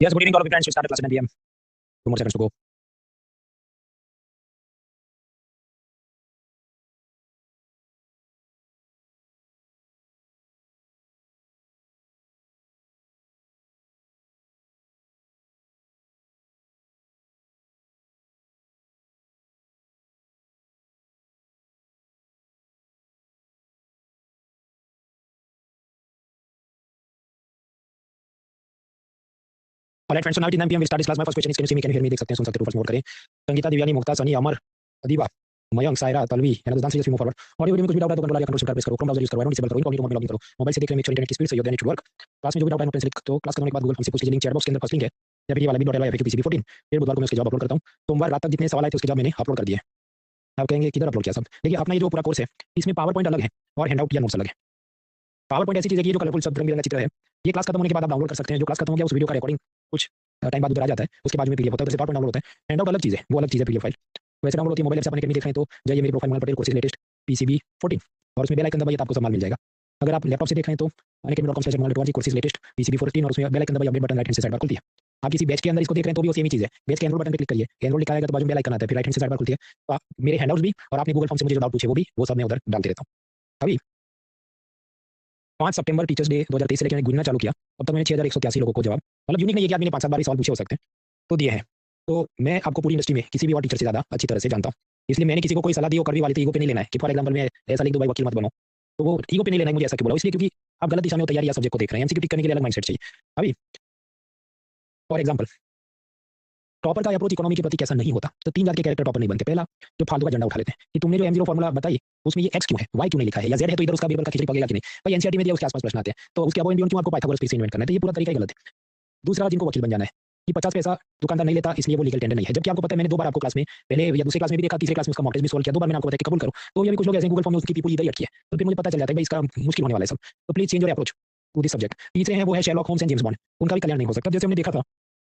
Yes, good evening to all of you friends. We started class at 9 p.m. 2 more seconds to go. All right, friends. So now it is 9 p.m. We start this class. My first question is, can you see me? Can you hear me? देख सकते हैं, सुन सकते हैं. First mode करें. संगीता, दिव्यानी, मुक्ता, सनी, अमर, अदीबा, मयंक, सायरा, तलवी, है ना. Dance move forward. Audio video में कुछ भी डाउट है तो कंट्रोल या कंट्रोल प्रेस करो. क्रोम ब्राउजर यूज करो. डिसेबल करो. इनकॉग्निटो मोड में लॉगिन करो. मोबाइल से देख रहे हैं, इंटरनेट की स्पीड से योर नेट वर्क. क्लास में जो भी डाउट है नोट लिख तो क्लास करने के बाद गूगल फॉर्म से पूछ लीजिए. लिंक चैट बॉक्स के अंदर फर्स्ट लिंक है. या फिर ये वाला भी डॉट एल पीसीबी 14. फिर बुधवार को मैं उसके जवाब अपलोड करता हूँ. सोमवार रात तक जितने सवाल आए थे उसके जवाब मैंने अपलोड कर दिए. आप कहेंगे किधर अपलोड किया सब. देखिए, अपना ये जो पूरा कोर्स है इसमें पावर पॉइंट अलग है और हैंडआउट या नोट्स अलग है. पावर पॉइंट ऐसी चीज़ है कि जो कलरफुल सब रंग बिरंगा चित्र है, ये क्लास खत्म होने के बाद आप डाउनलोड कर सकते हैं. जो क्लास खत्म हो गया उस वीडियो का रिकॉर्डिंग कुछ टाइम बाद उधर आ जाता है. उसके बाद में पीडीएफ होता है. तो पावर पॉइंट डाउनलोड होता है. हैंडआउट अलग चीज़ है, वो अलग चीज़ है पीडीएफ फाइल. वैसे डाउनलोड होती है मोबाइल से. अपन अकेडमी देख रहे हैं तो जाइए मेरी profile Patel courses latest PCB 14 और उसमें बेल आइकन दबाइए तो आपको सब माल मिल जाएगा. अगर आप लैपटॉप से देख रहे हैं तो unacademy.com/monaletology कोर्सेज लेटेस्ट पीसीबी 14 और उसमें बेल आइकन दबाइए. अपडेट बटन राइट हैंड से साइड बार खुलती है. आप किसी बैच के अंदर इसको देख रहे हैं तो भी सेम ही चीज़ है. बैच के एनरोल बटन पे क्लिक करिए. एनरोल लिखा आएगा तो बाजू में बेल आइकन आता है. फिर राइट हैंड से साइड बार खुलती है. तो आप मेरे हैंडआउट्स भी और आपने गूगल फॉर्म से मुझे जो डाउट पूछे वो सब मैं उधर डालते रहता हूँ. अभी 5 सितंबर टीचर्स डे 2023 से लेकर गुनना चालू किया. अब तक मैंने 6183 लोगों को जवाब, मतलब यूनिक नहीं है कि आदमी ने 5-7 बार सवाल पूछे हो सकते हैं, तो दिए हैं. तो मैं आपको पूरी इंडस्ट्री में किसी भी और टीचर से ज़्यादा अच्छी तरह से जानता हूँ. इसलिए मैंने किसी को कोई सलाह दी हो कड़वी वाली तो ईगो पे नहीं लेना है कि फॉर एग्जांपल मैं ऐसा लिख दूं भाई वकील मत बनो, तो वो ईगो पे नहीं लेना है. मुझे ऐसा क्यों बोला? इसलिए क्योंकि आप गलत दिशा में हो तैयारी या सब्जेक्ट को देख रहे हैं. एमसीक्यू टिक करने के लिए अलग माइंडसेट चाहिए. अभी फॉर एग्जांपल टॉपर का अप्रोच इकोनॉमी के प्रति कैसा नहीं होता तो 3 जात के कैरेक्टर टॉपर नहीं बनते. पहला, जो फालतू का झंडा उठा लेते हैं कि तुमने जो M0 फॉर्मूला बताई उसमें ये x क्यों है, y क्यों नहीं लिखा है, या z है तो इधर उसका बीरबल का खिचड़ी पकेगा कि नहीं. भाई एनसीईआरटी में दिया उसके आसपास प्रश्न आते हैं तो उसके अबो एंड बियॉन्ड क्यों आपको पाइथागोरस फिर से इन्वेंट करना है. तो ये पूरा तरीका ही गलत है. दूसरा, जिनको वकील बन जाना है कि 50 पैसा दुकानदार नहीं लेता इसलिए वो लीगल टेंडर नहीं है. जबकि आपको पता है, मैंने 2 बार आपको क्लास में पहले या दूसरे क्लास में भी देखा, तीसरे क्लास में उसका मॉक टेस्ट भी सॉल्व किया. 2 बार मैंने आपको बताया कि कबूल करो. तो ये भी कुछ लोग ऐसे गूगल फॉर्म में उसकी पूरी इधर ही अटकी है. तो फिर मुझे पता चल जाता है भाई इसका मुश्किल होने वाला है सब. तो please change your approach to this subject. तीसरे हैं वो है Sherlock Holmes and James Bond. उनका भी कल्याण नहीं हो सकता. जैसे हमने देखा था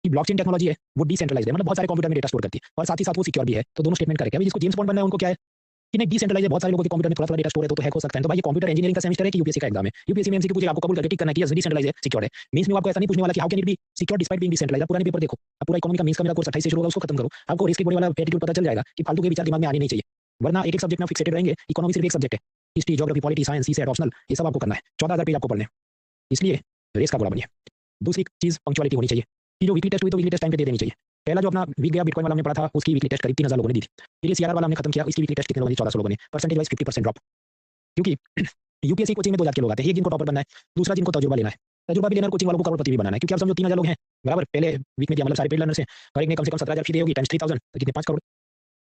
कि ब्लॉकचेन टेक्नोलॉजी है वो डिसेंट्रलाइज्ड है, मतलब बहुत सारे कंप्यूटर में डेटा स्टोर करती है और साथ ही साथ वो सिक्योर भी है. तो दोनों स्टेटमेंट करेक्ट है. अभी जिसको जेम्स बॉन्ड बनना है उनको क्या है कि नहीं डिसेंट्रलाइज है. बहुत सारे लोगों के कंप्यूटर में थोड़ा-थोड़ा डेटा स्टोर है तो हैक हो सकता है. तो भाई ये कंप्यूटर इंजीनियरिंग का सेमेस्टर है कि यूपीएससी का एग्जाम है. यूपीएससी में एमसीक्यू पूछेगा, आपको कबूल करके टिक करना है कि यस डिसेंट्रलाइज है, सिक्योर है. मींस में आपको ऐसा नहीं पूछने वाला कि how can it be secure despite being decentralised. पुराने पेपर देखो. अब पूरा इकोनॉमी का मींस का मेरा कोर्स 28 से शुरू होगा, उसको खत्म करो. आपको रिस्क बोलने वाला एटीट्यूड पता चल जाएगा कि फालतू के विचार दिमाग में आने नहीं चाहिए. वरना एक-एक सब्जेक्ट में फिक्सेटेड रहेंगे. इकोनॉमी सिर्फ एक सब्जेक्ट है. History, geography, polity, science, CSAT optional, ये सब आपको करना है. 14000 पेज आपको पढ़ने हैं. इसलिए रेस का घोड़ा बनिए. दूसरी चीज पंक्चुअलिटी होनी चाहिए कि जो वीकली टेस्ट हुई तो वीकली टेस्ट टाइम पे दे देनी चाहिए. पहला जो अपना वीक गया बिटकॉइन वाला हमने पढ़ा था उसकी वीकली टेस्ट करीब 3000 लोगों ने दी थी. फिर ये सीआरआर वाला हमने खत्म किया, इसकी वीकली टेस्ट कितने लोगों ने 1400 लोगों ने. Percentage wise 50% drop. क्योंकि यूपीएससी कोचिंग में 2 जात के लोग आते हैं. एक जिनको टॉपर बनना है, दूसरा जिनको तजुर्बा लेना है. तजुर्बा भी लेना है, कोचिंग वालों को करोड़पति भी बनाना है. क्योंकि आप समझो 3000 लोग हैं बराबर. पहले वीक में दिया, मतलब सारे पेड लर्नर्स हैं और एक ने कम से कम 17000 फी दी होगी टाइम्स 3000 तो कितने 5 करोड़.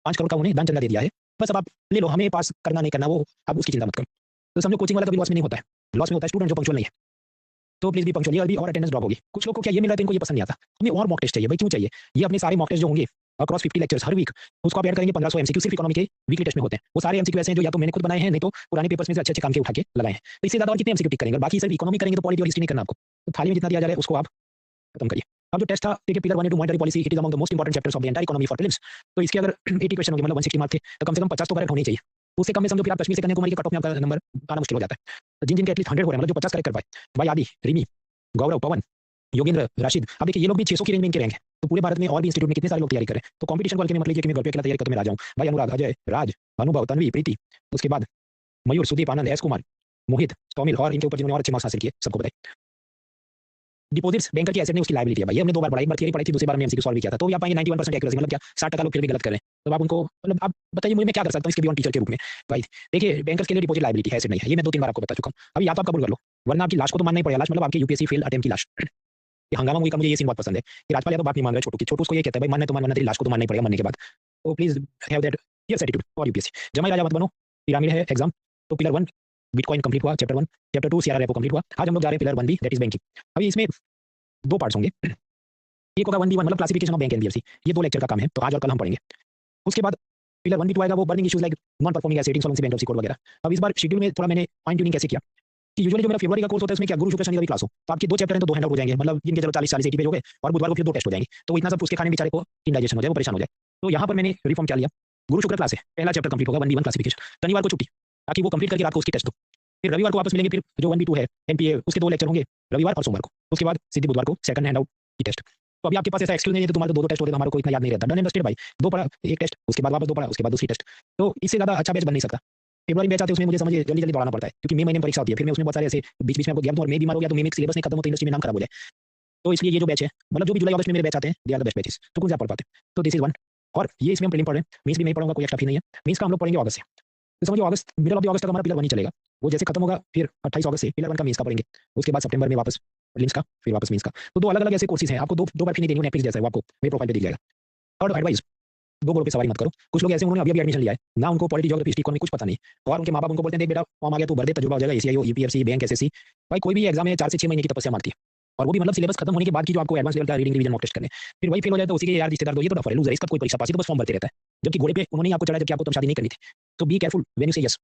5 करोड़ का उन्हें दान चंदा दे दिया है. बस अब आप ले लो, हमें पास करना नहीं करना वो आप उसकी चिंता मत करो. तो समझो कोचिंग वाला कभी लॉस में नहीं होता है. लॉस में होता है स्टूडेंट जो पंक्चुअल नहीं है. तो प्लीज भी पंक्चुअल. अभी और अटेंडेंस ड्रॉप होगी. कुछ लोग को क्या ये मिल रहा है इनको ये पसंद नहीं आता. हमें और मॉक टेस्ट चाहिए. भाई क्यों चाहिए? ये अपने सारे मॉक टेस्ट जो होंगे अक्रॉस 50 लेक्चर्स हर वीक उसको आप ऐड करेंगे. 1500 एमसीक्यू सिर्फ इकोनॉमी के वीकली टेस्ट में होते हैं. वो सारे एमसीक्यू ऐसे हैं जो या तो मैंने खुद बनाए हैं नहीं तो पुराने पेपर्स में से अच्छे-अच्छे काम के उठा के लगाए हैं. तो इससे ज्यादा और कितने एमसीक्यू टिक करेंगे. बाकी सिर्फ इकोनॉमी करेंगे तो पॉलिटी और हिस्ट्री नहीं करना आपको. तो थाली में जितना दिया जा रहा है उसको आप खत्म करिए. अब जो टेस्ट था देखिए, pillar 1 to monetary policy, it is among the most important chapters of the entire economy for prelims. तो इसके अगर 80 क्वेश्चन होंगे, मतलब 160 मार्क थे, तो कम से कम 50 तो करेक्ट होने चाहिए. उससे कम में समझो फिर आप कश्मीर से कन्याकुमारी के कट ऑफ में आपका नंबर आना मुश्किल हो जाता है. तो जिन जिनके एटलीस्ट 100 हो रहे हैं, मतलब जो 50 करेक्ट कर पाए, भाई आदि, रिमी, गौरव, पवन, योगेंद्र, राशिद. अब देखिए ये लोग भी 600 की रेंज में इनके रैंक है. तो पूरे भारत में और भी इंस्टीट्यूट में कितने सारे लोग तैयारी कर रहे हैं. तो कंपटीशन को हल्के में मत लीजिए कि मैं घर पे अकेला तैयारी करता हूं, मैं राजा हूं. भाई अनुराग, अजय, राज, अनुभव, तन्वी, प्रीति, उसके बाद मयूर, सुदीप, आनंद, एस कुमार, मोहित, तौमिल और इनके ऊपर जिन्होंने और अच्छे मार्क्स हासिल किए सबको बताइए. डिपॉजिट्स बैंकर की एसेट नहीं, उसकी लायबिलिटी है. भाई हमने 2 बार पढ़ा, एक बार थियरी पढ़ी थी, दूसरी बार हमने एमसीक्यू सॉल्व भी किया था. तो भी आप पाएंगे 91% एक्यूरेसी, मतलब क्या 60% लोग फिर भी गलत कर रहे हैं. तो आप उनको मतलब आप बताइए मुझे मैं क्या कर सकता हूं इसके बियॉन्ड टीचर के रूप में. भाई देखिए, बैंकर्स के लिए डिपॉजिट लायबिलिटी है, एसेट नहीं है. ये मैं 2-3 बार आपको बता चुका हूं. अभी या तो आप कबूल कर लो वरना आपकी लाश को तो मानना ही पड़ेगा. लाश मतलब आपके यूपीएससी फेल अटेम्प्ट की लाश. ये हंगामा मूवी का मुझे ये सीन बहुत पसंद है कि राजपाल यादव बात नहीं मान रहा है छोटू की. छोटू उसको ये कहता है भाई मानना है तो मान, वरना तेरी लाश को तो मानना ही पड़ेगा मरने के बाद. तो please have that yes attitude for UPSC. जमाई राजा मत बनो. पिरामिड है एग्जाम. तो पिलर 1 बिटकॉइन कंप्लीट हुआ, chapter 1. Chapter 2 CRR repo complete हुआ. आज हम लोग जा रहे हैं pillar 1 B, that is banking. अभी इसमें 2 पार्ट्स होंगे. एक होगा 1B1 मतलब क्लासिफिकेशन ऑफ बैंक एनबीएफसी. ये 2 लेक्चर का काम है, तो आज और कल हम पढ़ेंगे. उसके बाद पिलर 1B2 आएगा, वो burning issues like non performing asset, insolvency, bankruptcy code वगैरह. अब इस बार शेड्यूल में थोड़ा मैंने फाइन ट्यूनिंग कैसे किया कि यूजुअली जो मेरा फरवरी का कोर्स होता है उसमें क्या गुरु शुक्र शनि रवि क्लास हो, तो आपके 2 चैप्टर हैं तो 2 हैंडआउट हो जाएंगे, मतलब जिनके चलो 40 80 पेज हो गए और बुधवार को फिर 2 टेस्ट हो जाएंगे. तो इतना सब उसके खाने बेचारे को इंडाइजेशन हो जाए, वो परेशान हो जाए. तो यहाँ पर मैंने रिफॉर्म क्या लिया. गुरु शुक्र क्लास है, पहला चैप्टर कंप्लीट होगा 1B1 क्लासिफिकेशन. शनिवार को छुट्टी ताकि वो कंप्लीट करके रात को उसकी टेस्ट दो. फिर रविवार को वापस मिलेंगे. फिर जो 1B2 है एनपीए उसके 2 लेक्चर होंगे रविवार और सोमवार को. उसके बाद सीधे बुधवार को सेकंड हैंडआउट की टेस्ट. तो अभी आपके पास ऐसा एक्सक्यूज नहीं है तो तुम्हारे तो दो टेस्ट होते हैं, हमारे को इतना याद नहीं रहता। डन एंड डस्टेड भाई, दो पढ़ा एक टेस्ट, उसके बाद वापस दो पढ़ा, उसके बाद दूसरी टेस्ट। तो इससे ज्यादा अच्छा बैच बन नहीं सकता। फेब्रुआरी बैच आते उसमें मुझे समझिए जल्दी जल्दी दौड़ाना पड़ता है, क्योंकि मई महीने में परीक्षा होती है, फिर मैं उसमें बहुत सारे ऐसे बीच बीच में आपको गैप दूं और मैं बीमार हो गया तो मैं सिलेबस नहीं खत्म होता, इंडस्ट्री में नाम खराब हो जाए। तो इसलिए ये जो बैच है, मतलब जो भी जुलाई अगस्त में मेरे बैच आते हैं, they are the best batches, तो कौन सा पढ़ पाते हैं। तो दिस इज वन। और ये इसमें हम प्रीलिम पढ़ रहे हैं, मींस भी नहीं पढ़ूंगा, कोई एक्स्ट्रा फी नहीं है। मींस का हम लोग पढ़ेंगे अगस्त से, तो समझो अगस्त मिडिल ऑफ द अगस्त तक हमारा पिलर 1 ही चलेगा। वो जैसे खत्म होगा फिर 28 अगस्त से पिलर 1 का मींस का पढ़ेंगे। उसके बाद सितंबर में वापस प्रीलिम्स का, फिर वापस मींस का। तो दो अलग अलग ऐसे कोर्सेज हैं, आपको दो दो बार फी नहीं देनी है, नेटफ्लिक्स जैसा है, वो आपको मेरे प्रोफाइल पे दिख जाएगा। थर्ड एडवाइस, दो गोलों पे सवारी मत करो। कुछ लोग ऐसे उन्होंने अभी एडमिशन लिया है ना, उनको पॉलिटी ज्योग्राफी हिस्ट्री इकोनॉमी कुछ पता नहीं, और उनके माँ बाप उनको बोलते हैं देख बेटा फॉर्म आ गया, तू भर दे, तजुर्बा हो जाएगा, एसीआईओ यूपीएससी बैंक एसएससी। भाई कोई भी एग्जाम है 4 से 6 महीने की तपस्या मारती है, और वो भी मतलब सिलेबस खत्म होने के बाद की जो आपको एडवांस लेवल का रीडिंग रिवीजन मॉक टेस्ट करने, फिर वही फेल हो जाए तो उसी के यार रिश्तेदार दो, ये तो डफर है, लूजर है, इसका कोई परीक्षा पास, तो बस फॉर्म भरते रहता है। जबकि घोड़े पे उन्होंने आपको चढ़ा जबकि आपको तब शादी नहीं करनी थी। तो बी केयरफुल व्हेन यू से यस।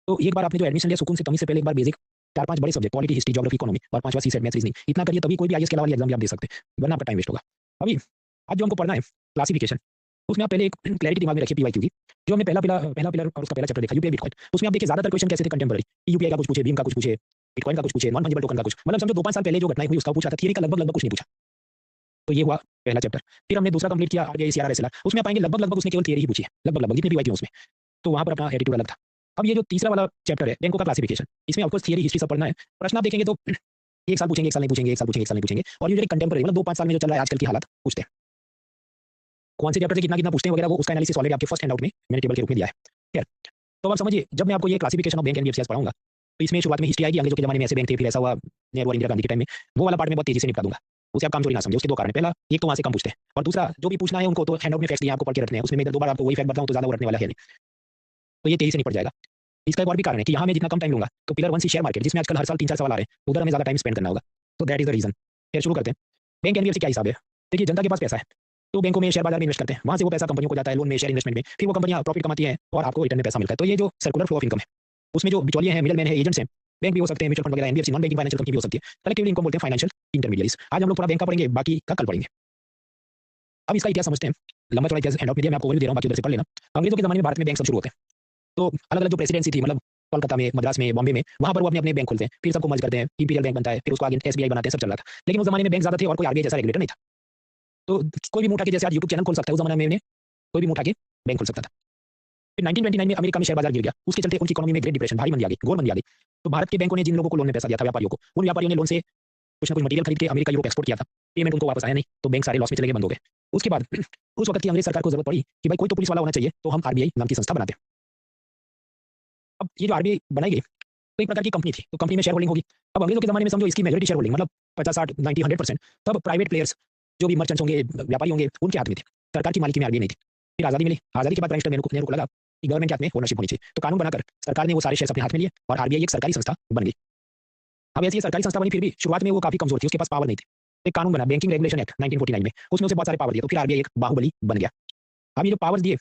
तो एक बार आपने जो एडमिशन लिया सुकून से, तभी से पहले एक बार बेसिक 4-5 बड़े subject polity history geography economy और 5वां सीसेट मैथ्स रीजनिंग इतना करिए, तभी कोई भी आईएएस के अलावा एग्जाम भी आप दे सकते हैं, वरना आपका टाइम वेस्ट होगा। अभी आज जो हमको पढ़ना है क्लासिफिकेशन, उसमें आप पहले एक क्लैरिटी दिमाग में रखिए पीवाईक्यू की। जो हमने पहला पिलर और उसका पहला चैप्टर देखा यूपीआई बिटकॉइन, उसमें आप देखिए ज्यादातर क्वेश्चन कैसे थे कंटेम्पररी, यूपीआई का कुछ पूछे, भीम का कुछ पूछे, बिटकॉइन का कुछ पूछे, नॉन फंजिबल टोकन का कुछ, मतलब समझो 2-5 साल पहले जो घटनाएं हुई उसका पूछा था, थियरी का लगभग लगभग कुछ नहीं पूछा। तो ये हुआ पहला चैप्टर। फिर हमने दूसरा कंप्लीट किया आरबीआई सीआरआर एसएलआर, उसमें पाएंगे लगभग लगभग उसने केवल थियरी ही पूछी है, लगभग लगभग जितनी पीवाईक्यू उसमें। तो वहां पर अपना एटीट्यूड अलग था। अब ये जो तीसरा वाला चैप्टर है बैंकों का क्लासिफिकेशन, इसमें ऑफकोर्स थियरी हिस्ट्री सब पढ़ना है। प्रश्न आप देखेंगे तो एक साल पूछेंगे, एक साल नहीं पूछेंगे, एक साल पूछेंगे, एक साल नहीं पूछेंगे, और यूजुअली कंटेम्पररी मतलब 2-5 साल में जो चल रहा है आजकल की हालत पूछते हैं। कौन से चैप्टर से कितना कितना पूछते हैं वगैरह, वो उसका एनालिसिस ऑलरेडी आपके फर्स्ट हैंडआउट में मैंने टेबल के रूप में दिया है। ठीक है, तो अब समझिए जब मैं आपको ये क्लासिफिकेशन ऑफ बैंक एनबीएफसीएस पढ़ाऊंगा, तो इसमें शुरुआत में हिस्ट्री आएगी, अंग्रेजों के जमाने में ऐसे बैंक थे, फिर ऐसा हुआ नेहरू और इंदिरा गांधी के टाइम में, वो वाला पार्ट में बहुत तेजी से निपटा दूंगा। उसे आप काम चोरी ना समझे, उसके दो कारण, पहला एक तो वहां से कम पूछते हैं, और दूसरा जो भी पूछना है उनको तो हैंडआउट में फैक्ट्स दिए आपको पढ़ के रखने हैं, उसमें मैं 2 बार आपको वही फैक्ट बताऊं तो ज्यादा वो रटने वाला है नहीं, तो ये तेजी से निपट जाएगा। इसका एक और भी कारण है कि यहाँ मैं जितना कम टाइम लूंगा, तो पिलर 1 से शेयर मार्केट जिसमें आजकल हर साल 3-4 सवाल आ रहे हैं, उधर हमें ज्यादा टाइम स्पेंड करना होगा। तो दैट इज द रीजन। फिर शुरू करते हैं। बैंक एनबीएफसी क्या हिसाब है। देखिए जनता के पास पैसा है, तो बैंकों में शेयर बाजार में इन्वेस्ट करते हैं, वहां से वो पैसा कंपनियों को जाता है लोन में, शेयर इन्वेस्टमेंट में, फिर वो कंपनियां प्रॉफिट कमाती हैं और आपको रिटर्न में पैसा मिलता है। तो ये जो सर्कुलर फ्लो ऑफ इनकम है, उसमें जो बिचौलिए हैं, मिडल मैन है, एजेंट्स हैं, बैंक भी हो सकते हैं, म्यूचुअल फंड वगैरह, NBFC non banking financial company भी हो सकती है, कलेक्टिवली इनको बोलते हैं फाइनेंशियल इंटरमीडिएरीज। आज हम लोग पूरा बैंक का पढ़ेंगे, बाकी का कल पढ़ेंगे। अब इसका इतिहास समझते हैं, लंबा चौड़ा इतिहास हैंडआउट में दिया, मैं आपको ओवरव्यू दे रहा हूं, बाकी उधर से पढ़ लेना। अंग्रेजों के जमाने में भारत में बैंक सब शुरू होते हैं, तो अलग अलग जो प्रेसिडेंसी थी, मतलब कोलकाता में, मद्रास में, बॉम्बे में, वहां पर वो अपने अपने बैंक खोलते हैं, फिर सबको मर्ज करते हैं, इंपीरियल बैंक बनता है, फिर उसको आगे एसबीआई बनाते हैं, सब चल रहा था। लेकिन उस जमाने में बैंक ज्यादा थे और कोई आरबीआई जैसा रेगुलेटर नहीं था, तो कोई भी मुंह उठा के, जैसे आज यूट्यूब चैनल खोल सकता है, उस जमाने में कोई भी मुंह उठा के बैंक खोल सकता था। फिर 1929 में अमेरिका में शेयर बाजार गिर गया, उसके चलते उनकी इकोनॉमी में ग्रेट डिप्रेशन, भारी मंदी आ गई, घोर मंदी आ गई। तो भारत के बैंकों ने जिन लोगों को लोन में पैसा दिया था, व्यापारियों को, उन व्यापारियों ने लोन से कुछ ना कुछ मटेरियल खरीद के अमेरिका यूरोप एक्सपोर्ट किया था, पेमेंट उनको वापस आया नहीं, तो बैंक सारे लॉस में चले गए, बंद हो गए। उसके बाद उस वक्त की अंग्रेज सरकार को जरूरत पड़ी कि भाई कोई तो पुलिस वाला होना चाहिए, तो हम आरबीआई नाम की संस्था बनाते हैं। अब ये जो आरबीआई बनाई गई, तो एक प्रकार की कंपनी थी, तो कंपनी में शेयर होल्डिंग होगी। अब अंग्रेजों के जमाने में समझो इसकी मेजॉरिटी शेयर होल्डिंग मतलब 50-60-90-100%, तब प्राइवेट प्लेयर्स जो भी मर्चेंट्स होंगे, व्यापारी होंगे, उनके हाथ में थे, सरकार की मालिकी में आरबीआई नहीं थी। फिर आजादी मिली, आजादी के बाद प्राइम मिनिस्टर नेहरू को लगा कि गवर्नमेंट के हाथ में ओनरशिप होनी चाहिए, तो कानून बनाकर सरकार ने वो सारे शेयर अपने हाथ में लिए और आरबीआई एक सरकारी संस्था बन गई। अब ऐसी सरकारी संस्था बनी, फिर भी शुरुआत में वो काफी कमजोर थी, उसके पास पावर नहीं थी। एक कानून बना बैंकिंग रेगुलेशन एक्ट 1949 में, उसने उसे बहुत सारे पावर दिए, तो फिर आरबीआई एक बाहुबली बन गया। अब ये जो पावर्स दिए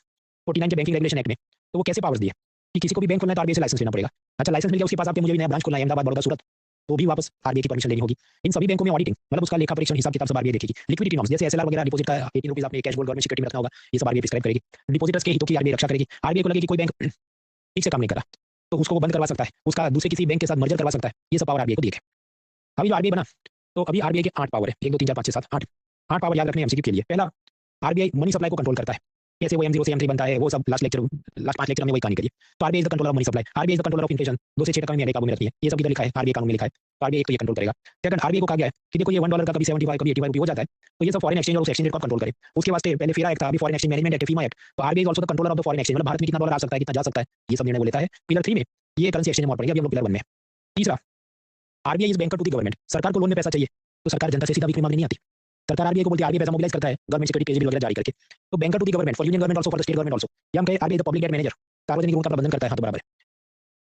49 के बैंकिंग रेगुलेशन एक्ट में, तो वो कैसे पावर्स दिए कि किसी को भी बैंक खोलना है तो आरबीआई से लाइसेंस लेना पड़ेगा। अच्छा लाइसेंस मिल गया उसके पास, आपके मुझे भी नया ब्रांच खोलना है अहमदाबाद, बड़ौदा, सूरत, तो भी वापस आरबीआई की परमिशन लेनी होगी। इन सभी बैंकों में ऑडिटिंग मतलब उसका लेखा परीक्षण हिसाब किताब सब आरबीआई देखेगी। लिक्विडिटी नॉर्म्स जैसे एसएलआर वगैरह, डिपॉजिट का 18 रुपीज आपने कैश गोल्ड गवर्नमेंट सिक्योरिटी में रखना होगा, ये सब आरबीआई प्रिस्क्राइब करेगी। डिपॉजिटर्स के हितों की आरबीआई रक्षा करेगी। आरबीआई को लगे कि कोई बैंक ठीक से काम नहीं कर रहा, तो उसको वो बंद करवा सकता है, उसका दूसरे किसी बैंक के साथ मर्जर करवा सकता है, ये सब पावर आरबीआई को दी है। अभी जो आरबीआई बना, तो अभी आरबीआई के 8 पावर है, 1 2 3 4 5 6 7 8 पावर याद रखने एमसीक्यू के लिए। पहला, आरबीआई मनी सप्लाई को कंट्रोल करता है, कैसे वो M0 से M3 बनता है, वो सब लास्ट 5 लेक्चर में वही कहानी करिए। तो RBI is the controller of money supply, RBI is the controller of inflation, 2 से 6 टका में काबू में रखती है, ये सब इधर लिखा है, आरबीआई कानून में लिखा है। तो आरबीआई एक तो ये कंट्रोल करेगा। सेकंड, आरबीआई को कहा गया है कि देखो ये $1 का कभी 75 कभी 85 रुपये हो जाता है, तो ये सब फॉरेन एक्सचेंज और एक्सचेंज रेट को कंट्रोल करे। उसके वास्ते पहले फीरा एक्ट था, अभी foreign exchange management act, FEMA act. तो RBI is also the controller of the foreign exchange, मतलब भारत में कितना डॉलर आ सकता है, कितना जा सकता है, ये सब निर्णय वो लेता है। पिलर 3 में ये करेंसी एक्सचेंज में पड़ेगा, अभी हम लोग पिलर 1 में। तीसरा, RBI is banker to the government, सरकार को लोन में पैसा चाहिए, तो सरकार जनता से सीधा भीख मांगने नहीं आती, सरकार आरबीआई को बोलती है, आरबीआई पैसा मोबिलाइज करता है गवर्नमेंट सिक्योरिटी केस बिल वगैरह जारी करके। तो banker to the government, for union government also, for the state government also, या हम कहें RBI the public debt manager, सार्वजनिक ऋण का प्रबंधन करता है, हाथ बराबर है।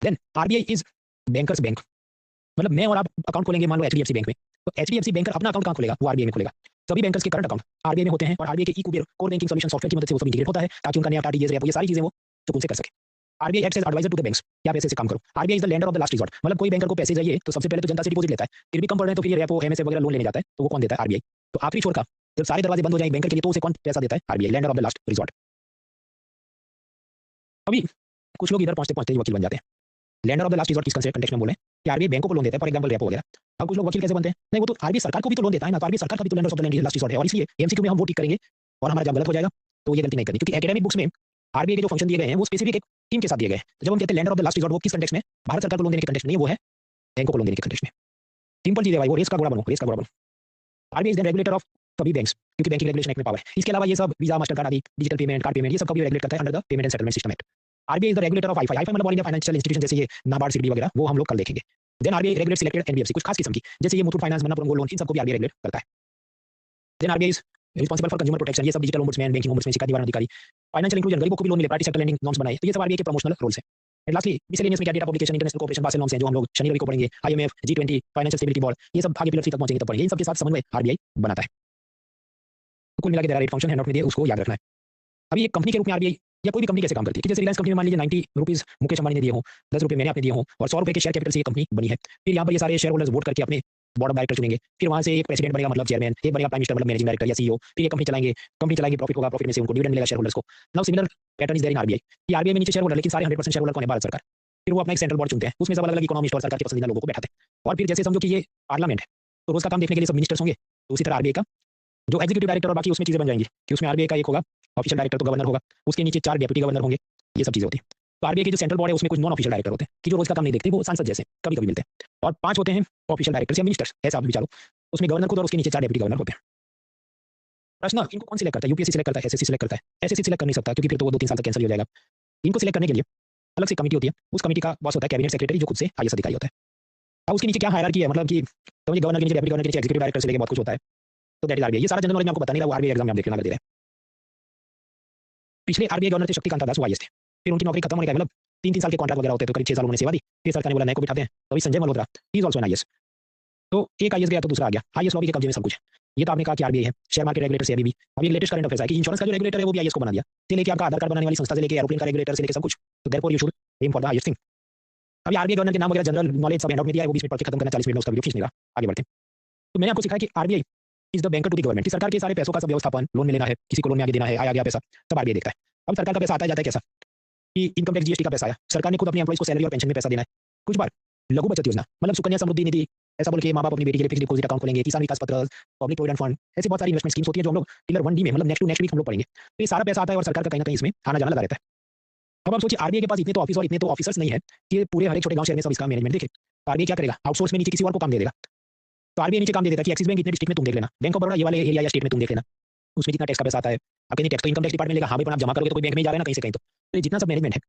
Then RBI is banker's bank, मतलब मैं और आप अकाउंट खोलेंगे मान लो एचडीएफसी बैंक में, तो एचडीएफसी बैंकर अपना अकाउंट कहां खोलेगा, वो आरबीआई में खोलेगा। सभी बैंकर्स के करंट अकाउंट आरबीआई में होते हैं, और आरबीआई के ई-कुबेर कोर बैंकिंग सॉल्यूशन सॉफ्टवेयर की मदद से वो सब इंटीग्रेट होता है, ताकि उनका नया आरटीजीएस रेपो, ये सारी चीजें वो सुकून से कर सके। RBI acts as adviser to the banks, क्या पैसे से काम करो। RBI is the lender of the last resort, मतलब कोई बैंकर को पैसे चाहिए तो सबसे पहले तो जनता से डिपॉजिट लेता है, फिर भी कम पड़ रहे हैं तो फिर ये रेपो एमएसएफ वगैरह लोन लेने जाता है, तो वो कौन देता है, आरबीआई। तो आखिरी छोर का जब सारे दरवाजे बंद हो जाए बैंकर के लिए, तो उसे कौन पैसा देता है, RBI, lender of the last resort. अभी कुछ लोग इधर पहुंचते पहुंचते वकील बन जाते हैं। Lender of the last resort किस कंटेक्स्ट में बोले, कि आरबीआई बैंकों को लोन देता है, फॉर एग्जांपल रेपो वगैरह। अब कुछ लोग वकील कैसे बनते हैं, नहीं वो तो आरबीआई सरकार को भी तो लोन देता है ना, तो आरबीआई सरकार का भी तो lenders of the land last resort है, और इसलिए एमसीक्यू में हम वो टिक करेंगे और हमारा जब गलत हो जाएगा तो ये गलती नहीं करनी, क्योंकि एकेडमिक बुक्स में आरबीआई के जो फंक्शन दिए गए हैं वो स्पेसिफिक एक टीम के साथ दिए गए हैं। तो जब हम कहते हैं lender of the last resort, वो किस कंटेक्स्ट में, भारत सरकार को लोन देने के कंटेक्स्ट में नहीं, वो है बैंकों को लोन देने के कंटेक्स्ट में। सिंपल चीज है भाई, वो रेस का घोड़ा बनो, रेस का घोड़ा बनो। RBI is the regulator of सभी बैंक्स, क्योंकि बैंकिंग रेगुलेशन एक्ट में पावर है। इसके अलावा ये सब वीजा, मास्टर कार्ड आदि, डिजिटल पेमेंट, कार्ड पेमेंट, ये सब का भी रेगुलेट करता है under the payment and settlement system act. RBI is the regulator of IFI, IFI मतलब ऑल इंडिया फाइनेंशियल इंस्टीट्यूशन, जैसे ये नाबार्ड, सिडबी वगैरह, वो हम लोग कल देखेंगे। देन आरबीआई रेगुलेट सिलेक्टेड एनबीएफसी, कुछ खास किस्म की, जैसे ये Muthoot finance, Manappuram gold loan, इन सबको भी आरबीआई रेगुलेट करता है। Then RBI is responsible for consumer protection, ये सब डिजिटल ओम्बुड्समैन, बैंकिंग ओम्बुड्समैन, शिकायत निवारण अधिकारी, फाइनेंशियल इंक्लूजन, गरीबों को भी लोन मिले, प्राइवेट सेक्टर लेंडिंग नॉर्म्स बनाए, तो ये सब आरबीआई के प्रमोशनल रोल्स हैं। एंड लास्टली मिसलेनियस में क्या data publication, international cooperation, Basel norms हैं जो हम लोग शनि रवि को पढ़ेंगे, IMF, G20, financial stability board, ये सब आगे पिलर 3 तक पहुंचेंगे तब पढ़ेंगे। इन सब के साथ समन्वय आरबीआई बनाता है। तो कुल मिला के देरा रेट फंक्शन हैंड आउट में दिए, उसको याद रखना है। अभी एक कंपनी के रूप में आरबीआई या कोई भी कंपनी कैसे काम करती है कि जैसे रिलायंस कंपनी में मान लीजिए 90 रुपीज मुकेश अंबानी ने दिए हों, 10 रुपये मैंने आपने दिए हों, और 100 रुपये के शेयर कैपिटल से ये कंपनी बनी है। फिर यहाँ पर ये सारे शेयर होल्डर्स वोट करके अपने बोर्ड ऑफ डायरेक्टर चुनेंगे, फिर वहाँ से एक प्रेसिडेंट बनेगा मतलब चेयरमैन, एक बनेगा प्राइम मिनिस्टर मतलब मैनेजिंग डायरेक्टर या सीईओ, फिर ये कंपनी चलाएंगे, प्रॉफिट होगा, प्रॉफिट में से उनको डिविडेंड मिलेगा शेयर होल्डर्स को। Now similar pattern is there in RBI कि आरबीआई में नीचे शेयर होल्डर, लेकिन सारे 100% शेयर होल्डर कौन है, भारत सरकार। फिर वो अपना एक सेंट्रल बोर्ड चुनते हैं, उसमें सब अलग अलग इकोनॉमिस्ट और सरकार के पसंदीदा लोगों को बैठाते हैं। और फिर जैसे समझो कि ये पार्लियामेंट है, तो रोज का काम देखने के लिए सब मिनिस्टर्स होंगे, तो उसी तरह आरबीआई का जो एग्जीक्यूटिव डायरेक्टर और बाकी उसमें चीजें बन जाएंगी कि उसमें आरबीआई का एक होगा ऑफिशियल डायरेक्टर, तो गवर्नर होगा, उसके नीचे 4 डेप्यूटी गवर्नर होंगे, ये सब चीजें होती हैं। तो आरबीआई की जो सेंट्रल बोर्ड है उसमें कुछ नॉन ऑफिशियल डायरेक्टर होते हैं कि जो रोज का काम नहीं देखते, वो सांसद जैसे कभी कभी मिलते हैं, और 5 होते हैं ऑफिशियल डायरेक्टर्स या मिनिस्टर्स, ऐसा आप विचारो। उसमें गवर्नर खुद और उसके नीचे 4 डेप्यूटी गवर्नर होते हैं। प्रश्न, इनको कौन सिलेक्ट करता है, यूपीएससी सिलेक्ट करता है, एसएससी सिलेक्ट करता है, एसएससी सिलेक्ट कर नहीं सकता क्योंकि फिर तो वो 2-3 साल तक कैंसिल हो जाएगा। इनको सिलेक्ट करने के लिए अलग से कमेटी होती है, उस कमेटी का बॉस होता है कैबिनेट सेक्रेटरी, जो खुद से आईएएस अधिकारी होता है। अब उसके नीचे क्या हायरार्की है, मतलब कि तो ये गवर्नर के नीचे, डेप्यूटी गवर्नर के नीचे एग्जीक्यूटिव डायरेक्टर से लेके बहुत कुछ होता है, तो दैट इज आरबीआई। ये सारा जनरल नॉलेज मैं आपको बता नहीं रहा, वो आरबीआई एग्जाम में आप देखना अगर दे रहे हैं। पिछले आरबीआई गवर्नर थे शक्तिकांत दास, वो आईएएस थे, फिर उनकी नौकरी खत्म होने का मतलब 3-3 साल के कॉन्ट्रैक्ट वगैरह होते हैं, तो करीब 6 साल उन्होंने सेवा दी, फिर सरकार ने बोला नए को बिठाते हैं, तो अभी Sanjay Malhotra, he is also an IAS. तो एक आईएएस गया तो दूसरा आ गया, आईएएस लॉबी के कब्जे में सब कुछ है। ये तो आपने कहा कि आरबीआई है, शेयर मार्केट रेगुलेटर से अभी अब ये लेटेस्ट करंट अफेयर्स है कि इंश्योरेंस का जो रेगुलेटर है वो भी आईएएस को बना दिया, से लेके आपका आधार कार्ड बनाने वाली संस्था से लेके एरोप्लेन का रेगुलेटर से लेके सब कुछ, तो therefore you should aim for the highest thing. अभी आरबीआई गवर्नर के नाम वगैरह जनरल नॉलेज सब हैंड आउट में दिया है, वो बीच में पढ़ के खत्म करना, 40 मिनट में उसका वीडियो खींच लेगा, आगे बढ़ते हैं। तो मैंने आपको सिखाया कि RBI is the banker to the government, सरकार के सारे पैसों का सब व्यवस्थापन, लोन में लेना है, किसी को लोन में आगे देना है, आया गया पैसा, सब आरबीआई देखता है। अब सरकार का पैसा आता है जाता है कैसा, कि इनकम टैक्स जीएसटी का पैसा आया, सरकार ने खुद अपने एम्प्लॉइज को सैलरी और पेंशन में पैसा देना है। कुछ बार लघु बचत योजना मतलब सुकन्या समृद्धि निधि, ऐसा बोल के माँ बाप अपनी बेटी के लिए फिक्स्ड डिपॉजिट अकाउंट खोलेंगे, किसान विकास पत्र, पब्लिक प्रोविडेंट फंड, ऐसी बहुत सारी इन्वेस्टमेंट स्कीम्स होती है जो हम लोग पिलर 1D में मतलब नेक्स्ट टू नेक्स्ट वीक हम लोग पढ़ेंगे। तो ये सारा पैसा आता है और सरकार का कहीं ना कहीं इसमें आना जाना लगा रहता है। अब आप सोचिए आरबीआई के पास इतने तो ऑफिस और इतने तो ऑफिसर्स नहीं है कि ये पूरे हर एक छोटे गांव शहर में सब इसका मैनेजमेंट देखे। तो आरबीआई क्या करेगा, आउटसोर्स में नीचे किसी और को काम दे देगा। तो आरबीआई नीचे काम दे देता है कि एक्सिस बैंक इतने डिस्ट्रिक्ट में तुम देख लेना, बैंक ऑफ बड़ौदा ये वाले एरिया या स्टेट में तुम देख लेना, उसमें जितना टैक्स का पैसा आता है, अब कहीं टैक्स तो इनकम टैक्स डिपार्टमेंट लेगा, हाँ भाई, पर आप जमा करोगे तो कोई बैंक में जा रहा है ना कहीं से कहीं, तो ये जितना सब मैनेजमेंट है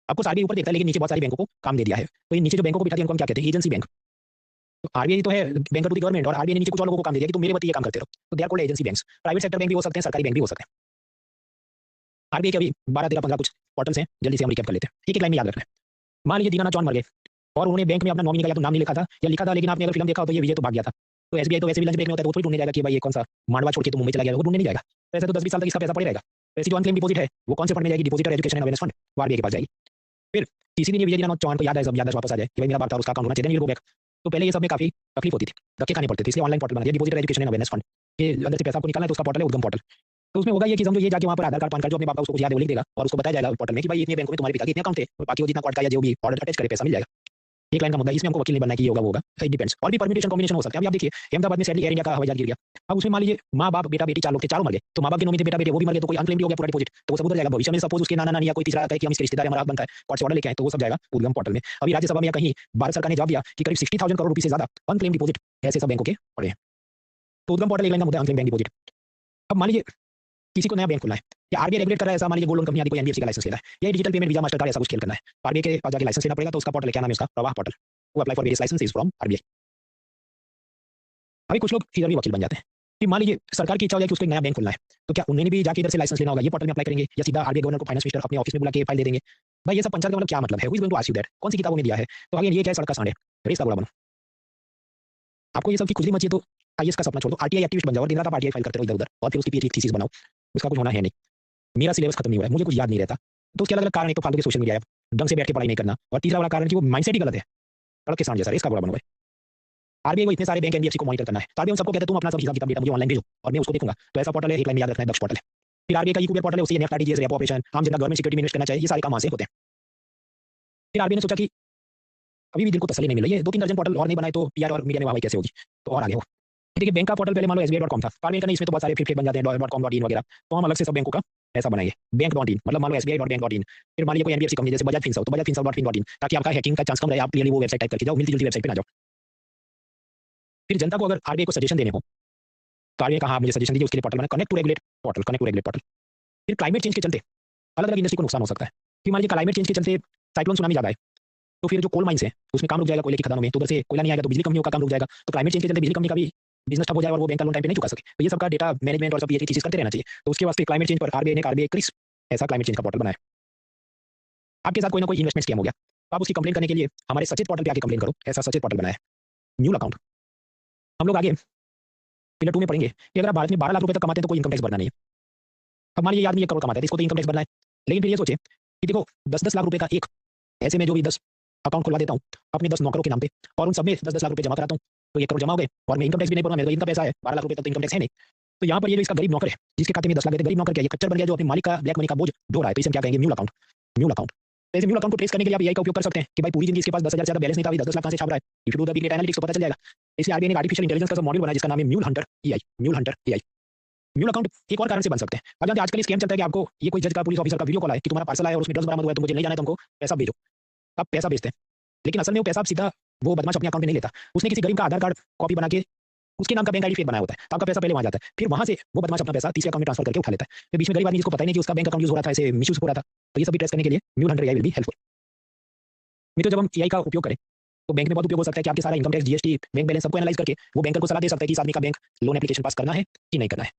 आपको आरबीआई ऊपर देखता है, लेकिन नीचे बहुत सारी बैंकों को काम दे दिया है। तो ये नीचे जो बैंकों को बिठा दिया उनको हम क्या कहते हैं, एजेंसी बैंक। तो आरबीआई तो है बैंकर टू द गवर्नमेंट, और आरबीआई ने नीचे कुछ और लोगों को काम दे दिया कि तुम मेरे बती ये काम करते रहो, तो they are called agency banks. Private sector bank भी हो सकते हैं, सरकारी बैंक भी हो सकते हैं। आरबीआई के अभी 12-13-15 कुछ पोर्टल्स हैं, जल्दी से हम रिकैप कर लेते हैं, एक एक लाइन में याद रखना है। मान लीजिए दीनानाथ चौहान मर गए और उन्होंने बैंक में अपना नॉमिनी का या तो नाम नहीं लिखा था या लिखा था, लेकिन आपने अगर फिल्म देखा हो तो ये विजय तो भाग गया था। तो एसबीआई तो वैसे भी लंच ब्रेक में होता है, तो वो थोड़ी ढूंढने जाएगा कि भाई ये कौन सा मांडवा छोड़ के तो मुंबई चला गया, वो ढूंढने नहीं जाएगा। वैसे तो 10-20 साल तक इसका पैसा पड़े रहेगा। वैसे जो अनक्लेम डिपॉजिट है वो कौन से फंड में जाएगी, depositor education and awareness fund, वो आरबीआई के पास जाएगी। फिर किसी दिन ये विजय दीनानाथ चौहान को याद है, सब याद वापस आ जाए कि भाई मेरा बाप था उसका अकाउंट होना चाहिए, देन गो बैक। तो पहले ये सब में काफी तकलीफ होती थी, धक्के खाने पड़ते थे, इसलिए ऑनलाइन पोर्टल बना दिया depositor education and awareness fund. ये अंदर से पैसा आपको निकालना है तो उसका पोर्टल है उद्गम पोर्टल। तो उसमें होगा ये कि समझो ये जाके वहाँ पर आधार कार्ड, पान कार्ड जो अपने बाप का उसको याद है वो लिख देगा और उसको बताया जाएगा पोर्टल में कि भाई इतने बैंकों में तुम्हारे पिता के इतने अकाउंट थे, और बाकी वो जितना कोर्ट का या जो भी ऑर्डर अटैच करे पैसा मिल जाएगा। एक लाइन का मुद्दा, इसमें हमको वकील नहीं बनना है कि ये होगा वो होगा, इट डिपेंड्स। और भी परम्यूटेशन कॉम्बिनेशन हो सकता है। अभी आप देखिए अहमदाबाद में सैडली एयर इंडिया का हवाई जहाज गिर गया, अब उसमें मान लीजिए माँ बाप बेटा बेटी 4 लोग थे, चारों मर गए, तो माँ बाप के नॉमिनी थे, बेटा बेटी वो भी मर गए, तो कोई अनक्लेम्ड हो गया पूरा डिपॉजिट, तो वो सब उधर जाएगा। भविष्य में सपोज उसके नाना नानी या कोई तीसरा आता है कि हम इसके रिश्तेदार हमारा बनता है, कोर्ट से ऑर्डर लेके आए, तो वो सब जाएगा उद्गम पोर्टल में। अभी राज्यसभा में या कहीं भारत सरकार ने जवाब दिया कि करीब 60,000 करोड़ रुपए से ज्यादा अनक्लेम डिपॉजिट ऐसे सब बैंकों के पड़े हैं। तो उद्गम पोर्टल एक लाइन का मुद्दा, अनक्लेम बैंक डिपॉजिट। अब मान लीजिए किसी को नया बैंक खुलना है या आरबीआई रेगुलेट कर रहा है, ऐसा मान लीजिए गोल्ड लोन कंपनी आदि कोई एनबीएफसी का लाइसेंस लेना है या digital payment visa master card ऐसा कुछ खेल करना है, आरबीआई के पास जाके लाइसेंस लेना पड़ेगा। तो उसका पोर्टल क्या नाम है, उसका प्रवाह पोर्टल, वो apply for various licences from RBI. अभी कुछ लोग फिर भी वकील बन जाते हैं कि मान लीजिए सरकार की इच्छा हो जाए कि उसको एक नया बैंक खुलना है, तो क्या उन्होंने भी जाके इधर से लाइसेंस लेना होगा, ये पोर्टल में अप्लाई करेंगे या सीधा आरबीआई गवर्नर को फाइनेंस मिनिस्टर अपने ऑफिस में बुला के फाइल दे देंगे। भाई ये सब पंचायत का मतलब क्या मतलब है, who is going to ask you that, कौन सी किताबों में दिया है। तो आगे ये क्या सड़क का सांड है, रेस का घोड़ा बनो। आपको ये सब की खुजली मची है तो आईएएस का सपना छोड़ दो, आरटीआई एक्टिविस्ट बन जाओ और दिन रात आप आरटीआई फाइल करते रहो इधर उधर, और फिर उसकी पीएचडी थीसिस बनाओ, उसका कुछ होना है नहीं। मेरा सिलेबस खत्म नहीं हुआ है, मुझे कुछ याद नहीं रहता, तो उसके अलग अलग कारण है। तो फालतू के सोशल मीडिया ढंग से बैठ के पढ़ाई नहीं करना, और तीसरा वाला कारण कि वो माइंडसेट ही गलत है, सड़क के सांड जैसा, इसका घोड़ा बनो भाई। आरबीआई को इतने सारे बैंक एनबीएफसी को मॉनिटर करना है, तो आरबीआई सबको कहते हैं तुम अपना सब हिसाब किताब डेटा मुझे ऑनलाइन भेजो और मैं उसको देखूंगा। तो ऐसा पोर्टल है, एक लाइन में याद रखना है, दक्ष पोर्टल है। फिर आरबीआई का ईक्यूबीआर पोर्टल है, उससे नेफ्ट आरटीजीएस रेपो ऑपरेशन, आम जनता गवर्नमेंट सिक्योरिटी में इन्वेस्ट करना चाहिए, ये सारे काम वहां से होते हैं। फिर आरबीआई ने सोचा कि अभी भी दिल को तसल्ली नहीं मिल रही है। 2-3 दर्जन पोर्टल और नहीं बनाए तो पीआर और मीडिया में वाहवाही कैसे होगी? तो और आगे हो। देखिए बैंक का पोर्टल पहले मान लो एसबीआई.com था। कार्डवेयर का नहीं, इसमें तो बहुत सारे फेक बन जाते हैं .com.in वगैरह। तो हम अलग से सब बैंकों का ऐसा बनाएंगे। बैंक.in मतलब मान लो SBI.bank.in। फिर मान लीजिए कोई एनबीएफसी कंपनी जैसे बजाज फिनसर्व, तो bajajfinserv.fin.in, ताकि आपका हैकिंग का चांस कम रहे। आप क्लियरली वो वेबसाइट टाइप करके जाओ, मिलती-जुलती वेबसाइट पे ना जाओ। फिर जनता को अगर आरबीआई को सजेशन देने हो, तो आरबीआई का हाँ मुझे सजेशन दीजिए, उसके लिए पोर्टल बनाए, कनेक्ट टू रेगुलेट पोर्टल। फिर क्लाइमेट चेंज के चलते अलग-अलग इंडस्ट्री को नुकसान हो सकता है। कि मान लीजिए क्लाइमेट चेंज के चलते साइक्लोन सुनामी ज़्यादा है, तो फिर जो कोल माइंस है उसमें काम रुक जाएगा, कोयले की खदानों में, तो उधर से कोयला नहीं आएगा तो बिजली कंपनियों का काम रुक जाएगा। तो क्लाइमेट चेंज के चलते बिजली कंपनी का भी बिजनेस ठप हो जाए और वो बैंक का लोन टाइम पे नहीं चुका सके। तो ये सबका डेटा मैनेजमेंट और सब ये चीज़ करते रहना चाहिए। तो उसके वास्ते क्लाइमेट चेंज पर आरबीआई ने आरबीआई क्रिस्प ऐसा क्लाइमेट चेंज का पोर्टल बनाया। आपके साथ कोई ना कोई इन्वेस्टमेंट स्कैम हो गया, तो आप उसकी कंप्लेंट करने के लिए हमारे सचेत पोर्टल पे आके कंप्लेंट करो। ऐसा सचेत पोर्टल बनाया है। Mule account. हम लोग आगे पिलर 2 में पढ़ेंगे कि अगर आप भारत में 12 लाख रुपए तक कमाते हैं तो कोई इनकम टैक्स भरना नहीं है। अब मान लीजिए आदमी 1 करोड़ कमाता है तो इसको तो इनकम टैक्स भरना है। लेकिन फिर ये सोचे कि देखो 10-10 लाख रुपए का एक ऐसे में जो भी 10 अकाउंट खुलवा देता हूँ अपने 10 नौकरों के नाम पे, और उन सब में 10-10 लाख रुपए जमा कराता हूँ, तो 1 करोड़ जमा हो गए और मैं इनकम टैक्स भी नहीं भरूंगा। मेरे को इनका पैसा है, 12 लाख रुपए तक तो इनकम टैक्स है नहीं। तो यहाँ पर ये जो इसका गरीब नौकर है, जिसके खाते में 10 लाख है, गरीब नौकर क्या है, ये खच्चर बन गया जो अपने मालिक का ब्लैक मनी का बोझ ढो रहा है। तो इसे हम क्या कहेंगे? Mule account. Mule account. तो ऐसे म्यूल अकाउंट को ट्रेस करने के लिए आप एआई का उपयोग कर सकते हैं कि भाई पूरी जिंदगी इसके पास 10,000 से ज्यादा बैलेंस नहीं था, अभी 10-10 लाख कहां से छाप रहा है। If you do the big data analytics तो पता चल जाएगा। इसलिए आरबीआई ने आर्टिफिशियल इंटेलिजेंस का सब मॉड्यूल बनाया जिसका नाम है mule Hunter AI. Mule Hunter AI. Mule account एक और कारण से बन सकते हैं। अब जानते हैं आजकल स्कैम चलता है कि आपको ये कोई जज का, पुलिस ऑफिसर का वीडियो कॉल आए कि तुम्हारा पार्सल आया और उसमें ड्रग्स बरामद हुआ है, तुमको जेल नहीं जाना है, तुमको पैसा भेजो। आप पैसा भेजते हैं, लेकिन असल में वो पैसा आप सीधा वो बदमाश अपने अकाउंट में नहीं लेता। उसने किसी गरीब का आधार कार्ड कॉपी बना के उसके नाम का बैंक आईडी फेक बनाया होता है, तो आपका पैसा पहले वहां जाता है, फिर वहां से वो बदमाश अपना पैसा तीसरे अकाउंट में ट्रांसफर करके उठा लेता है। फिर बीच में गरीब आदमी जिसको पता ही नहीं कि उसका बैंक अकाउंट यूज हो रहा था, ऐसे मिसयूज हो रहा था, तो ये सभी ट्रेस करने के लिए mule Hunter AI will be helpful. मित्रों, जब हम एआई का उपयोग करें तो बैंक में बहुत उपयोग हो सकता है कि आपके सारा income tax, GST, bank balance सबको एनालाइज करके वो बैंकर को सलाह दे सकता है कि इस आदमी का बैंक लोन एप्लीकेशन पास करना है कि नहीं करना है।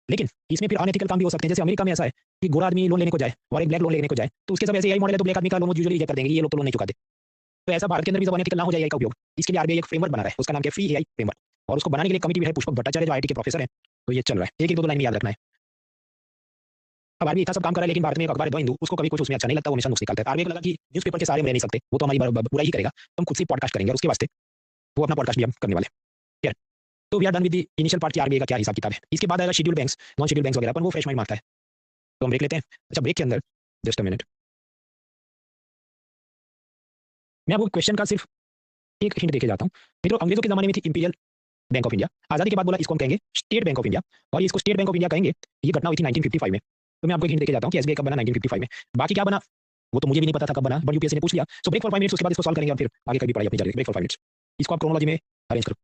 लेकिन इसमें फिर अनएथिकल काम भी हो सकते हैं। जैसे अमेरिका में ऐसा है कि गोरा आदमी लोन लेने को जाए और एक ब्लैक लोन लेने को जाए, तो उसके सब ऐसे एआई मॉडल है, तो ब्लैक आदमी का लोन यूजुअली रिजेक्ट कर देंगे, ये लोग तो लोन नहीं चुकाते। तो ऐसा भारत के अंदर भी जब अनएथिकल ना हो जाए एआई का उपयोग, इसके लिए आरबीआई एक फ्रेमवर्क बना रहा है, उसका नाम क्या है? Free AI framework. और उसको बनाने के लिए कमिटी भी है, पुष्पक भट्टाचार्य जो आईटी के प्रोफेसर हैं। तो ये चल रहा है, एक एक दो दो लाइन में याद रखना है। अब आरबीआई इतना सब काम कर रहा है, लेकिन भारत में एक अखबार है द हिंदू, उसको कभी कुछ उसमें अच्छा नहीं लगता, वो हमेशा नुक्स निकालता है। आरबीआई को लगा कि न्यूज़पेपर के सहारे हम रह नहीं सकते, वो तो हमारी बुराई ही करेगा, तो हम खुद से पॉडकास्ट करेंगे, और उसके वास्ते वो अपना पॉडकास्ट भी हम करने वाले हैं। तो we are done with the initial part की आरबीआई का क्या हिसाब किताब है। इसके बाद आएगा schedule banks, non schedule banks वगैरह, पर वो फ्रेश माइंड मांगता है, तो हम ब्रेक लेते हैं। अच्छा, ब्रेक के अंदर जस्ट अ मिनट, मैं आपको क्वेश्चन का सिर्फ एक हिंट देके जाता हूँ। मित्रों, अंग्रेजों के जमाने में थी इंपीरियल बैंक ऑफ इंडिया, आजादी के बाद बोला इसको हम कहेंगे स्टेट बैंक ऑफ इंडिया, और इसको स्टेट बैंक ऑफ इंडिया कहेंगे। ये घटना हुई थी 1955 में। तो मैं आपको एक हिंट देके जाता हूँ कि एसबीआई कब बना 1955 में। बाकी क्या बना वो तो मुझे भी नहीं पता था कब बना, बट यूपीएससी ने पूछ लिया। सो ब्रेक फॉर 5 मिनट्स, उसके बाद इसको सॉल्व करेंगे और फिर आगे कभी पढ़ाई अपनी जारी। ब्रेक फॉर 5 मिनट्स, इसको आप क्रोनोलॉजी में अरेंज करो।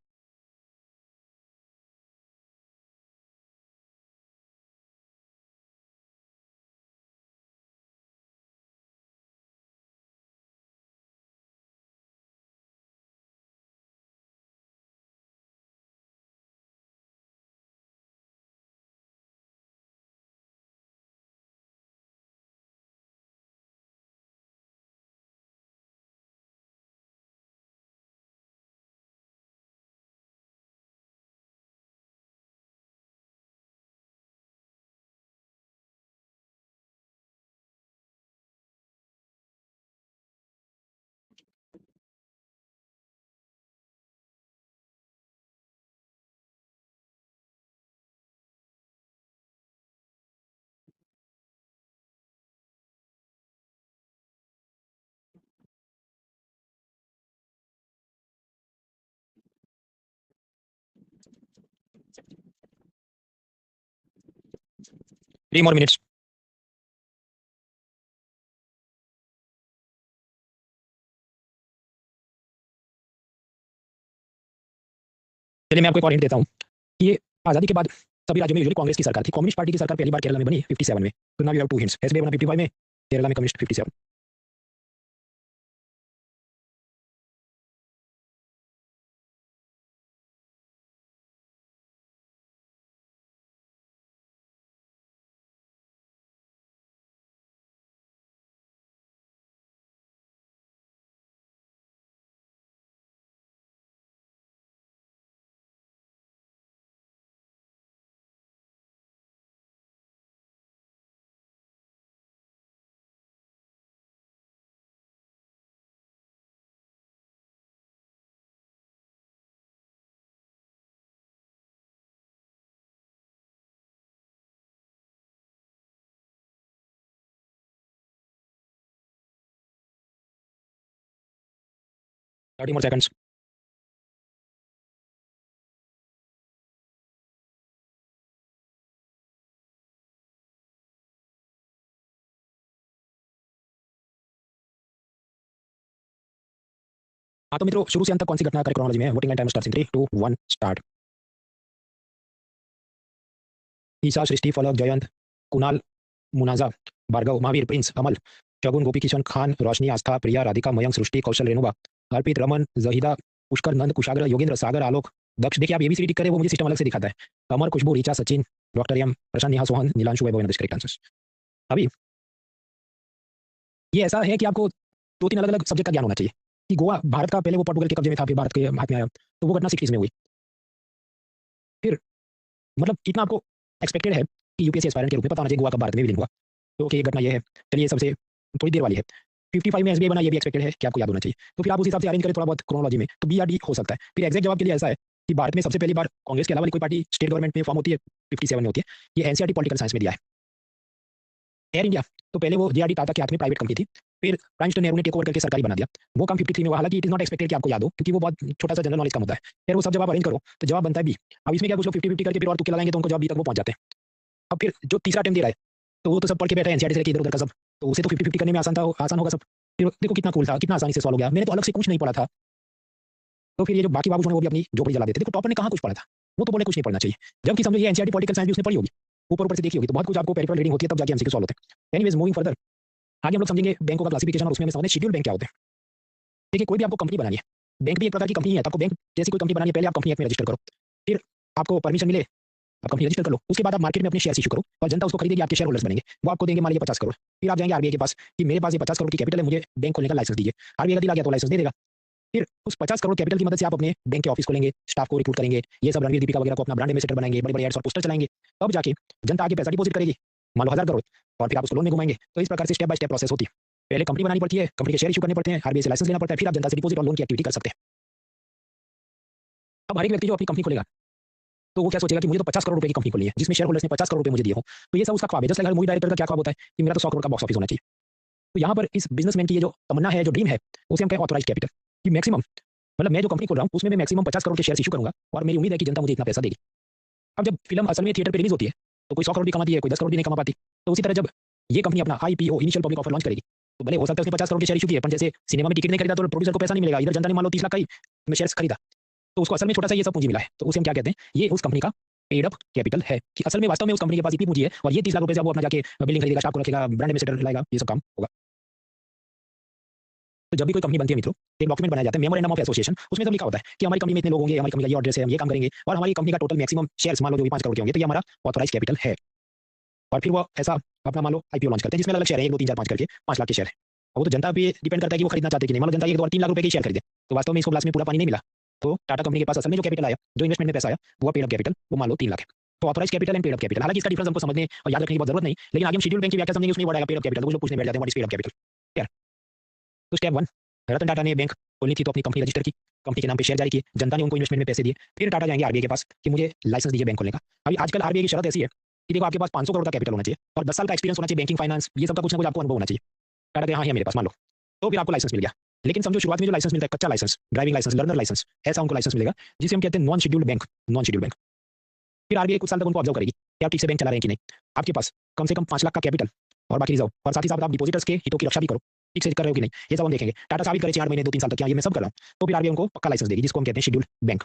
Three more minutes. चलिए मैं आपको एक और हिंट देता हूँ। ये आजादी के बाद सभी राज्यों में यूजुअली कांग्रेस की सरकार थी। कम्युनिस्ट पार्टी की सरकार पहली बार केरला में बनी 57 में। तो now you have two hints, SBI बना 55 में, केरला में कम्युनिस्ट 57। 30 more seconds. हाँ तो मित्रों, शुरू से अंत तक कौन सी घटना करें क्रोनोलॉजी में? Voting and time starts in 3 2 1 start. Isha, Srishti, Falak, Jayant, Kunal, Munaja, Bhargav, Mahavir, Prince, Amal, Shagun, Gopi Kishan, Khan, Roshni, Astha, Priya, Radhika, Mayank, Srishti, Kaushal, Renuka, Arpit, Raman, Zahida, Pushkar, Nand, Kushagra, Yogendra, Sagar, Alok, Daksh. देखिए आप एबीसीडी करें वो मुझे सिस्टम अलग से दिखाता है। अमर, खुशबू, ऋचा, सचिन, डॉक्टर एम, प्रशांत, नेहा, सोहन, नीलांशु, वैभव, करेक्ट आंसर्स। अभी ये ऐसा है कि आपको 2-3 अलग-अलग सब्जेक्ट का ज्ञान होना चाहिए कि गोवा भारत का पहले वो पोर्टुगल के कब्जे में था, फिर भारत के हाथ में आया, तो वो घटना 60s में हुई। फिर मतलब इतना आपको एक्सपेक्टेड है कि यूपीएससी एस्पायरेंट के रूप में पता होना चाहिए गोवा का भारत में विलीन हुआ। तो ओके, ये घटना ये है। चलिए सबसे थोड़ी देर वाली है। 55 में एसबीआई बना, ये भी एक्सपेक्टेड है कि आपको याद होना चाहिए। तो फिर आप उस हिसाब से अरेंज करें थोड़ा बहुत क्रोनोलॉजी में, तो बी या डी हो सकता है। फिर एग्जैक्ट जवाब के लिए ऐसा है कि भारत में सबसे पहली बार कांग्रेस के अलावा वाली कोई पार्टी स्टेट गवर्नमेंट में फॉर्म होती है, 57 में होती है। ये एनसीईआरटी पॉलिटिकल साइंस में दिया है। एयर इंडिया तो पहले वो जेआरडी टाटा के हाथ में प्राइवेट कंपनी थी, फिर प्राइम मिनिस्टर नेहरू ने टेक ओवर करके सरकारी बना दिया। वो काम 53 में हुआ। हालांकि इट इज नॉट एक्सपेक्टेड कि आपको याद हो, क्योंकि वो बहुत छोटा सा जनरल नॉलेज का मुद्दा है। फिर वो सब जब आप अरेंज करो तो जवाब बनता है बी। अब इसमें क्या कुछ लोग 50-50 करके फिर और तुक्के लगाएंगे तो उनको जवाब बी तक वो पहुंच जाते हैं। अब फिर जो तीसरा अटेम्प्ट दे रहा है तो वो तो सब पढ़ के बैठा है एनसीईआरटी से इधर उधर का सब, तो उसे तो 50-50 करने में आसान था, आसान होगा सब। फिर देखो कितना कूल था, कितना आसानी से सॉल्व हो गया। मैंने तो अलग से कुछ नहीं पढ़ा था। तो फिर ये जो बाकी बाबू हैं वो भी अपनी झोपड़ी जला देते। देखो टॉपर ने कहाँ कुछ पढ़ा था, वो तो बोले कुछ नहीं पढ़ना चाहिए, जबकि समझो ये एनसीईआरटी पॉलिटिकल साइंस भी उसने पढ़ी होगी, ऊपर ऊपर से देखी होगी, तो बहुत कुछ आपको पेरिफेरल रीडिंग होती है तब जाके एमसीक्यू सॉल्व होते हैं। एनीवेज मूविंग फर्दर, आगे हम लोग समझेंगे बैंकों का क्लासिफिकेशन और उसमें समझेंगे शेड्यूल बैंक क्या होते हैं। देखिए कोई भी आपको कंपनी बनानी है, बैंक भी एक प्रकार की कंपनी है, तो आपको बैंक जैसी कोई कंपनी बनानी है, पहले आप कंपनी एक्ट में रजिस्टर करो, फिर आपको परमिशन मिले आप कंपनी रजिस्टर कर लो, उसके बाद आप मार्केट में अपने शेयर इशू करो और जनता उसको खरीदेगी, आपके शेयर होल्डर्स बनेंगे। वो आपको देंगे मान लीजिए 50 करोड़, फिर आप जाएंगे आरबीआई के पास कि मेरे पास ये 50 करोड़ की कैपिटल है, मुझे बैंक खोलने का लाइसेंस दीजिए। आरबीआई का दिला गया तो लाइसेंस दे देगा। फिर उस 50 करोड़ कैपिटल की मदद से आप अपने बैंक के ऑफिस खोलेंगे, स्टाफ को रिक्रूट करेंगे, ये सब रणवीर दीपिका वगैरह को अपना ब्रांड एम्बेसडर बनाएंगे, बड़े बड़े एड्स और पोस्टर चलाएंगे, तब जाके जनता आगे पैसा डिपॉजिट करेगी, मान लो 1000 करोड़, और फिर आप उसको लोन में घुमाएंगे। तो इस प्रकार से स्टेप बाय स्टेप प्रोसेस होती है। पहले कंपनी बनानी पड़ती है, कंपनी के शेयर इशू करने पड़ते हैं, आरबीआई से लाइसेंस लेना पड़ता है, फिर आप जनता से डिपॉजिट और लोन की एक्टिविटी कर सकते हैं। अब हर एक व्यक्ति जो अपनी कंपनी खोलेगा तो वो क्या सोचेगा कि मुझे तो 50 करोड़ रुपए की कंपनी खोलनी है जिसमें शेयर होल्डर्स ने 50 करोड़ रुपए मुझे दिए हो, तो ये सब उसका ख्वाब है। जस्ट लाइक हर मूवी डायरेक्टर का क्या ख्वाब होता है कि मेरा तो 100 करोड़ का बॉक्स ऑफिस होना चाहिए। तो यहाँ पर इस बिजनेसमैन की ये जो तमन्ना है, जो ड्रीम है, उसे हम कहें ऑथराइज्ड कैपिटल, कि मैक्सिमम मतलब मैं जो कंपनी खोल रहा हूँ उसमें मैं मैक्सिमम 50 करोड़ के शेयर इशू करूंगा और मेरी उम्मीद है कि जनता मुझे इतना पैसा देगी। अब जब फिल्म असल में थिएटर पर रिलीज होती है तो कोई 100 करोड़ भी कमाती है, कोई 10 करोड़ भी नहीं कमा पाती। तो उसी तरह जब ये कंपनी अपना IPO initial public offer launch करेगी तो भले हो सकता है उसने 50 करोड़ के शेयर इशू किए, पर जैसे सिनेमा में टिकट नहीं खरीदा तो प्रोड्यूसर को पैसा नहीं मिलेगा, इधर जनता ने मान लो 30 लाख का ही में शेयर खरीदा, तो उसको असल में छोटा सा ये सब पूंजी मिला है। तो उसे हम क्या कहते हैं, ये उस कंपनी का पेड अप कैपिटल है, कि असल में वास्तव में उस कंपनी के पास इतनी पूंजी है और ये 30 लाख रुपए से वो अपना जाके बिल्डिंग खरीदेगा, स्टाफ को रखेगा, ब्रांड एम्बेसडर लाएगा, ये सब काम होगा। तो जब भी कोई कंपनी बनती है मित्रों, एक डॉक्यूमेंट बनाया जाता है, मेमोरेंडम ऑफ एसोसिएशन, उसमें सब लिखा होता है कि हमारी कंपनी में इतने लोग होंगे, हमारी कंपनी का ये एड्रेस है, हम ये काम करेंगे और हमारी कंपनी का टोटल मैक्सिमम शेयर्स मान लो जो भी 5 करोड़ के होंगे, तो ये हमारा ऑथराइज कैपिटल है। और फिर वो ऐसा अपना मान लो आईपीओ लॉन्च करते हैं जिसमें अलग शेयर है, 1 2 3 4 5 करके 5 लाख के शेयर है। अब वो तो जनता पे डिपेंड करता है कि वो खरीदना चाहते हैं कि नहीं। मान लो जनता 1 2 और 3 लाख रुपए के शेयर खरीदे तो वास्तव में इसको ग्लास में पूरा पानी नहीं मिला, तो टाटा कंपनी के पास असल में जो कैपिटल आया, जो इन्वेस्टमेंट में पैसा आया, वो पेड अप कैपिटल, वो मान लो 3 लाख है। तो authorise capital and paid up capital, हालांकि इसका डिफरेंस हमको समझने और याद रखने की बहुत जरूरत नहीं, लेकिन आगे हम शेड्यूल बैंक की व्याख्या समझेंगे, उसमें वर्ड आएगा पेड अप कैपिटल, तो कुछ लोग पूछने बैठ जाते हैं what is paid up capital. ठीक है, तो स्टेप 1, रतन टाटा ने बैंक खोलनी थी तो अपनी कंपनी रजिस्टर की, कंपनी के नाम पे शेयर जारी किए, जनता ने उनको इन्वेस्टमेंट में पैसे दिए, फिर टाटा जाएंगे आरबीआई के पास कि मुझे लाइसेंस दीजिए बैंक खोलने का। अभी आजकल आरबीआई की शर्त ऐसी है कि देखो आपके पास 500 करोड़ का कैपिटल होना चाहिए और 10 साल का एक्सपीरियंस होना चाहिए, बैंकिंग फाइनेंस ये सब का कुछ ना कुछ आपको अनुभव होना चाहिए। टाटा के हाँ है मेरे पास मान लो, तो फिर आपको लाइसेंस मिल गया। लेकिन समझो शुरुआत में जो लाइसेंस मिलता है, कच्चा licence, driving licence, learner licence, ऐसा उनको लाइसेंस मिलेगा जिसे हम कहते हैं non scheduled bank, non scheduled bank. फिर आरबीआई कुछ साल तक उनको ऑब्जर्व करेगी कि आप ठीक से बैंक चला रहे हैं कि नहीं, आपके पास कम से कम 5 लाख का कैपिटल और बाकी रिजर्व, और साथ ही साथ आप डिपॉजिटर्स के हितों की रक्षा भी करो, ठीक से कर रहे हो कि नहीं, ये सब हम देखेंगे। टाटा साबित करे 4 महीने 2 3 साल तक क्या ये मैं सब कर रहा हूँ, तो फिर आरबीआई उनको पक्का लाइसेंस देगी जिसको हम कहते हैं शेड्यूल्ड बैंक,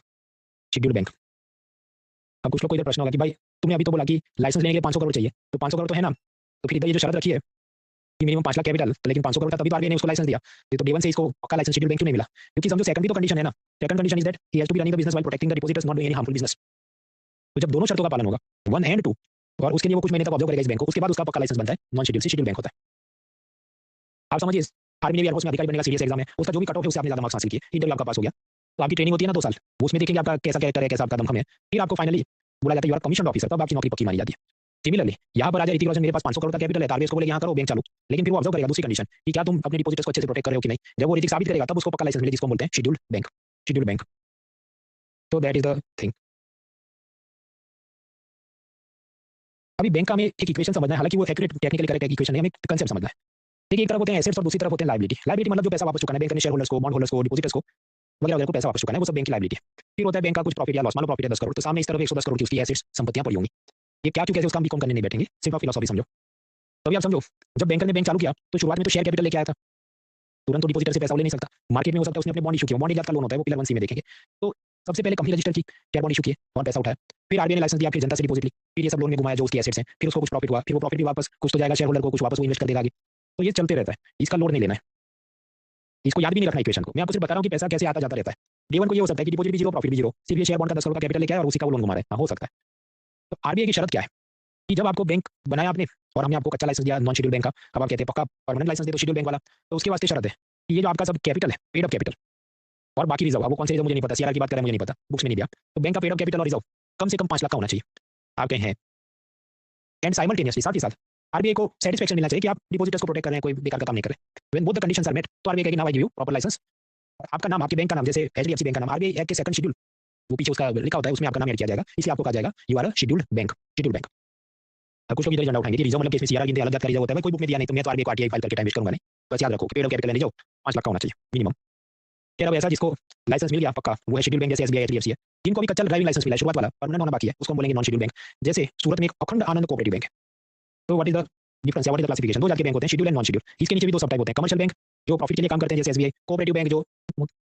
शेड्यूल्ड बैंक। अब कुछ लोग को इधर प्रश्न होगा कि भाई तुमने अभी तो बोला कि लाइसेंस लेने के लिए 500 करोड़ चाहिए, तो 500 करोड़ तो है ना, तो फिर इधर ये जो शर्त रखी है कि मिनिमम 5 लाख कैपिटल, तो लेकिन 500 करोड़ था तभी तो आरबीआई ने उसको लाइसेंस दिया, तो डे 1 से इसको पक्का लाइसेंस शेड्यूल बैंक क्यों नहीं मिला? क्योंकि समझो सेकंड भी तो कंडीशन है ना, second condition is that he has to be running the business while protecting the depositors, not doing any harmful business. तो जब दोनों शर्तों का पालन होगा 1 एंड 2, और उसके लिए वो कुछ महीने तक ऑब्जर्व करेगा इस बैंक को, उसके बाद उसका पक्का लाइसेंस बनता है, नॉन शेड्यूल से शेड्यूल बैंक होता है। आप समझिए आर्मी नेवी एयरफोर्स में अधिकारी बनेगा, सीडीएस एग्जाम है, उसका जो भी कट ऑफ है उससे आपने ज्यादा मार्क्स हासिल किए, इंटरव्यू आपका पास हो गया, तो आपकी ट्रेनिंग होती है ना 2 साल, वो उसमें देखेंगे आपका कैसा कैरेक्टर है, कैसा आपका दमखम है, फिर आपको फाइनली बोला जाता है यू आर कमीशन ऑफिसर, तब आपकी नौकरी पक्की मानी जाती है। सिमिलरली यहाँ पर आ जाए ऋतिक रोशन, मेरे पास 500 करोड़ का कैपिटल है, आरबीआई को बोले यहाँ करो बैंक चालू, लेकिन फिर वो ऑब्जर्व करेगा दूसरी कंडीशन कि क्या तुम अपने डिपॉजिटर्स को अच्छे से प्रोटेक्ट कर रहे हो कि नहीं। जब वो ऋतिक साबित करेगा तब उसको पक्का लाइसेंस मिलेगा जिसको बोलते हैं शेड्यूल्ड बैंक, शेड्यूल्ड बैंक। तो दैट इज द थिंग। अभी बैंक का हमें एक इक्वेशन समझना है, हालांकि वो एक्यूरेट टेक्निकली करेक्ट इक्वेशन नहीं, हमें कंसेप्ट समझना है। देखिए एक तरफ होते हैं एसेट्स और दूसरी तरफ होते हैं लायबिलिटी। लायबिलिटी मतलब जो पैसा वापस चुकाना है बैंक ने शेयर होल्डर्स को, बॉन्ड होल्डर्स को, डिपॉजिटर्स को, वगैरह वगैरह को पैसा वापस चुकाना है, वो सब बैंक की लायबिलिटी है। फिर होता है बैंक का कुछ प्रॉफिट या लॉस, मान लो प्रॉफिट है 10 करोड़, तो सामने इस तरफ 110 करोड़ की उसकी एसेट्स संपत्तियां पड़ी होंगी। ये क्या क्यों कैसे उसका हम बीकॉम करने नहीं बैठेंगे, सिर्फ आप फिलॉसफी समझो। तभी आप समझो, जब बैंकर ने बैंक चालू किया तो शुरुआत में तो शेयर कैपिटल लेके आया था, तुरंत तो डिपॉजिटर से पैसा ले नहीं सकता। मार्केट में हो सकता है उसने अपने बॉन्ड इशू किया, बॉन्ड इजाद का लोन होता है, वो पिलर 1 सी में देखेंगे। तो सबसे पहले कंपनी रजिस्टर की, शेयर बॉन्ड इशू किए और पैसा उठाया, फिर आरबीआई ने लाइसेंस दिया, फिर जनता से डिपॉजिट ली, फिर ये सब लोन में घुमाया जो उसकी एसेट्स हैं, फिर उसको कुछ प्रॉफिट हुआ, फिर वो प्रॉफिट भी वापस कुछ तो जाएगा शेयर होल्डर को, कुछ वापस वो इन्वेस्ट कर देगा आगे। तो ये चलते रहता है, इसका लोड नहीं लेना है, इसको याद भी नहीं रखना इक्वेशन को। मैं आपको सिर्फ बता रहा हूँ कि पैसा कैसे आता जाता रहता है। डे वन को ये हो सकता है कि डिपॉजिट भी जीरो, प्रॉफिट भी जीरो, सिर्फ ये शेयर बॉन्ड का 10 करोड़ का कैपिटल लेके आया और उसी का वो लोन घुमा रहा है, हाँ, हो सकता है। तो आरबीआई की शर्त क्या है कि जब आपको बैंक बनाया आपने और हमने आपको कच्चा लाइसेंस दिया नॉन शेड्यूल बैंक का, अब आप कहते हैं पक्का परमानेंट लाइसेंस दे तो शेड्यूल बैंक वाला, तो उसके वास्ते शर्त है कि ये जो आपका सब कैपिटल है, पेड अप कैपिटल और बाकी रिजर्व, अब वो कौन से रिजर्व मुझे नहीं पता, सीआरआर की बात करें मुझे नहीं पता, बुक्स में नहीं दिया, तो बैंक का पेड अप कैपिटल और रिजर्व कम से कम 5 लाख का होना चाहिए, आप कहें हैं। एंड साइमल्टेनियसली, साथ ही साथ आरबीआई को सेटिस्फेक्शन मिलना चाहिए कि आप डिपॉजिटर्स को प्रोटेक्ट कर रहे हैं, कोई बेकार का काम नहीं कर रहे। When both the conditions are met, तो आरबीआई कहेगी now I give you proper licence. आपका नाम, आपके बैंक का नाम, जैसे एचडीएफसी बैंक का नाम आरबीआई एक्ट के सेकंड शेड्यूल, वो पीछे उसका लिखा होता है, उसमें आपका नाम ऐड किया जाएगा, इसलिए आपको कहा जाएगा you are a scheduled bank, scheduled bank. कुछ लोग इधर झंडा उठाएंगे कि रिजर्व मतलब केस में सीआरआर गिनते अलग का रिजर्व होता है, कोई बुक में दिया नहीं, तो मैं तो आरबीआई को आरटीआई फाइल करके टाइम वेस्ट करूंगा नहीं। बस याद रखो कि पेड अप कैपिटल लेने जाओ 5 लाख का होना चाहिए मिनिमम। फिर अब ऐसा जिसको लाइसेंस मिल गया पक्का, वो है शेड्यूल बैंक, जैसे एसबीआई, एचडीएफसी है। जिनको भी कच्चा ड्राइविंग लाइसेंस मिला है शुरुआत वाला, परमानेंट होना बाकी है, उसको हम बोलेंगे नॉन शेड्यूल बैंक। जैसे सूरत में एक अखंड आनंद कोऑपरेटिव बैंक है। तो what is the difference, what is the classification? दो जात के बैंक होते हैं, शेड्यूल एंड नॉन शेड्यूल। इसके नीचे भी दो सब टाइप होते हैं, कमर्शियल बैंक जो प्रॉफिट के लिए काम करते हैं जैसे एसबीआई, कोऑपरेटिव बैंक जो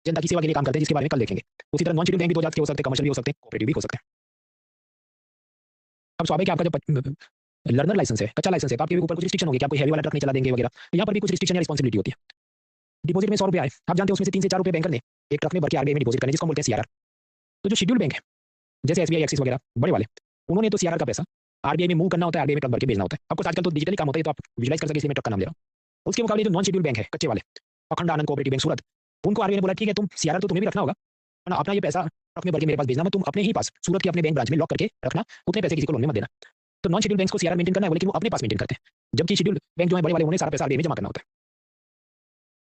जनता की सेवा के लिए काम करते हैं, जिसके बारे में कल देखेंगे। उसी तरह नॉन शेड्यूल बैंक भी दो जात के हो सकते हैं, कमर्शियल भी हो सकते हैं, कोऑपरेटिव भी हो सकते हैं। अब स्वाभाविक है आपका जब लर्नर लाइसेंस है, कच्चा लाइसेंस है, तो आपके ऊपर कुछ रिस्ट्रिक्शन होगी कि आप कोई हैवी वाला ट्रक नहीं चला देंगे वगैरह, तो यहाँ पर भी कुछ रिस्ट्रिक्शन या रिस्पांसिबिलिटी होती है। डिपॉजिट में 100 रुपये आए, आप जानते हैं उसमें से 3 से 4 रुपये बैंकर ने एक ट्रक में भर के आरबीआई में डिपॉजिट करने, जिसको बोलते हैं सीआरआर। तो जो शेड्यूल बैंक है जैसे एसबीआई, एक्सिस वगैरह बड़े वाले, उन्होंने तो सीआरआर का पैसा आरबीआई में मूव करना होता है, आरबीआई में ट्रक भर के भेजना होता है। आपको आजकल तो डिजिटली काम होता है, तो आप विजुलाइज कर सकते, इसलिए मैं ट्रक का नाम ले रहा हूँ। उसके मुकाबले जो नॉन शेड्यूल बैंक है, कच्चे वाले, अखंड आनंद कोऑपरेटिव बैंक सूरत, उनको आरबीआई ने बोला ठीक है, तुम सीआरआर तो तुम्हें भी रखना होगा, ना अपना ये पैसा ट्रक में भर के मेरे पास भेजना, मैं तुम अपने ही पास सूरत के अपने बैंक ब्रांच में लॉक करके रखना, उतने पैसे किसी को लोन में मत देना। तो नॉन शेड्यूल बैंक को सीआरआर मेंटेन करना है, लेकिन वो अपने पास मेंटेन करते हैं, जबकि शेड्यूल बैंक जो है बड़े वाले, उन्हें सारा पैसा आरबीआई में जमा करना होता है।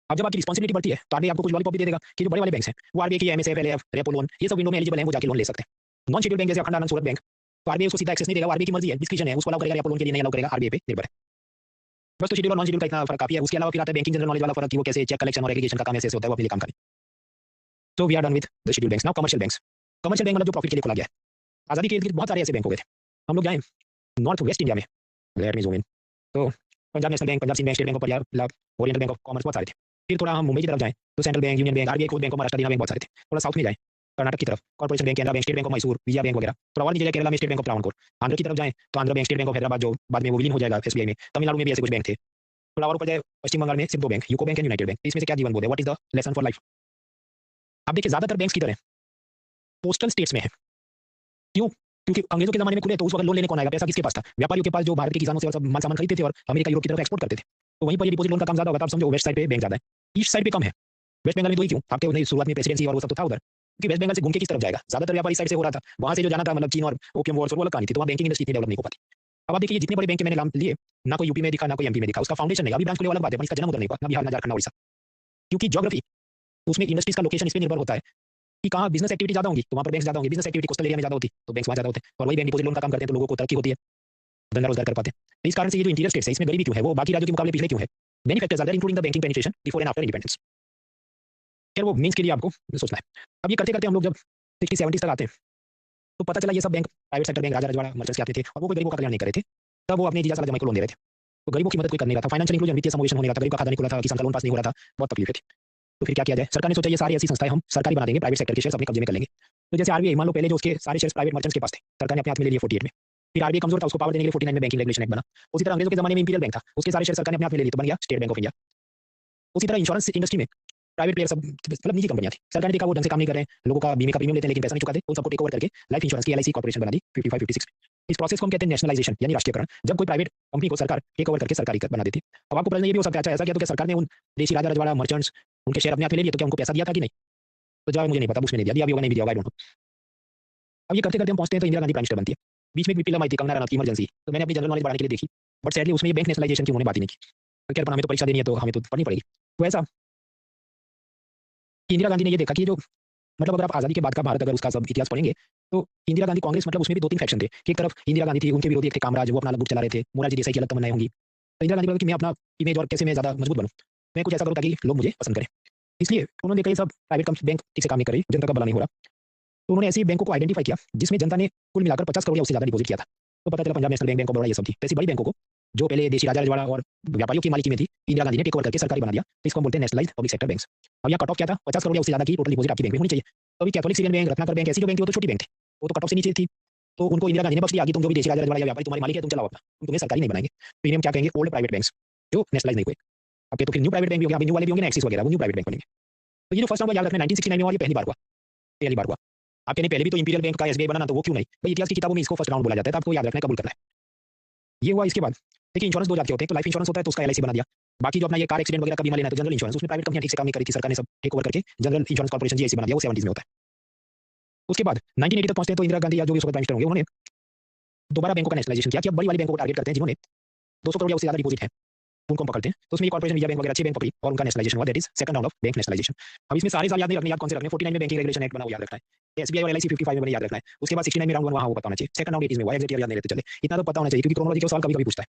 अब जब आपकी रिस्पांसिबिलिटी बढ़ती है तो आरबीआई आपको कुछ लॉलीपॉप भी दे देगा कि जो बड़े वाले बैंक हैं वो आरबीआई की एमएसएफ, एलएफ, रेपो लोन, ये सब विंडो में एलिजिबल हैं, वो जाके लोन ले सकते हैं। नॉन शेड्यूल बैंक जैसे अखंड आनंद सूरत बैंक, तो आरबीआई उसको सीधा एक्सेस नहीं देगा, आरबीआई की मर्जी है, डिस्क्रिप्शन है, उसको अलाउ करेगा, रेपो लोन के लिए नहीं अलाउ करेगा, आरबीआई पे निर्भर है। बस तो शेड्यूल और नॉन शेड्यूल का इतना फर्क काफी है। उसके अलावा फिर आता है बैंकिंग जनरल नॉलेज वाला फर्क कि वो कैसे चेक कलेक्शन और एग्रीगेशन का काम ऐसे होता है, वो अपने लिए काम करें। तो we are done with the schedule banks. Now commercial banks. Commercial bank मतलब जो प्रॉफिट के लिए खोला गया है। आजादी के इर्द गिर्द बहुत सारे ऐसे बैंक हो गए थे। हम लोग जाएं नॉर्थ वेस्ट इंडिया में, लेट मी ज़ूम इन, तो Punjab National Bank, Punjab Sindh Bank, State Bank of Punjab, Oriental Bank of Commerce, बहुत सारे थे। फिर थोड़ा हम मुंबई की तरफ जाएं तो central bank, union bank, RBI खुद बैंक ऑफ महाराष्ट्र, देना बैंक, बहुत सारे थे। थोड़ा साउथ में जाएं कर्नाटक की तरफ, corporation bank, Canara bank, State Bank of Mysore, Vijaya bank वगैरह। थोड़ा और नीचे जाए केरला में state Bank of Travancore. Andhra की तरफ जाएं तो Andhra bank, State Bank of Hyderabad, जो बाद में वो विलीन हो जाएगा एसबीआई में। तमिलनाडु में भी ऐसे कुछ बैंक थे। थोड़ा और ऊपर जाए पश्चिम बंगाल में सिर्फ 2 bank, UCO bank and United bank. इसमें से क्या जीवन बोध है, what is the lesson for life? आप देखिए ज्यादातर बैंक्स की तरह पोस्टल स्टेट्स में है। क्यों? क्योंकि अंग्रेजों के जमाने में खुले, तो उस वक्त लोन लेने कौन आएगा, पैसा किसके पास था? व्यापारियों के पास, जो भारत के किसानों से सब माल सामान खरीदते थे और अमेरिका, यूरोप की तरफ एक्सपोर्ट करते थे। तो वहीं पर ये डिपॉजिट लोन का काम ज्यादा होगा। तो आप समझो वेस्ट साइड पे बैंक ज्यादा है, ईस्ट साइड पे कम है। वेस्ट बंगाल में तो ही क्यों, आपके नहीं शुरुआत में प्रेसिडेंसी और वो सब तो था उधर, क्योंकि वेस्ट बंगाल से घूम के किस तरफ जाएगा, ज्यादातर व्यापार इस साइड से हो रहा था। वहां से जो जाना था मतलब चीन और ओपियम वॉर्स और वो अलग कहानी थी, तो वहाँ बैंकिंग इंडस्ट्री इतनी डेवलप नहीं हो पाती। अब आप देखिए जितने बड़े बैंक के मैंने नाम लिए, ना कोई यूपी में दिखा, ना कोई एमपी में दिखा, उसका फाउंडेशन नहीं, अभी ब्रांच खुले वाला बात है, पर इसका जन्म उधर नहीं हुआ, ना बिहार, ना झारखंड, ना उड़ीसा। क्योंकि ज्योग्राफी, उसमें इंडस्ट्रीज का लोकेशन इस पर निर्भर होता है कि कहाँ बिजनेस एक्टिविटी ज्यादा होगी, तो वहाँ पर बैंक ज्यादा होंगे। बिजनेस एक्टिविटी कोस्टल एरिया में ज्यादा होती, तो बैंक वहाँ ज्यादा होते हैं, और वही बैंक डिपॉजिट लोन का काम करते हैं, तो लोगों को तरक्की होती है, धंधा रोजगार कर पाते हैं। तो इस कारण से ये जो इंटीरियर स्टेट्स है, इसमें गरीबी क्यों है, वो बाकी राज्यों के मुकाबले पिछले क्यों है? Many factors are there including the banking penetration before and after independence. फिर वो मीन्स के लिए आपको सोचना है। अब ये करते करते हम लोग जब 60-70 तक आते हैं, तो पता चला ये सब बैंक, प्राइवेट सेक्टर बैंक, राजा रजवाड़ा मर्चेंट्स के आते थे, और वो कोई गरीबों का कल्याण नहीं कर रहे थे। तब वो अपने जीजा साला जमाई को लोन दे रहे थे, तो गरीबों की मदद कोई कर नहीं रहा था। फाइनेंशियल इंक्लूजन, वित्तीय समावेशन होने का था, गरीब का खाता नहीं खुला था, किसान का लोन पास नहीं हो रहा था, बहुत तकलीफ थी। तो फिर क्या किया जाए? सरकार ने सोचा ये सारी ऐसी संस्थाएं हम सरकारी बना देंगे, प्राइवेट सेक्टर के शेयर्स अपने कब्जे में कर लेंगे। तो जैसे आरबीआई, मान लो पहले जो उसके सारे शेयर्स प्राइवेट मर्चेंट्स के पास थे, सरकार ने अपने हाथ में ले लिए 48 में। फिर आरबीआई कमजोर था, उसको पावर देने के लिए 49 में बैंकिंग रेगुलेशन एक्ट बना। उसी तरह अंग्रेजों के जमाने में इंपीरियल बैंक था, उसके सारे शेयर सरकार ने अपने हाथ में ले लिए, तो बन गया स्टेट बैंक ऑफ इंडिया। उसी तरह इंश्योरेंस इंडस्ट्री में प्राइवेट प्लेयर सब मतलब निजी कंपनियां थी, सरकार ने देखा वो ढंग से काम नहीं कर रहे हैं, लोगों का बीमे का प्रीमियम लेते हैं लेकिन पैसा नहीं चुकाते, उन सबको टेक ओवर करके लाइफ इंश्योरेंस की एलआईसी कॉर्पोरेशन बना दी 55-56 में। इस प्रोसेस को हम कहते हैं नेशनलाइजेशन, यानी राष्ट्रीयकरण, जब कोई प्राइवेट कंपनी को सरकार टेक ओवर करके सरकारी बना देती। अब आपको प्रश्न ये भी हो सकता है, अच्छा ऐसा किया तो क्या सरकार ने उन देशी राजा रजवाड़ा मर्चेंट्स उनके शेयर अपने हाथ में ले लिए, तो क्या उनको पैसा दिया था कि नहीं? तो जवाब मुझे नहीं पता, उसमें नहीं दिया भी होगा, नहीं भी दिया होगा, आई डोंट नो। अब ये करते करते हम पहुंचते हैं तो इंदिरा गांधी प्राइम मिनिस्टर बनती है। बीच में एक विपिलम आई थी, कंगना रनौत की इमरजेंसी, तो मैंने अपनी जनरल नॉलेज बढ़ाने के लिए देखी, बट सैडली उसमें ये बैंक नेशनलाइजेशन की उन्होंने बात ही नहीं की। तो क्या हमें तो परीक्षा देनी है, तो हमें तो पढ़नी पड़ेगी। तो ऐसा इंदिरा गांधी ने ये देखा कि जो मतलब अगर आप आज़ादी के बाद का भारत अगर उसका सब इतिहास पढ़ेंगे, तो इंदिरा गांधी कांग्रेस मतलब उसमें भी 2-3 फैक्शन थे कि एक तरफ इंदिरा गांधी थी, उनके विरोधी एक थे कामराज, वो अपना अलग गुट चला रहे थे, मोरारजी देसाई की अलग तमन्नाएं होंगी। तो इंदिरा गांधी बोला कि मैं अपना इमेज और कैसे मैं ज़्यादा मजबूत बनूं, मैं कुछ ऐसा करूँ ताकि लोग मुझे पसंद करें। इसलिए उन्होंने कई सब प्राइवेट बैंक ठीक से काम नहीं कर रही, जनता का भला नहीं हो रहा, तो उन्होंने ऐसी बैंकों को आइडेंटिफाई किया जिसमें जनता ने कुल मिलाकर 50 करोड़ या उससे ज़्यादा डिपॉजिट किया था। तो पता चला Punjab National bank, bank of Baroda ये सब थी। तो ऐसी बड़ी बैंकों को जो पहले देशी राजा रजवाड़ा और व्यापारियों की मालिकी में थी, इंदिरा गांधी ने टेक ओवर करके सरकारी बना दिया। तो इसको हम बोलते हैं नेशनलाइज्ड पब्लिक सेक्टर बैंक्स। अब यहाँ कट ऑफ क्या था, 50 करोड़ या उससे ज़्यादा की टोटल डिपॉजिट आपकी बैंक में होनी चाहिए। तो अभी Catholic Syrian bank, Ratnakar bank ऐसी जो बैंक थी वो तो छोटी बैंक थी, वो तो कट ऑफ से नीचे थी। तो उनको इंदिरा गांधी ने बख्श दिया कि तुम जो भी देशी राजा रजवाड़ा या व्यापारी तुम्हारी मालिक है, तुम चलाओ अपना, हम तुम्हें सरकारी नहीं बनाएंगे। तो इन्हें हम क्या कहेंगे, ओल्ड प्राइवेट बैंक्स, जो नेशनलाइज नहीं हुए। अब तो फिर न्यू प्राइवेट बैंक भी हो गया, अभी न्यू वाले भी होंगे ना, एक्सिस वगैरह, वो न्यू प्राइवेट बैंक बनेंगे। तो ये जो फर्स्ट टाइम याद रखना 1969 में हुआ, ये पहली बार हुआ, पहली बार हुआ। आप कहने पहले भी तो इंपीरियल बैंक का एसबीआई बना ना, तो वो क्यों नहीं भाई, इतिहास की किताबों में इसको फर्स्ट राउंड बोला जाता है, तो आपको याद रखना है, कबूल करना है। ये हुआ। इसके बाद देखिए इंश्योरेंस दो जात के होते हैं, तो लाइफ इंश्योरेंस होता है तो उसका एलआईसी बना दिया। बाकी जो अपना ये कार एक्सीडेंट वगैरह का बीमा लेना है तो जनरल इंश्योरेंस, उसमें प्राइवेट कंपनियां ठीक से काम नहीं करी थी, सरकार ने सब टेक ओवर करके जनरल इंश्योरेंस कॉर्पोरेशन जीआईसी बना दिया, वो 70s में होता है। उसके बाद 1980 तक पहुंचते हैं तो इंदिरा गांधी या जो भी उसके प्राइम मिनिस्टर होंगे, उन्होंने दोबारा बैंकों का नेशनलाइजेशन किया कि अब बड़ी वाली बैंकों को टारगेट करते हैं जिन्होंने 200 करोड़ या उससे ज्यादा डिपॉजिट है, उनको हम पकड़ते हैं। तो उसमें कॉर्पोरेशन, विजया बैंक वगैरह अच्छी बैंक पकड़ी और उनका नेशनलाइजेशन हुआ, that is second round of bank nationalisation. अब इसमें सारे साल याद नहीं रखने, याद कौन से रखने, 49 में बैंकिंग रेगुलेशन एक्ट बना, वो याद रखना है। एसबीआई और एलआईसी 55 में बने, याद रखना है। उसके बाद 69 में राउंड 1 वहां वो पता होना चाहिए, सेकंड राउंड 80 में हुआ, एग्जैक्ट ईयर याद नहीं रहते चले, इतना तो पता होना चाहिए क्योंकि क्रोनोलॉजी के साल कभी कभी पूछता है।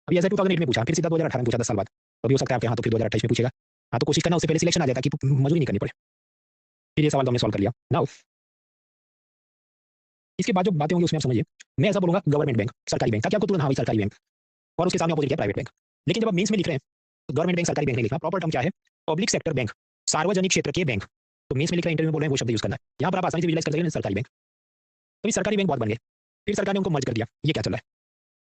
अभी ऐसे 2008 में पूछा, फिर सीधा 2018 में पूछा, 10 साल बाद। अभी हो सकता है आपके यहाँ तो फिर 2028 में पूछेगा। हाँ, तो कोशिश करना उससे पहले सिलेक्शन आ जाता है कि मजदूरी नहीं करनी पड़े। फिर ये सवाल तो हमने सॉल्व कर लिया नाउ। इसके बाद जो बातें होंगी उसमें आप समझिए, मैं ऐसा बोलूंगा गवर्नमेंट बैंक, सरकारी बैंक, ताकि आपको तुरंत हाँ भाई सरकारी बैंक, और उसके सामने अपोजिट क्या प्राइवेट बैंक। लेकिन जब आप मीन्स में लिख रहे हैं तो गवर्नमेंट बैंक सरकारी बैंक नहीं लिखना, प्रॉपर टर्म क्या है, पब्लिक सेक्टर बैंक, सार्वजनिक क्षेत्र के बैंक। तो मीन्स में लिख रहे हैं, इंटरव्यू में बोल रहे हैं, वो शब्द यूज करना है। यहाँ पर आप आसानी से विजुलाइज कर सकेंगे सरकारी बैंक। तो ये सरकारी बैंक बहुत बन गए, फिर सरकार ने उनको मर्ज कर दिया। ये क्या चल रहा है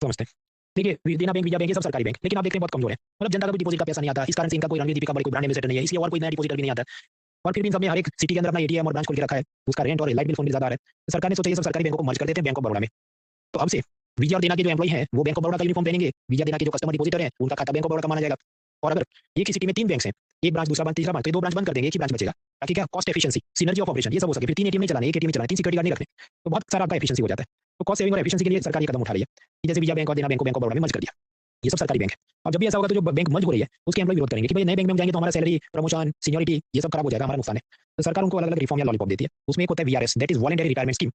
समझते हैं। देखिए देना बैंक, विजया बैंक, ये सब सरकारी बैंक, लेकिन आप देख रहे हैं बहुत कमजोर है, मतलब जनता का भी डिपॉजिट का पैसा नहीं आता, इस कारण से इनका कोई रणनीति का कोई ब्रांड एम्बेसडर नहीं है, इसलिए और कोई नया डिपॉजिटर भी नहीं आता। और फिर भी इन सब में हर एक सिटी के अंदर अपना एटीएम और ब्रांच खोल के रखा है, उसका रेंट और लाइट बिल फोन बिल ज्यादा आ रहा है। सरकार ने सोचा ये सब सरकारी बैंकों को मर्ज कर देते हैं बैंक ऑफ बड़ौदा में। तो अब से विजय और देना के जो एम्प्लॉई हैं वो बैंक ऑफ बड़ौदा का यूनिफॉर्म पहनेंगे, विजय देना के जो कस्टमर डिपॉजिटर हैं उनका खाता बैंक ऑफ बड़ौदा का माना जाएगा। और अगर एक ही सिटी में 3 बैंक्स हैं, एक ब्रांच दूसरा ब्रांच तीसरा ब्रांच, तो 2 ब्रांच बंद कर देंगे, एक ही ब्रांच बचेगा, ताकि क्या cost efficiency, synergy of operation ये सब हो सके। फिर 3 एटीएम नहीं चलाने, एक एटीएम चलाने, 3 सिक्योरिटी गार्ड नहीं रखने, तो बहुत सारा आपका एफिशिएंसी हो जाता है। तो कॉस्ट सेविंग और एफिशिएंसी के लिए सरकार ये कदम उठा रही है कि जैसे विजय बैंक और देना बैंक को बैंक ऑफ बड़ौदा में मर्ज कर दिया, ये सब सरकारी बैंक है। और जब भी ऐसा होगा तो जो बैंक मर्ज हो रही है उसके एम्प्लॉय विरोध करेंगे कि भाई नए बैंक में जाएंगे तो हमारा सैलरी, प्रमोशन, सीनियरिटी ये सब खराब हो जाएगा, हमारा नुकसान है। तो सरकार उनको अलग अलग रिफॉर्म या लॉलीपॉप देती है। उसमें एक होता है VRS, that is voluntary retirement scheme.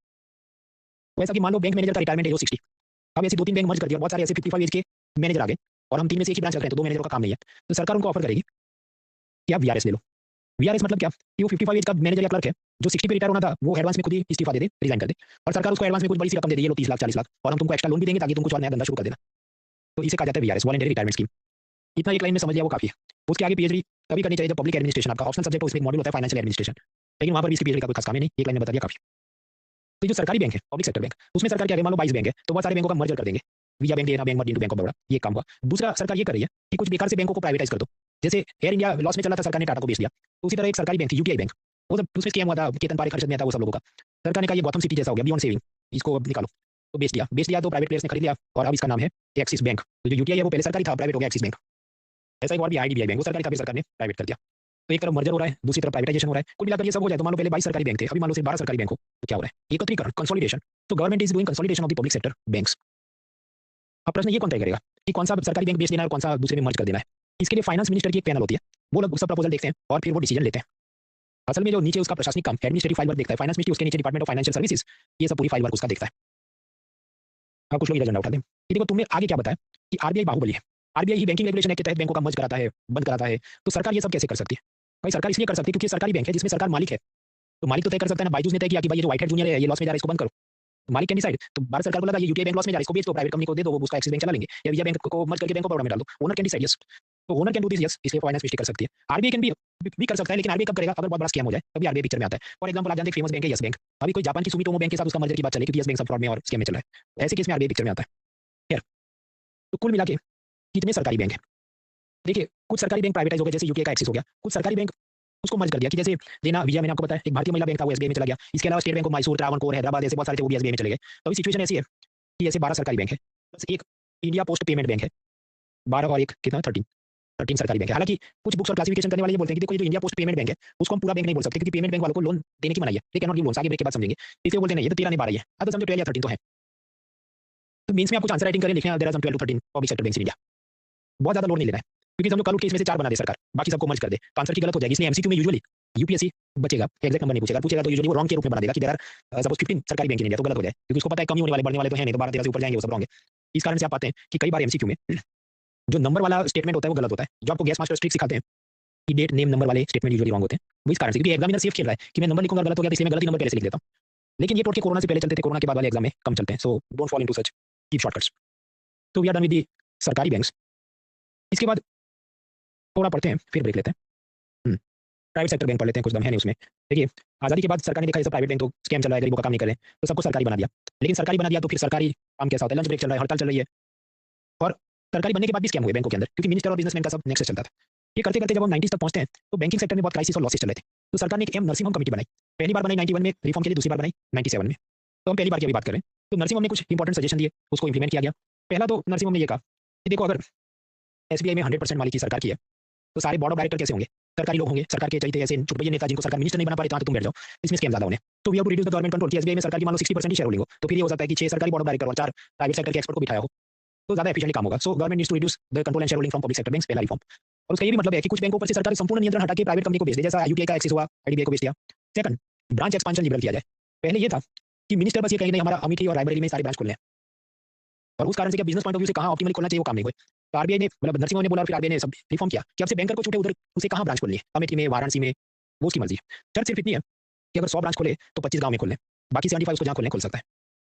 वैसा कि मान लो बैंक मैनेजर का रिटायरमेंट एज हो 60, अब ऐसे 2-3 बैंक मर्ज कर दिया, बहुत सारे ऐसे 55 एज के मैनेजर आ गए और हम 3 में से एक ही ब्रांच रख रहे हैं, तो 2 मैनेजरों का काम नहीं है। तो सरकार उनको ऑफर करेगी कि आप वीआरएस ले लो। वीआरएस मतलब क्या कि वो 55 एज का मैनेजर या क्लर्क है जो 60 पे रिटायर होना था, वो एडवांस में खुद ही इस्तीफा दे दे, रिजाइन कर दे, और सरकार उसको एडवांस में कुछ बड़ी सी रकम दे दी, ये लो 30 लाख 40 लाख, और हम तुमको एक्स्ट्रा लोन भी देंगे ताकि तुम कुछ और नया धंधा शुरू कर देना। तो इसे कहा जाता है वीआरएस, वॉलंटरी रिटायरमेंट स्कीम। इतना एक लाइन में समझ लिया वो काफी है। उसके आगे पीएचडी तभी करनी चाहिए जब पब्लिक एडमिनिस्ट्रेशन आपका ऑप्शनल सब्जेक्ट हो, उसमें एक मॉड्यूल होता है फाइनेंशियल एडमिनिस्ट्रेशन, लेकिन वहां पर भी इसकी पीएचडी का कोई खास काम ही नहीं, एक लाइन में बता दिया काफी। तो जो सरकारी बैंक है, पब्लिक सेक्टर बैंक, उसमें सरकार क्या है, मान लो 22 बैंक है तो बहुत सारे बैंकों का मर्जर कर देंगे, विजया बैंक, देना bank, into bank of Baroda, ये काम हुआ। दूसरा सरकार ये कर रही है कि कुछ बेकार से बैंकों को प्राइवेटाइज कर दो। जैसे एयर इंडिया लॉस में चला था, सरकार ने टाटा को बेच दिया। तो उसी तरह एक सरकारी बैंक थी यूटीआई बैंक, वो सब उसमें स्कैम हुआ था, केतन पारेख खर्च में आता, वो सब लोगों का। सरकार ने कहा ये गौतम सिटी जैसा हो गया, बियॉन्ड सेविंग, इसको अब निकालो, तो बेच दिया तो प्राइवेट प्लेयर्स ने खरीद लिया और अब इसका नाम है एक्सिस बैंक। तो जो यूटीआई है वो पहले सरकारी था, प्राइवेट हो गया एक्सिस बैंक। ऐसा एक और भी आईडीबीआई बैंक, वो सरकारी था, फिर सरकार ने प्राइवेट कर दिया। तो एक तरफ मर्जर हो रहा है, दूसरी तरफ प्राइवेटाइजेशन हो रहा है, कुल मिलाकर ये सब हो जाए तो मान लो पहले 22 सरकारी बैंक थे, अभी मान लो सिर्फ 12 सरकारी बैंक हो, तो क्या हो रहा है, एकत्रीकरण, कंसोलिडेशन। तो government is doing consolidation of the public sector banks. अब प्रश्न ये कौन तय करेगा कि कौन सा सरकारी बैंक बेच देना है और कौन सा दूसरे में मर्ज कर देना है। इसके लिए फाइनेंस मिनिस्टर की एक पैनल होती है, वो लोग सब प्रपोजल देखते हैं और फिर वो डिसीजन लेते हैं। असल में जो नीचे उसका प्रशासनिक काम, एडमिनिस्ट्रेटिव फाइल वर्क देखता है फाइनेंस मिनिस्ट्री, उसके नीचे डिपार्टमेंट ऑफ फाइनेंशियल सर्विसेज, ये सब पूरी फाइल वर्क उसका देखता है। अब कुछ लोग ये एजेंडा उठाते हैं कि देखो तुमने आगे क्या बताया कि आरबीआई बाहुबली है, आरबीआई ही बैंकिंग रेगुलेशन एक्ट के तहत बैंकों का मर्ज कराता है, बंद कराता है, तो सरकार ये सब कैसे कर सकती है। भाई सरकार इसलिए कर सकती है क्योंकि सरकारी बैंक है जिसमें सरकार मालिक है, तो मालिक तो तय कर सकता है ना। बायजूस ने तय किया कि भाई ये जो व्हाइट हेड जूनियर है ये लॉस में जा रहा है, इसको बंद करो, मालिक कैन डिसाइड। तो भारत सरकार को लगा ये यूटीआई बैंक लॉस में जा रहा है, इसको बेच दो, प्राइवेट कंपनी को दे दो, वो उसका एक्सिस बैंक चला लेंगे, या विजय बैंक को मर्ज करके बैंक ऑफ बड़ौदा में डाल दो, ओनर कैन डिसाइड, यस। तो owner can do this, yes, इसलिए फाइनेंस मिनिस्ट्री कर सकती है। आरबीआई कैन भी कर सकता है, लेकिन आरबीआई कब करेगा, अगर बहुत बड़ा स्कैम हो जाए तभी आरबीआई पिक्चर में आता है। फॉर एग्जांपल आप जानते हैं फेमस बैंक है यस बैंक, अभी कोई जापान की सुमिटोमो बैंक के साथ उसका मर्जर की बात चले क्योंकि यस बैंक सब फ्रॉड में और स्कैम में चल रहा है, ऐसे केस में आरबीआई पिक्चर में आता है। खैर, तो कुल मिला के कितने सरकारी बैंक है, देखिए कुछ सरकारी बैंक प्राइवेटाइज हो गए, जैसे यूके का एक्सिस हो गया, कुछ सरकारी बैंक उसको मर्ज कर दिया कि जैसे देना विजय, मैंने आपको बताया एक भारतीय महिला बैंक था वो एसबीआई में चला गया, इसके अलावा state Bank of Mysore, Travancore, Hyderabad ऐसे बहुत सारे थे वो भी एसबीआई में चले गए। तो अभी सिचुएशन ऐसी है कि ऐसे 12 सरकारी बैंक है प्लस एक इंडिया पोस्ट पेमेंट बैंक है, 12 और एक कितना 13 सरकारी बैंक है। हालांकि कुछ बुक्स और क्लासिफिकेशन करने वाले ये बोलते हैं कि देखो ये जो इंडिया पोस्ट पेमेंट बैंक है उसको हम पूरा बैंक नहीं बोल सकते क्योंकि पेमेंट बैंक वालों को लोन देने की मनाही है, they can not give loans, आगे ब्रेक के बाद समझेंगे, इसलिए बोलते नहीं ये तो 13 नहीं 12 ही है, तो समझो 12 या 13 तो है। तो मींस में आपको आंसर राइटिंग करें लिखना there are some 12 to 13 public sector banks in India, बहुत ज्यादा लोन नहीं लेना है क्योंकि समझो कल उठ के इसमें से 4 बना दे सरकार, बाकी सबको मर्ज कर दे, तो आंसर की गलत हो जाएगी। इसलिए एमसीक्यू में यूजुअली यूपीएससी बचेगा, एग्जैक्ट नंबर नहीं पूछेगा, पूछेगा तो यूजुअली वो रॉन्ग के रूप में बना देगा कि देयर आर सपोज 15 सरकारी बैंक इन इंडिया, तो गलत हो जाए क्योंकि उसको पता है कम ही होने वाले, बढ़ने वाले तो है नहीं, तो 12-13 से ऊपर जाएंगे वो सब रॉन्ग है। इस कारण से आप पाते हैं कि कई बार एमसीक्यू में जो नंबर वाला स्टेटमेंट होता है वो गलत होता है। जो आपको गैस मास्टर ट्रिक सिखाते हैं कि डेट नेम नंबर वाले स्टेटमेंट यूजुअली रॉन्ग होते हैं, वो इस कारण से क्योंकि एग्जामिनर सेफ खेल रहा है कि मैं नंबर लिखूंगा गलत हो गया तो इसलिए मैं गलत ही नंबर पहले से लिख देता हूँ। लेकिन ये टोटके कोरोना से पहले चलते थे, कोरोना के बाद वाले एग्जाम में कम चलते हैं, so don't fall into such cheap shortcuts. तो we are done with the सरकारी बैंक्स। इसके बाद थोड़ा पढ़ते हैं फिर ब्रेक लेते हैं। प्राइवेट सेक्टर बैंक पढ़ लेते हैं, कुछ दम है नहीं उसमें। देखिए, आज़ादी के बाद सरकार ने देखा ये सब प्राइवेट बैंक तो स्कैम चल रहा है, गरीबों का काम नहीं कर रहे, तो सबको सरकारी बना दिया। लेकिन सरकारी बना दिया तो फिर सरकारी काम कैसा होता है, लंच ब्रेक चल रहा है, हड़ताल चल रही है, और सरकारी बनने के बाद भी स्कैम हुए बैंकों के अंदर, क्योंकि मिनिस्टर और बिजनेसमैन का सब नेक्स्ट चलता था। ये करते करते जब हम 90s तक पहुंचते हैं तो बैंकिंग सेक्टर में बहुत क्राइसिस और लॉसेस चल रहे थे। तो सरकार ने एक नर्सिंग होम कमेटी बनाई, पहली बार बनाई 91 में रिफॉर्म के लिए, दूसरी बार बनाई 97 में। तो हम पहली बार की अभी बात करें तो नर्सिंग होम ने कुछ इंपॉर्टेंट सजेशन दिए, उसको इंप्लीमेंट किया गया। पहला तो नर्सिंग होम ने ये कहा कि देखो, अगर एसबीआई में 100% मालिकी सरकार की है तो सारे बोर्ड ऑफ डायरेक्टर कैसे होंगे, सरकारी लोग होंगे, सरकार के चलते ऐसे चुटपुटिया नेता जिनको सरकार मिनिस्टर नहीं बना पा रही, तो तुम बैठ जाओ, इसमें स्कैम ज्यादा होने। तो we have to reduce the government control, कि एसबीआई में सरकार की मान लो 60% ही शेयर होल्डिंग हो, तो फिर ये हो सकता है कि 6 सरकारी बोर्ड ऑफ डायरेक्टर और 4 प्राइवेट सेक्टर के एक्सपर्ट को बिठाया हो, तो ज्यादा एफिशिएंटली काम होगा। So government needs to reduce the control and share holding from public sector banks, पहला रिफॉर्म। और उसका ये भी मतलब है कि कुछ बैंकों पर से सरकार संपूर्ण नियंत्रण हटा के प्राइवेट कंपनी को भेज दे, जैसा यूटीआई का एक्सिस हुआ, आईडीबीआई को भेज दिया। सेकंड, ब्रांच एक्सपांशन लिबरल किया जाए। पहले ये था कि मिनिस्टर बस ये कहीं नहीं हमारा अमेठी और रायबरेली में सारे ब्रांच खोलने हैं, और उस कारण से क्या बिजनेस पॉइंट ऑफ व्यू से कहाँ ऑप्टिमली खोलना चाहिए वो काम नहीं हुए। तो आरबीआई ने मतलब नर्सिंग होम ने बोला, फिर आरबीआई ने सब रिफॉर्म किया कि अब से बैंकर को छूटे उधर उसे कहाँ ब्रांच खोलनी है, अमेठी में, वाराणसी में, वो उसकी मर्जी है। शर्त सिर्फ इतनी है कि अगर 100 ब्रांच खोले तो 25 गाँव में खोलने, बाकी 75 उसको जहाँ खोलने खोल सकता है।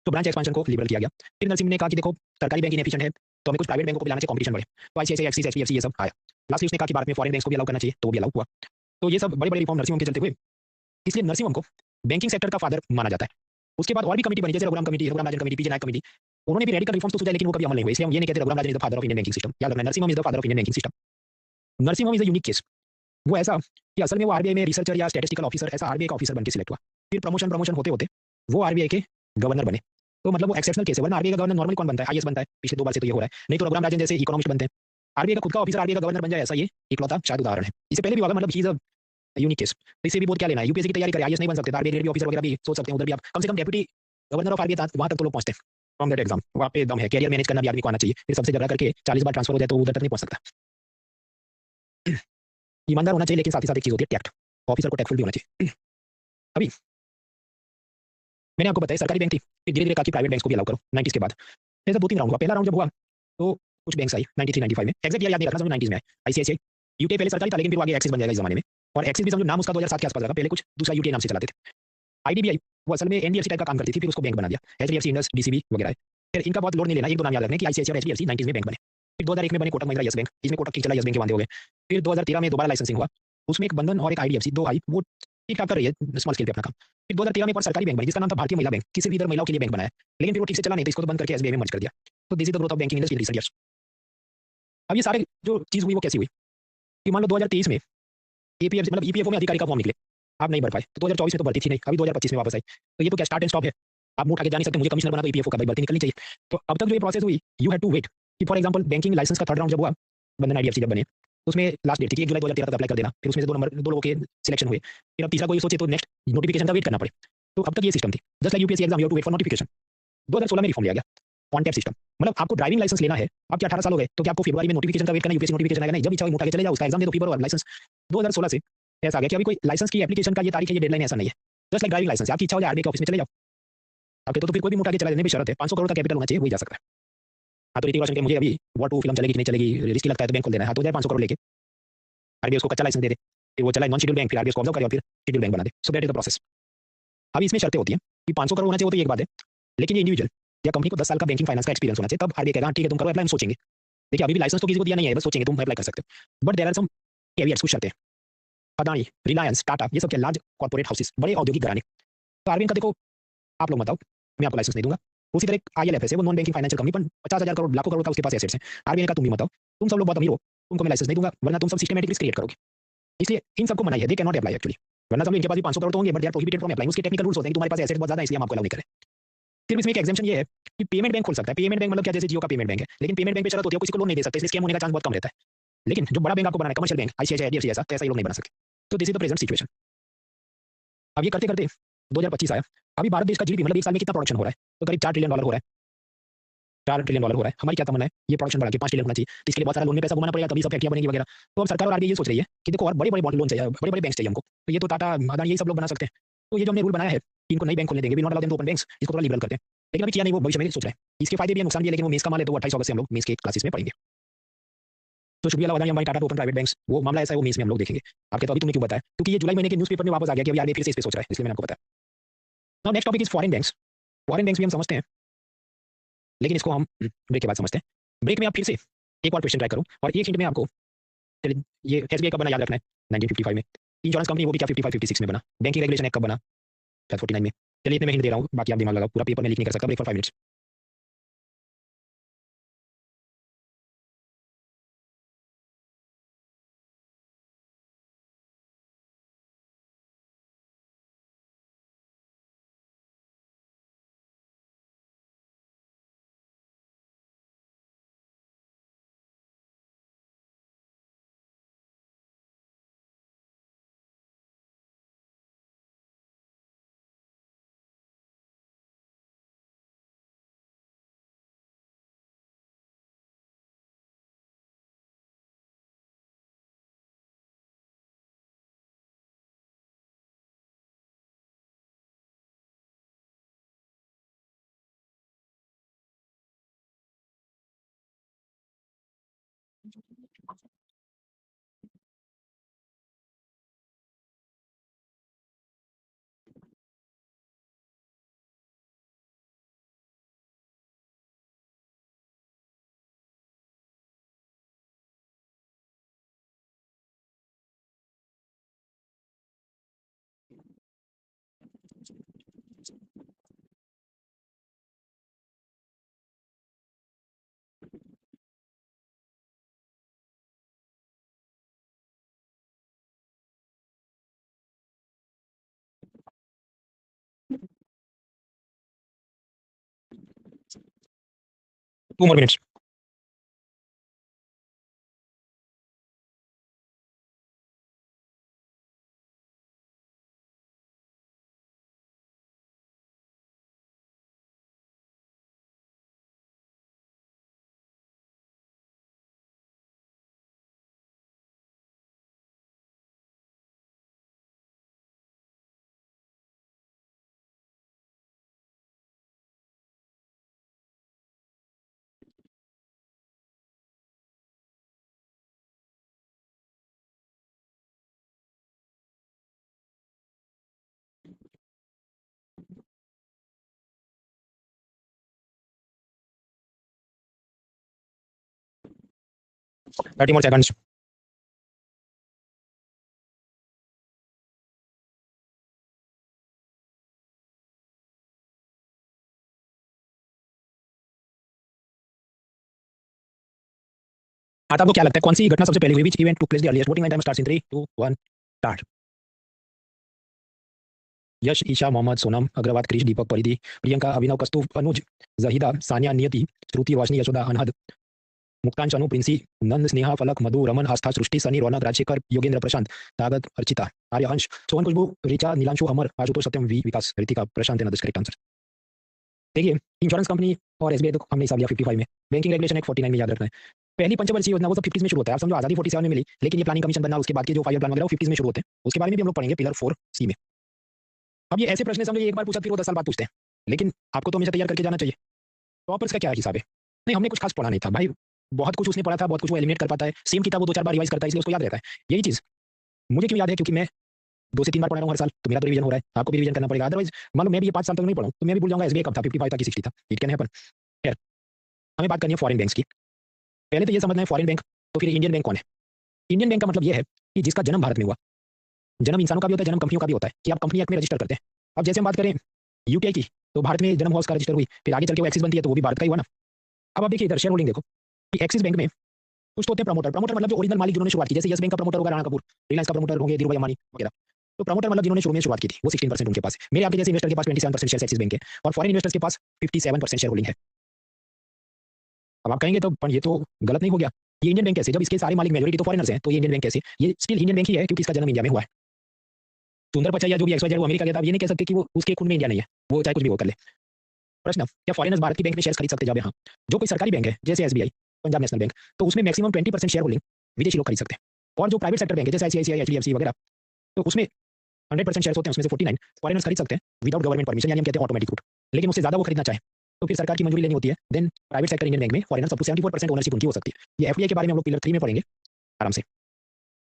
तो ब्रांच एक्सपांशन को लिबरल किया गया। फिर नरसिंह ने कहा कि देखो, सरकारी बैंक इनएफिशिएंट है तो हमें कुछ प्राइवेट बैंकों को भी लाना चाहिए, कॉम्पिटिशन बढ़े। तो आईसीआईसीआई, एक्सिस, एचडीएफसी ये सब आया। लास्टली उसने कहा कि भारत में फॉरेन बैंक्स को भी अलाउ करना चाहिए, तो वो भी अलाउ हुआ। तो ये सब बड़े बड़े रिफॉर्म नरसिंह होम के चलते हुए, इसलिए नरसिंह होम को बैंकिंग सेक्टर का फादर माना जाता है। उसके बाद और भी कमेटी बनी, जैसे रघुराम कमेटी, रघुराम राजन कमेटी, पीजे नायक कमेटी, उन्होंने भी रेडिकल रिफॉर्म्स तो सुझाए, लेकिन वो कभी अमल नहीं हुए। इसलिए हम ये नहीं कहते Raghuram Rajan is the father of Indian banking system. याद रखना, Narasimham is the father of Indian banking system. Narasimham is a unique case. वो ऐसा कि असल में वो आरबीआई में रिसर्चर या स्टैटिस्टिकल ऑफिसर, ऐसा आरबीआई का ऑफिसर बनकर सिलेक्ट हुआ, फिर प्रमोशन होते होते वो आरबीआई के गवर्नर बने। तो मतलब वो एक्सेप्शनल केस है, वरना आरबीआई का गवर्नर नॉर्मली कौन बनता है, आईएएस बनता है, पिछले 2 बार से तो ये हो रहा है। नहीं तो रघुराम राजन जैसे इकोनॉमिस्ट बनते हैं। आरबीआई का खुद का ऑफिसर आरबीआई का गवर्नर बन जाए, ऐसा ये इकलौता शायद उदाहरण है। इससे पहले भी होगा, मतलब he is a unique case. तो इससे भी बहुत क्या लेना है, यूपीएससी की तैयारी करें, आईएएस नहीं बन सकते, आरबीआई ग्रेड ऑफिसर वगैरह भी सोच सकते हैं, उधर भी आप कम से कम डेप्यूटी गवर्नर ऑफ आरबीआई वहां तक तो लोग पहुंचते हैं फ्रॉम दैट एग्जाम। वहाँ पे दम है, कैरियर मैनेज करना भी आदमी को आना चाहिए। फिर सबसे झगड़ा करके 40 बार ट्रांसफर हो जाए तो उधर तक नहीं पहुंच सकता। ईमानदार होना चाहिए, लेकिन साथ ही साथ एक चीज होती है टैक्ट, ऑफिसर को टैक्टफुल भी होना चाहिए। अभी मैंने आपको बताया सरकारी बैंक थी, फिर धीरे धीरे कहा कि प्राइवेट बैंक्स को भी अलाउ करो 90s के बाद। ऐसा 2-3 राउंड हुआ। पहला राउंड जब हुआ तो कुछ बैंक्स आई 93-95 में, एग्जैक्ट ईयर याद नहीं रखना, समझो 90s में आई। आईसीआईसीआई, यूटीआई पहले सरकारी था, लेकिन फिर आगे एक्सिस बन जाएगा इस जमाने में। और एक्सिस भी समझो नाम उसका 2007 के आसपास रखा, पहले कुछ दूसरा यूटीआई नाम से चलाते थे। आईडीबीआई वो असल में एनबीएफसी टाइप का काम करती थी, फिर उसको बैंक बना दिया, एचडीएफसी, इंडस, डीसीबी वगैरह। फिर इनका बहुत लोड नहीं लेना, एक दो नाम याद रखने कि आईसीआईसीआई और एचडीएफसी 90s में बैंक बने। फिर 2001 में बने कोटक महिंद्रा यस बैंक, इसमें कोटक की चला यस बैंक के वादे हो गए। फिर 2013 में दोबारा लाइसेंसिंग हुआ, उसमें एक बंधन और एक आईडीएफसी, 2 आई, वो ठीक ठाक कर रही है स्मॉल स्केल पे अपना काम। फिर 2013 में एक और सरकारी बैंक बनी जिसका नाम था भारतीय महिला बैंक, किसी भी इधर महिलाओं के लिए बैंक बनाया, लेकिन फिर वो ठीक से चला नहीं, तो इसको तो बंद करके एसबीआई में मर्ज कर दिया। तो this is the growth of banking industry in recent years. अब ये सारे जो चीज हुई वो कैसी हुई कि मान लो 2023 में एपीएफसी मतलब ईपीएफओ में अधिकारी का फॉर्म निकले, आप नहीं भर पाए, तो 2024 में तो भर्ती थी नहीं, अभी 2025 में वापस आई। तो ये तो क्या स्टार्ट एंड स्टॉप है, आप मुंह उठा के जा नहीं सकते, मुझे कमिश्नर बना तो ईपीएफओ का भाई भर्ती निकलनी चाहिए। तो अब तक जो ये प्रोसेस हुई, यू हैड टू वेट कि फॉर एग्जांपल बैंकिंग लाइसेंस का थर्ड राउंड जब हुआ, बंधन आईडीएफसी जब बने, उसमें लास्ट डेट थी कि 1 जुलाई 2013 तक अप्लाई कर देना, फिर उसमें से 2 लोगों के सिलेक्शन हुए, फिर अब तीसरा कोई सोचे तो नेक्स्ट नोटिफिकेशन का वेट करना पड़े। तो अब तक ये सिस्टम थी, just like UPSC exam, you have to wait for notification. 2016 में रिफॉर्म लिया गया, ऑन टैप सिस्टम, मतलब आपको ड्राइविंग लाइसेंस लेना है, आपके 18 साल हो गए, तो क्या आपको फरवरी में नोटिफिकेशन का वेट करना, यूपीएससी नोटिफिकेशन आएगा नहीं, जब इच्छा हो उठा के चले जाओ, उसका एग्जाम दे दो, पेपर और लाइसेंस। 2016 से ऐसा आ गया कि अभी कोई लाइसेंस की एप्लीकेशन का ये तारीख है, ये डेडलाइन ऐसा नहीं है, जस्ट लाइक ड्राइविंग लाइसेंस, आपकी इच्छा हो जाए आरबीआई के ऑफिस में चले जाओ, आपके तो फिर कोई भी उठा के चला देने भी शर्त है, 500 करोड़ का कैपिटल होना चाहिए, वही जा सकता है। हाँ, तो ऋतिक रोशन के मुझे अभी वॉर 2 फिल्म चलेगी कि नहीं चलेगी, रिस्की लगता है, तो बैंक खोल देना है, हाँ तो जाए 500 करोड़ लेके आरबीआई उसको कच्चा लाइसेंस दे दे, फिर वो चला नॉन शेड्यूल बैंक, फिर आरबीआई उसको ऑब्जर्व करे और फिर शेड्यूल बैंक बना दे। So that is the process. अभी इसमें शर्तें होती हैं कि 500 करोड़ होना चाहिए, वो तो एक बात है, लेकिन ये इंडिविजुअल या कंपनी को 10 साल का बैंकिंग फाइनेंस का एक्सपीरियंस होना चाहिए, तब आरबीआई कहेगा ठीक है तुम करो अप्लाई, हम सोचेंगे। देखिए अभी भी लाइसेंस तो किसी को दिया नहीं है, बस सोचेंगे, तुम अप्लाई कर सकते हो, बट देयर आर सम कैवियट्स, कुछ शर्तें। अदानी, रिलायंस, टाटा, ये सब क्या लार्ज कॉर्पोरेट हाउसेस, बड़े औद्योगिक घराने, तो आरबीआई का देखो आप लोग बताओ, मैं आपको लाइसेंस नहीं दूंगा। उसी तरह आईएलएफएस है, वो नॉन बैंकिंग फाइनेंशियल कंपनी, पर 50,000 करोड़, लाखों करोड़ का उसके पास एसेट्स हैं। आरबीआई ने कहा तुम भी मत आओ, तुम सब लोग बहुत अमीर हो, तुमको मैं लाइसेंस नहीं दूंगा, वरना तुम सब सिस्टमैटिक रिस्क क्रिएट करोगे। इसलिए इन सबको मनाई है, they can not apply actually, वरना सब इनके पास भी 500 करोड़ तो होंगे, but they are prohibited from applying. उसके टेक्निकल रूल्स होते हैं कि तुम्हारे पास एसेट्स बहुत ज्यादा है, इसलिए हम आपको अलाउ नहीं करें। फिर इसमें एक एग्जेम्पशन ये है कि पेमेंट बैंक खोल सकता है। पेमेंट बैंक मतलब क्या, जैसे जियो का पेमेंट बैंक है, लेकिन पेमेंट बैंक पे शर्त होती है किसी को लोन नहीं दे सकते, इसलिए स्कैम होने का चांस बहुत कम रहता है। लेकिन जो बड़ा बैंक आपको बनाना है, कमर्शियल बैंक, आईसीआईसीआई, एचडीएफसी ऐसा, तो ऐसा ये लोग नहीं बना सकते। तो this is the present situation. अब ये करते करते 2025 आया, अभी भारत देश का जीडीपी मतलब एक साल में कितना प्रोडक्शन हो रहा है, तो करीब $4 ट्रिलियन हो रहा है, $4 ट्रिलियन हो रहा है। हमारी क्या तमन्ना है, ये प्रोडक्शन बढ़ा के 5 ट्रिलियन होना चाहिए, तो इसके लिए बहुत सारा लोन में पैसा घुमाना पड़ेगा, तभी सब फैक्ट्रियां बनेगी वगैरह। तो अब सरकार और आरबीआई ये सोच रही है कि देखो और बड़े बड़े लोन चाहिए, बड़े बड़े बैंक चाहिए हमको, तो ये तो टाटा, अदानी, ये सब लोग बना सकते हैं। तो ये जो हमने रूल बनाया है कि इनको नई बैंक खोलने देंगे, we not allow them to open banks, इसको थोड़ा लिबरल करते हैं, लेकिन अभी किया नहीं, वो भविष्य में सोच रहे हैं। इसके फायदे भी है, नुकसान भी है, लेकिन वो मेंस का माल है, तो 28 अगस्त से हम लोग मेंस के क्लासेस में पढ़ेंगे। तो should be allowed by Tata to open private banks, वो मामला ऐसा है, वो मेंस में हम लोग देखेंगे। आपके तो अभी तुमने क्यों बताया, क्योंकि ये जुलाई महीने के न्यूज़पेपर में वापस आ गया कि अभी आरबीआई फिर से इस पे सोच रहा है, इसलिए मैंने आपको बताया। Now next topic is foreign banks. Foreign banks भी हम समझते हैं, लेकिन इसको हम ब्रेक के बाद समझते हैं। ब्रेक में आप फिर से एक और क्वेश्चन ट्राई करूँ और एक हिंट में आपको, चलिए ये एसबीआई कब बना याद रखना है, 1955 में। इंश्योरेंस कंपनी वो भी क्या 55 56 में बना। बैंकिंग रेगुलेशन एक्ट कब बना, शायद 49 में। चलिए इतने में हिंट दे रहा हूँ, बाकी आप दिमाग लगाओ, पूरा पेपर में लिख नहीं कर सकता। Break for 5 minutes. Two more minutes. Thirty more seconds. आता आपको क्या लगता है कौन सी घटना सबसे पहले हुई, which event took place the earliest? Voting time starts in 3 2 1 start. Yash, Isha, Mohammad, Sonam, Agarwal, Krish, Deepak, Paridhi, Priyanka, अभिनव, कस्तूर, अनुज, जहीदा, सानिया, नियति, श्रुति, वाशनी, यशोदा, अनहद, मुक्तान, चनु, प्रिंसी, नंद, स्नेहा, फलक, मधु, रमन, आस्था, सृष्टि, सनी, रौनक, राजशेखर, योगेंद्र, प्रशांत, तागत, Archita, Arya, Hans, Sohan, Khushboo, Richa, Nilanshu, Amar, Ashutosh, Satyam, V, Vikas, Ritika, Prashant and correct answer. देखिए, इंश्योरेंस कंपनी और एसबीआई तो हमने हिसाब लिया 55 में, बैंकिंग रेगुलेशन एक्ट 49 में याद रखना है। पहली पंचवर्षीय योजना वो सब 50 में शुरू होता है। आप समझो आजादी 47 में मिली, लेकिन ये प्लानिंग कमीशन बनना, उसके बाद के जो 5 ईयर प्लान वगैरह वो 50 में शुरू होते हैं। उसके बारे में भी हम लोग पढ़ेंगे पिलर 4C में। अब ये ऐसे प्रश्न समझो एक बार पूछा फिर वो 10 साल बाद पूछते हैं, लेकिन आपको तो हमेशा तैयार करके जाना चाहिए। टॉपर्स का क्या हिसाब है? नहीं, हमने कुछ खास पढ़ा नहीं था भाई, बहुत कुछ उसने पढ़ा था, बहुत कुछ वो एलिमिनेट कर पाता है, सेम किताब वो 2 4 बार रिवाइज करता है, इसलिए उसको याद रहता है। यही चीज़ मुझे क्यों याद है, क्योंकि मैं 2 से 3 बार पढ़ रहा हूँ हर साल, तो मेरा तो रिवीजन हो रहा है, आपको भी रिवीजन करना पड़ेगा। अदरवाइज मान लो मैं भी ये 5 साल तक नहीं पढ़ा तो मैं भी भूल जाऊंगा एसबीआई कब था, 55 था कि 60 था, इट कैन हैपन। खैर, हमें बात करनी है फॉरेन बैंक्स की। पहले तो ये समझना है फॉरेन बैंक तो फिर इंडियन बैंक कौन है। इंडियन बैंक का मतलब ये है कि जिसका जन्म भारत में हुआ। जन्म इंसानों का भी होता है, जन्म कंपनियों का भी होता है कि आप कंपनी एक्ट में रजिस्टर करते हैं। अब जैसे हम बात करें यूटीआई की, तो भारत में जन्म हुआ, उसका रजिस्टर हुई, फिर आगे चल के वो एक्सिस बनती है, तो वो भी भारत का ही हुआ ना। अब आप देखिए इधर शेयर होल्डिंग देखो कि एक्सिस बैंक में कुछ तो होते हैं प्रमोटर। प्रमोटर मतलब जो ओरिजिनल मालिक जिन्होंने शुरुआत की, जैसे यस बैंक का प्रमोटर होगा राणा कपूर, रिलायंस का प्रमोटर होंगे धीरूभाई अंबानी वगैरह। तो प्रमोटर मतलब जिन्होंने शुरू में शुरुआत की थी, वो 16% उनके पास है। मेरे आपके जैसे इन्वेस्टर के पास 27% शेयर एक्सिस बैंक है, और फॉरेन इन्वेस्टर्स के पास 57% शेयर होल्डिंग है। अब आप कहेंगे तो ये तो गलत नहीं हो गया, ये इंडियन बैंक कैसे, जब इसके सारे मालिक मेजोरिटी तो फॉरेनर्स हैं, तो ये इंडियन बैंक कैसे? ये स्टिल इंडियन बैंक ही है, क्योंकि इसका जन्म इंडिया में हुआ है। सुंदर पिचाई या जो भी एक्सवाइजेड वो अमेरिका गया था, अब ये नहीं कह सकते कि वो उसके खून में इंडिया नहीं है, वो चाहे कुछ भी वो कर ले। प्रश्न, क्या फॉरेनर्स भारत की बैंक में शेयर खरीद सकते? जब हाँ, जो कोई सरकारी बैंक है जैसे एसबीआई, पंजाब नेशनल बैंक, तो उसमें मैक्सिमम 20% शेयर होल्डिंग विदेशी लोग खरीद सकते हैं। और जो प्राइवेट सेक्टर बैंक है जैसे आईसीआईसीआई, एचडीएफसी वगैरह, तो उसमें 100% शेयर होते हैं, उसमें से 49 फॉरेनर्स खरीद सकते हैं विदाउट गवर्नमेंट परमिशन, यानी हम कहते हैं ऑटोमेटिक रूट। लेकिन उससे ज्यादा वो खरीदना चाहे तो फिर सरकार की मंजूरी लेनी होती है। Then private sector Indian bank में फॉरेनर्स अप टू 74% ओनरशिप उनकी हो सकती है। ये एफडीआई के बारे में हम लोग पिलर 3 में पढ़ेंगे, आराम से।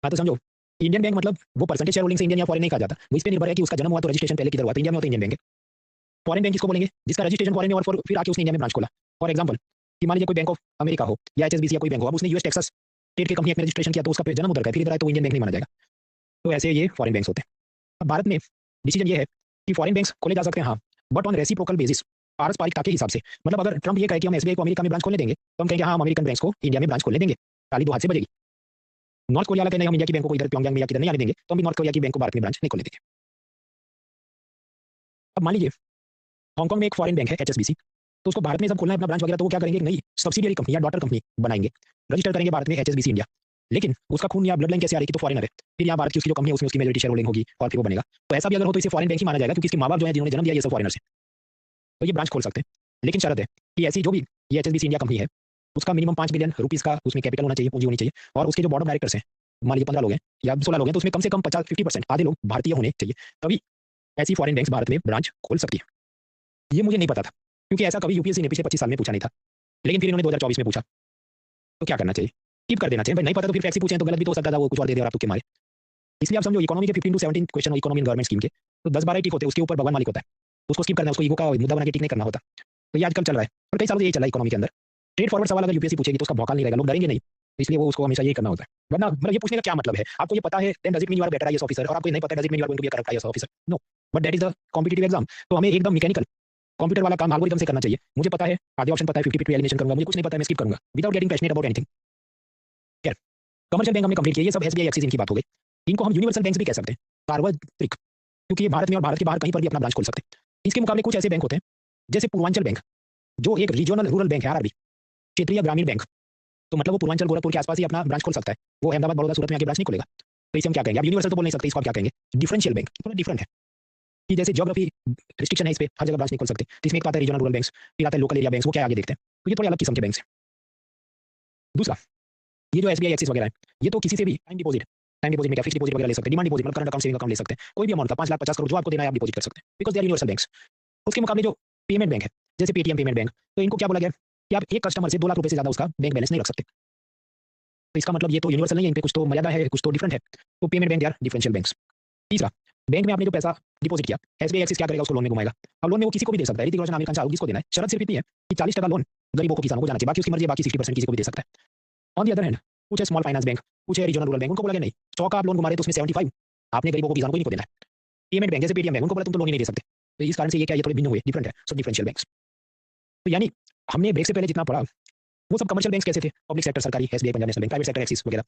हाँ तो समझो, इंडियन बैंक मतलब वो परसेंटेज शेयर होल्डिंग से इंडियन या फॉरेन नहीं कहा जाता, वो इस पे निर्भर है कि उसका जन्म हुआ तो रजिस्ट्रेशन पहले किधर हुआ, तो इंडिया में हो तो इंडियन बैंक है। फॉरेन बैंक किसको बोलेंगे? जिसका रजिस्ट्रेशन फॉरेन है और फिर आके उसने इंडिया में ब्रांच खोला। फॉर एग्जाम्पल कि मान लीजिए कोई बैंक ऑफ अमेरिका हो या एचएसबीसी या कोई बैंक हो, अब उसने यूएस टेक्सास स्टेट की कंपनी में रजिस्ट्रेशन किया तो उसका जन्म उधर का है, फिर इधर आए तो इंडियन बैंक नहीं माना जाएगा। तो ऐसे ये फॉरेन बैंक्स होते हैं। अब भारत में डिसीजन ये है कि फॉरेन बैंक्स खोले जा सकते हैं हाँ, बट ऑन रेसिप्रोकल बेसिस, पारस्परिकता के हिसाब से। मतलब अगर ट्रंप ये कहे कि हम एसबीआई को अमेरिका में ब्रांच खोलने देंगे तो हम कहेंगे हाँ, हम अमेरिकन बैंक्स को इंडिया में ब्रांच खोलने देंगे, ताली दो हाथ से बजेगी। नॉर्थ कोरिया कहने हम इंडिया की बैंकों को इधर प्योंगयांग में या किधर नहीं आने देंगे, तो हम भी नॉर्थ कोरिया की बैंक को भारत में ब्रांच नहीं खोलने देंगे। अब मान लीजिए हांगकांग में एक फॉरेन बैंक है एचएसबीसी, तो उसको भारत में जब खोलना है अपना ब्रांच वगैरह, तो वो क्या करेंगे, एक नई सब्सिडियरी कंपनी या डॉटर कंपनी बनाएंगे, रजिस्टर करेंगे भारत में एचएसबीसी इंडिया। लेकिन उसका खून या ब्लड लाइन कैसे आ रही थी, तो फॉरेनर है, फिर यहाँ भारत की उसकी जो कंपनी है उसमें उसकी मेजॉरिटी शेयर होल्डिंग होगी और फिर वो बनेगा। तो ऐसा भी अगर हो तो इसे फॉरेन बैंक ही माना जाएगा, क्योंकि इसके माँ बाप जो है जिन्होंने जन्म दिया ये सब फॉरेनर से, तो ये ब्रांच खोल सकते हैं। लेकिन शर्त है कि ऐसी जो भी ये एचएसबीसी इंडिया कंपनी है उसका मिनिमम 5 बिलियन रुपीज का उसमें कैपिटल होना चाहिए, पूंजी होनी चाहिए, और उसके जो बोर्ड ऑफ डायरेक्टर्स हैं, मान लीजिए 15 लोग हैं या 16 लोग हैं, तो उसमें कम से कम 50% आधे लोग भारतीय होने चाहिए, तभी ऐसी फॉरेन बैंक्स भारत में ब्रांच खोल सकती है। ये मुझे नहीं पता था, क्योंकि ऐसा कभी यूपीएससी ने पिछले 25 साल में पूछा नहीं था, लेकिन फिर इन्होंने 2024 में पूछा, तो क्या करना चाहिए? कीप कर देना चाहिए भाई, नहीं पता तो फिर फैक्सी पूछें तो गलत भी तो हो सकता था, वो कुछ और दे दे और आप तुक्के मारे। इसलिए आप समझो इकोनॉमी के 15 to 17 question economy and government scheme के, तो 10-12 टिक होते हैं, उसके ऊपर भगवान मालिक होता है, उसको स्किप करना है, उसको ईगो का मुद्दा बना के टिक नहीं करना होता। तो ये आजकल चल रहा है और कई सालों से यही चल रहा है इकोनॉमी के अंदर। स्ट्रेट फॉरवर्ड सवाल अगर यूपीएससी पूछेगी तो उसका भौकाल नहीं रहेगा, लोग डरेंगे नहीं, इसलिए वो उसको हमेशा ये करना होता है। वरना मतलब ये पूछने का क्या मतलब है? आपको ये पता है then does it mean you are better IAS officer, और आपको ये नहीं पता does it mean you are going to be a corrupt IAS officer? No, but that is the competitive exam. तो हमें एकदम मैकेनिकल कंप्यूटर वाला काम एल्गोरिथम से करना चाहिए। मुझे पता है आधे ऑप्शन पता है, 50-50 एलिमिनेशन करूंगा, मुझे कुछ नहीं पता है मैं स्किप करूंगा without getting passionate about anything. खैर, कमर्शियल बैंक हमने कंप्लीट किया, ये सब एसबीआई एक्सिस इनकी बात हो गई। इनको हम यूनिवर्सल बैंक भी कह सकते हैं, सार्वत्रिक, क्योंकि ये भारत में और भारत के बाहर कहीं पर भी अपना ब्रांच खोल सकते हैं। इसके मुकाबले कुछ ऐसे बैंक होते हैं जैसे पूर्वांचल बैंक, जो एक रीजनल रूरल बैंक है, आरआरबी, क्षेत्रीय ग्रामीण बैंक। तो मतलब वो पूर्वांचल गोरखपुर के आसपास ही अपना ब्रांच खोल सकता है, वो अहमदाबाद बड़ौदा सूरत में आके ब्रांच नहीं खोलेगा। तो इसे हम क्या कहेंगे? आप यूनिवर्सल तो बोल नहीं सकते, इसको आप क्या कहेंगे? Differential bank. थोड़ा डिफरेंट है कि जैसे ज्योग्राफी रिस्ट्रिक्शन है इस पे, हर जगह ब्रांच नहीं खोल सकते, तो इसमें एक आता है रीजनल रूरल बैंक्स, फिर आता है लोकल एरिया बैंक्स, वो क्या आगे देखते हैं। तो ये थोड़े अलग किस्म के बैंक हैं। दूसरा, ये जो एसबीआई एक्सिस वगैरह है, ये तो किसी से भी टाइम डिपॉजिट में क्या फिक्स डिपॉजिट वगैरह ले सकते हैं, डिमांड डिपॉजिट मतलब करंट अकाउंट सेविंग अकाउंट ले सकते हैं, कोई भी अमाउंट का 5 लाख 50 करोड़ जो आपको देना है आप डिपॉजिट कर सकते हैं, because they are universal banks. उसके मुकाबले जो पेमेंट बैंक है जैसे पेटीएम पेमेंट बैंक, तो इनको क्या बोला गया कि आप एक कस्टमर से 2 लाख रुपए से ज्यादा उसका बैंक बैलेंस नहीं रख सकते। तो इसका मतलब ये तो यूनिवर्सल नहीं है, इन पे कुछ तो मर्यादा है, कुछ तो डिफरेंट है। तो पेमेंट बैंक यार डिफरेंशियल बैंक्स। तीसरा, बैंक में आपने जो पैसा डिपॉजिट किया, एसबीआई एक्सिस क्या करेगा? उसको लोन में घुमाएगा। अब लोन में वो किसी को भी दे सकता है, ऋतिक रोशन, आमिर खान, शाहरुख, किसको देना है, शर्त सिर्फ इतनी है कि 40% लोन गरीबों को किसानों को जाना चाहिए, बाकी उसकी मर्जी है, बाकी 60% किसी को भी दे सकता है। ऑन दी अदर हैंड कुछ है स्मॉल फाइनेंस बैंक, कुछ है रीजनल रूरल बैंक, उनको बोला नहीं 100 का आप लोन घुमा रहे तो उसमें 75 आपने गरीबों को किसानों को ही नहीं को देना है। पेमेंट बैंक जैसे पेटीएम बैंक, उनको बोला तुम तो लोन ही नहीं दे सकते। तो इस कारण से ये क्या, ये थोड़े भिन्न हुए, डिफरेंट है, सब डिफरेंशियल बैंक्स। तो यानी हमने ब्रेक से पहले जितना पढ़ा वो सब कमर्शियल बैंक्स कैसे थे, पब्लिक सेक्टर सरकारी, SBI, Punjab National bank, private sector axis वगैरह,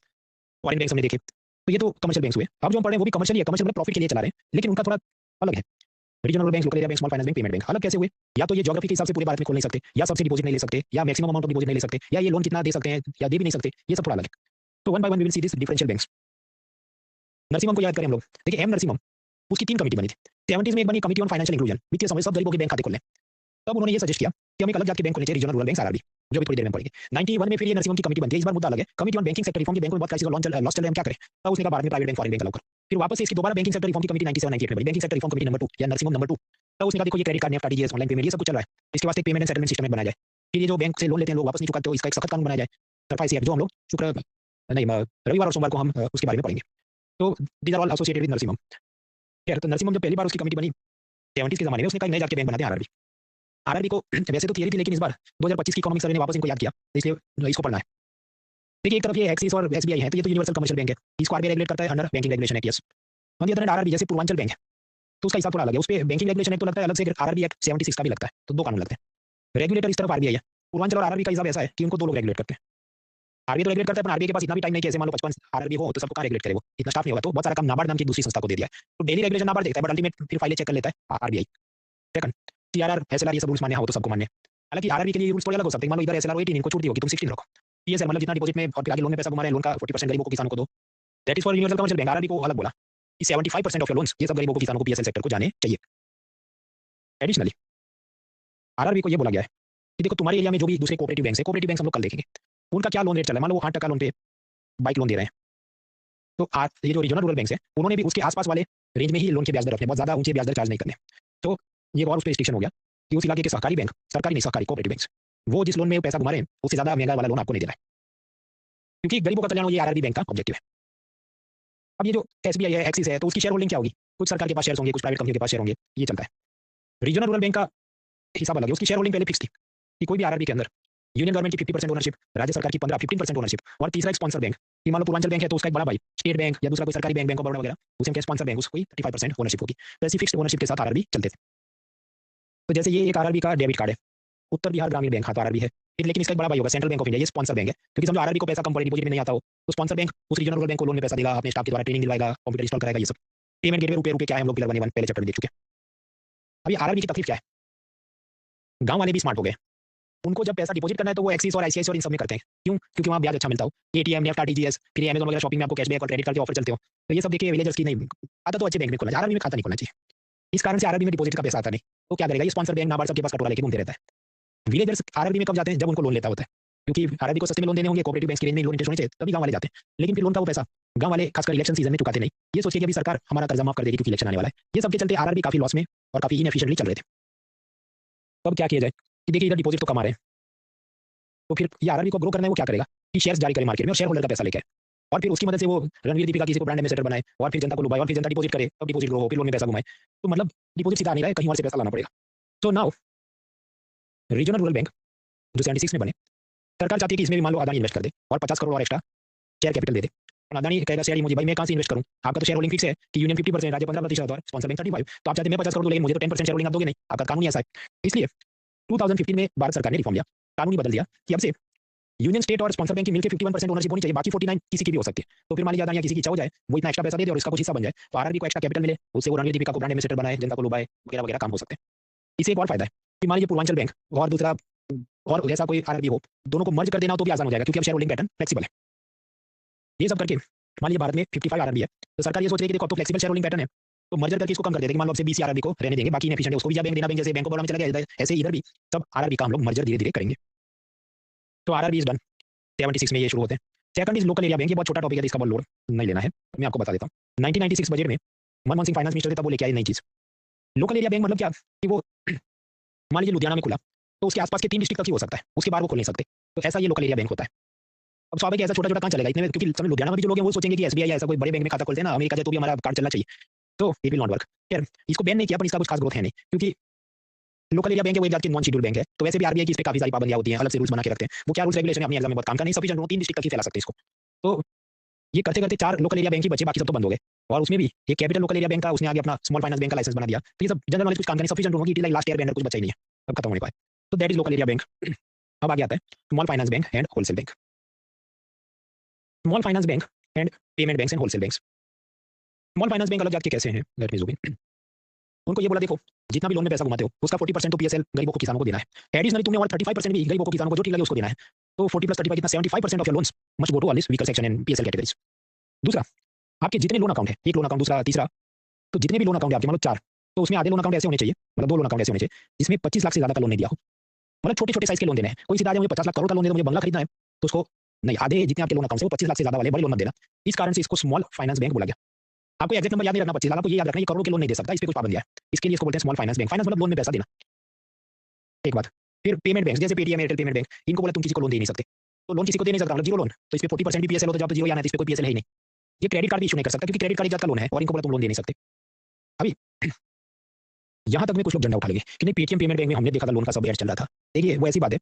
फॉरेन बैंक्स हमने देखे, तो ये तो कमर्शियल बैंक्स हुए। अब जो हम पढ़ रहे हैं वो भी कमर्शियल है, कमर्शियल मतलब प्रॉफिट के लिए चला रहे हैं, लेकिन उनका थोड़ा अलग है। Regional bank, local area bank, small finance bank, payment bank अलग कैसे हुए? या तो ये ज्योग्राफी के हिसाब से पूरे भारत में खोल नहीं सकते, या सबसे डिपॉजिट नहीं ले सकते, या मैक्सिमम अमाउंट ऑफ डिपॉजिट नहीं ले सकते, या ये लोन कितना दे सकते हैं या दे भी नहीं सकते, ये सब थोड़ा अलग है। तो one by one we will see this differential banks. Narasimham को याद करें हम लोग, देखिए एम नरसिम्हम, उसकी 3 कमेटी बनी थी। 70s में एक बनी कमिटी ऑन फाइनेंशियल इंक्लूजन, वित्तीय समावेश, सब गरीबों के बैंक खाते खोलने। तब उन्होंने ये सजेस्ट किया कि हम एक अलग जात के बैंक खोलने चाहिए, रीजनल रूरल बैंक, आरआरबी, जो भी थोड़ी देर में पढ़ेंगे। 91 में फिर ये नरसिम्हम की कमेटी बनती है, इस बार मुद्दा अलग है, committee on banking sector reform की, बैंकों में बहुत क्राइसिस और लॉस चल रहे हैं, हम क्या करें? तब उसने कहा भारत में private bank, foreign bank allow करो। फिर वापस से इसकी दोबारा बैंकिंग सेक्टर रिफॉर्म की कमेटी 97-98 में बनी, banking sector reform committee number 2 या नरसिम्हम नंबर 2। तब उसने कहा देखो ये credit card, NEFT, RTGS, online payment, ये सब कुछ चल रहा है, इसके वास्ते एक पेमेंट एंड सेटलमेंट सिस्टम बनाया जाए। फिर ये जो बैंक से लोन लेते हैं लोग वापस नहीं चुकाते, तो इसका एक सख्त कानून बनाया जाए, सरफाई एक्ट, जो हम लोग रविवार और सोमवार को हम उसके बारे में पढ़ेंगे। तो these are all associated with Narasimham. खैर, तो नरसिम्हम जब पहली बार उसकी कमेटी बनी 70s के जमाने में, उसने कहा नए जात के बैंक बनाते हैं, आरआरबी। आरआरबी को वैसे तो थियरी थी, लेकिन इस बार 2025 की इकोनॉमिक सर्वे ने वापस इनको याद किया, तो इसलिए इसको पढ़ना है। देखिए एक तरफ ये एक्सिस और एसबीआई है, तो ये तो यूनिवर्सल कमर्शियल बैंक है, इसको आरबीआई रेगुलेट करता है under banking regulation act. Yes, on the other hand RRB जैसे पूर्वांचल बैंक है, तो उसका हिसाब थोड़ा अलग है, उस पे बैंकिंग रेगुलेशन एक्ट तो लगता है अलग से, आरआरबी एक्ट 76 का भी लगता है, तो 2 कानून लगते हैं। रेगुलेटर इस तरफ आरबीआई है, पूर्वांचल और आरआरबी का हिसाब ऐसा है कि उनको 2 लोग रेगुलेट करते हैं। आरबीआई तो रेगुलेट करता है, पर आरबीआई के पास इतना भी टाइम नहीं कि ऐसे मान लो 55 आरआरबी हो तो सबको कहाँ रेगुलेट करे, वो इतना स्टाफ नहीं होगा, तो बहुत सारा काम नाबार्ड नाम की दूसरी संस्था को दे दिया है। तो डेली रेगुलेशन नाबार्ड देखता है, बट अल्टीमेट फिर फाइलें चेक कर लेता है आरबीआई। सेकंड, सीआरआर, एसएलआर, ये सब रूल्स मान्य हो तो सबको मान्य। हालांकि आरआरबी के लिए रूल्स थोड़े अलग हो सकते हैं, मान लो इधर एसएलआर 18 इनको छूट दी होगी, तुम 16 रखो। ये सर मतलब जितना डिपॉजिट में और फिर आगे लोन में पैसा घुमा रहे हैं, लोन का 40% गरीबों को किसानों को दो। That is for universal commercial bank. RRB को अलग बोला कि 75% ऑफ योर लोन्स ये सब गरीबों को किसानों को पीएसएल सेक्टर को जाने चाहिए। एडिशनली आरआरबी को ये बोला गया है कि देखो तुम्हारे एरिया में जो भी दूसरे कोऑपरेटिव बैंक है, कोऑपरेटिव बैंक हम लोग कल देखेंगे, उनका क्या लोन रेट चल रहा है। मान लो वो 8% लोन पे बाइक लोन दे रहे हैं, तो आज ये जो रीजनल रूरल बैंक है उन्होंने भी उसके आसपास वाले रेंज में ही लोन के ब्याज दर रखने, बहुत ज्यादा ऊंचे ब्याज दर चार्ज नहीं करने। तो ये और उस पर रिस्ट्रिक्शन हो गया कि उस इलाके के सहकारी बैंक, सरकारी नहीं सहकारी कोऑपरेटिव बैंक, वो जिस लोन में पैसा घुमा रहे हैं उससे ज्यादा महंगा वाला लोन आपको नहीं देना है, क्योंकि गरीबों का कल्याण ये आरआरबी बैंक का ऑब्जेक्टिव है। अब ये जो एसबीआई है, एक्सिस है, तो उसकी शेयर होल्डिंग क्या होगी? कुछ सरकार के पास शेयर होंगे, कुछ प्राइवेट कंपनी के पास शेयर होंगे, ये चलता है। रीजनल रूरल बैंक का हिसाब अलग है, उसकी शेयर होल्डिंग पहले फिक्स थी कि कोई भी आरआरबी के अंदर यूनियन गवर्नमेंट की 50% ओनरशिप, राज्य सरकार की 15% ओनरशिप, और तीसरा एक स्पॉन्सर बैंक कि मान लो पूर्वांचल बैंक है तो उसका एक बड़ा भाई स्टेट बैंक या दूसरा कोई सरकारी बैंक, बैंक ऑफ बड़ौदा वगैरह, उसे हम स्पॉन्सर बैंक, उसको 35% ओनरशिप होगी। तो ऐसी फिक्स्ड ओनरशिप के साथ आरआरबी चलते थे। तो जैसे ये एक आरआरबी का डेबिट कार्ड है, उत्तर बिहार ग्रामीण बैंक, हाँ तो आरआरबी है फिर, लेकिन इसका एक बड़ा भाई होगा सेंट्रल बैंक ऑफ इंडिया, ये स्पॉन्सर बैंक है, क्योंकि समझो आरआरबी को पैसा कम पड़े, डिपॉजिट में नहीं आता हो, तो स्पॉन्सर बैंक उस रीजनल रूरल बैंक को लोन में पैसा देगा, अपने स्टाफ के द्वारा ट्रेनिंग दिलवाएगा, कंप्यूटर इंस्टॉल कराएगा, ये सब पेमेंट गेटवे रुपए रुपए क्या है हम लोग पिलर 1 पहले चैप्टर में देख चुके हैं। अभी आरआरबी की तकलीफ क्या है? गांव वाले भी स्मार्ट हो गए, उनको जब पैसा डिपॉजिट करना है तो वो एक्सिस और आईसीआईसी और इन सब में करते हैं। क्यों? क्योंकि वहाँ ब्याज अच्छा मिलता हो, एटीएम, नेफ्ट, आरटीजीएस, फिर अमेज़न वगैरह शॉपिंग में आपको कैशबैक और क्रेडिट कार्ड के ऑफर चलते हो, तो ये सब देखिए विलेजर्स की नहीं आता, तो अच्छे बैंक में खोलना, आरआरबी में खाता नहीं खोलना चाहिए। इस कारण से आरआरबी में डिपॉजिट का पैसा आता नहीं, तो क्या करेगा ये स्पॉन्सर बैंक नाबार्ड सबके पास कटोरा लेके घूमते रहता है। विलेजर्स आरआरबी में कब जाते हैं? जब उनको लोन लेता होता है, क्योंकि आरआरबी को सस्ते में लोन देने होंगे, कोऑपरेटिव बैंक की रेंज में लोन इंटरेस्ट होने चाहिए, तभी गांव वाले जाते हैं। लेकिन फिर लोन का वो पैसा गांव वाले खासकर इलेक्शन सीजन में चुकाते नहीं, ये सोचिए कि अभी सरकार हमारा कर्जा माफ कर देगी क्योंकि इलेक्शन आने वाला है। ये सबके चलते आरआरबी काफी लॉस में और काफी इनएफिशिएंटली चल रहे थे। तो अब क्या किया जाए कि देखिए इधर डिपॉजिट तो कमा रहे हैं, तो फिर ये आरआरबी को ग्रो करना है, वो क्या करेगा कि शेयर्स जारी करे मार्केट में और शेयर होल्डर का पैसा लेके आए, और फिर उसकी मदद से वो रणवीर दीपिका किसी को ब्रांड एम्बेसडर बनाए, और फिर जनता को लुभाए, और फिर जनता डिपॉजिट करे, तब डिपॉजिट ग्रो हो, फिर लोन में पैसा घुमाए। तो मतलब डिपॉजिट सीधा नहीं रहा है, कहीं और से पैसा लाना पड़ेगा। तो नाउ रीजनल रूरल बैंक जो 76 में बने, सरकार चाहती है कि इसमें भी मान लो अदानी इन्वेस्ट कर दे और 50 करोड़ और एक्स्ट्रा शेयर कैपिटल दे दे। और अदानी कहेगा शेयर मुझे भाई मैं कहाँ से इन्वेस्ट करूँ, आपका तो शेयर होल्डिंग फिक्स है कि यूनियन 50%, राज्य 15% और स्पॉन्सर बैंक 35, तो आप चाहते हैं मैं 50 करोड़ दूं, लेकिन मुझे तो 10% शेयर होल्डिंग आप दोगे नहीं, आपका कानून ही ऐसा है। इसलिए 2015 में भारत सरकार ने रिफॉर्म लिया, कानून बदल दिया कि अब से यूनियन स्टेट और स्पॉन्सर बैंक की मिलकर 51% ओनरशिप होनी चाहिए, बाकी 49 किसी की भी हो सकती है। तो फिर मान लीजिए अदानी किसी की इच्छा हो जाए, वो इतना एक्स्ट्रा पैसा दे दे और इसका कुछ हिस्सा बन जाए, तो आरआरबी को एक्स्ट्रा कैपिटल मिले, उससे वो रणवीर दीपिका को ब्रांड एम्बेसडर बनाए, जनता को लुभाए, वगैरह वगैरह काम हो सकते हैं। इसे एक और फायदा है कि मान लीजिए पूर्वांचल बैंक और दूसरा और ऐसा कोई आरआरबी हो, दोनों को मर्ज कर देना हो तो भी आसान हो जाएगा, क्योंकि अब शेयर होल्डिंग पैटर्न फ्लेक्सिबल है। ये सब करके मान लीजिए भारत में 55 आरआरबी है, तो सरकार ये सोच रही है कि देखो अब तो फ्लेक्सिबल शेयर होल्डिंग पैटर्न है, तो मर्जर करके इसको कम कर देते हैं कि मान लो अब से 20 आरआरबी को रहने देंगे, बाकी इनएफिशिएंट है उसको भी बैंक देना, बैंक जैसे बैंक ऑफ बड़ौदा में चला गया, ऐसे इधर भी सब आरआरबी का हम लोग मर्जर धीरे धीरे करेंगे। तो आरआरबी इज डन, 76 में ये शुरू होते हैं। Second is local area bank, ये बहुत छोटा टॉपिक है, इसका बहुत लोड नहीं लेना है, मैं आपको बता देता हूँ। 1996 बजट में मनमोहन सिंह फाइनेंस मिनिस्टर थे, तब वो लेके आए नई चीज लोकल एरिया बैंक। मतलब क्या कि वो मान लीजिए लुधियाना में खुला तो उसके आसपास के 3 डिस्ट्रिक्ट तक ही हो सकता है, उसके बाहर वो खोल नहीं सकते, तो ऐसा ये लोकल एरिया बैंक होता है। अब स्वाभाविक ऐसा छोटा छोटा कहाँ चलेगा इतने में, क्योंकि समझ लुधियाना में भी जो लोग हैं वो सोचेंगे कि एसबीआई ऐसा कोई बड़े बैंक में खाता खोलते हैं ना, अमेरिका जाए तो भी हमारा कार्ड चलना चाहिए, तो इट विल नॉट वर्क। खैर इसको बैन नहीं किया, पर इसका कुछ खास ग्रोथ है नहीं, क्योंकि लोकल एरिया बैंक है वो एक जात की नॉन शेड्यूल बैंक है, तो वैसे भी आरबीआई की इस पे काफी सारी पाबंदियां होती हैं, अलग से रूल्स बना के रखते हैं, वो क्या रूल्स रेगुलेशन अपनी एग्जाम में बहुत काम का नहीं, सफिशिएंट 3 डिस्ट्रिक्ट तक ही फैला सकते हैं इसको। तो ये करते करते 4 लोकल एरिया बैंक ही बचे, बाकी सब तो बंद हो गए, और उसमें भी एक कैपिटल लोकल एरिया बैंक का उसने आगे अपना स्मॉल फाइनेंस बैंक का लाइसेंस बना दिया, तो ये सब जनरल नॉलेज कुछ काम का नहीं, सफिशिएंट होगी कि लाइक लास्ट ईयर बैंडर कुछ बचा ही नहीं है, अब खत्म होने पाए। तो that is local area bank. अब आगे आता है small finance bank and wholesale bank. Small finance bank and payment banks and wholesale banks. Small finance bank अलग जात के कैसे हैं, लेट मी ज़ूम इन। उनको ये बोला देखो जितना भी लोन में पैसा घुमाते हो उसका 40% तो पीएसएल गरीबों को किसानों को देना है, एडिशनली तुमने और 35% भी गरीबों को किसानों को जो ठीक लगे उसको देना है, तो 40 + 35 कितना 75% of your loans must go to all this weaker section and PSL categories. दूसरा आपके जितने लोन अकाउंट है, एक लोन अकाउंट, दूसरा, तीसरा, तो जितने भी लोन अकाउंट है आपके, मतलब 4, तो उसमें आधे लोन अकाउंट ऐसे होने चाहिए, मतलब 2 लोन अकाउंट ऐसे होने चाहिए जिसमें 25 लाख से ज्यादा का लोन नहीं दिया हो, मतलब छोटे छोटे साइज के लोन देने हैं। कोई सीधा मुझे 50 लाख करोड़ का लोन दे दो, मुझे बंगला खरीदना है, तो उसको नहीं, आधे जितने आपके लोन अकाउंट है वो 25 लाख से ज्यादा वाले बड़े लोन मत देना। इस कारण से इसको स्मॉल फाइनेंस बैंक बोला गया। आपको एग्जैक्ट नंबर याद नहीं रखना 25 लाख, आपको ये याद रखना ये करोड़ के लोन नहीं दे सकता, इस पे कुछ पाबंदियां है, इसके लिए इसको बोलते हैं स्मॉल फाइनेंस बैंक। फाइनेंस मतलब लोन में पैसा देना, एक बात। फिर पेमेंट बैंक जैसे पेटीएम, एयरटेल पेमेंट बैंक, इनको बोला तुम किसी को लोन दे नहीं सकते, तो लोन किसी को दे नहीं सकता, मतलब जीरो लोन, तो इस पे 40% भी पीएसएल होता है, जब जीरो या ना इस पे कोई पीएसएल है ही नहीं। ये क्रेडिट कार्ड भी इशू नहीं कर सकता, क्योंकि क्रेडिट कार्ड एक जात का लोन है, और इनको बोला तुम लोन दे नहीं सकते। अभी यहाँ तक में कुछ लोग झंडा उठा लेंगे कि नहीं पेटीएम पेमेंट बैंक में हमने देखा था लोन का सब एड चल रहा था। देखिए वो ऐसी बात है,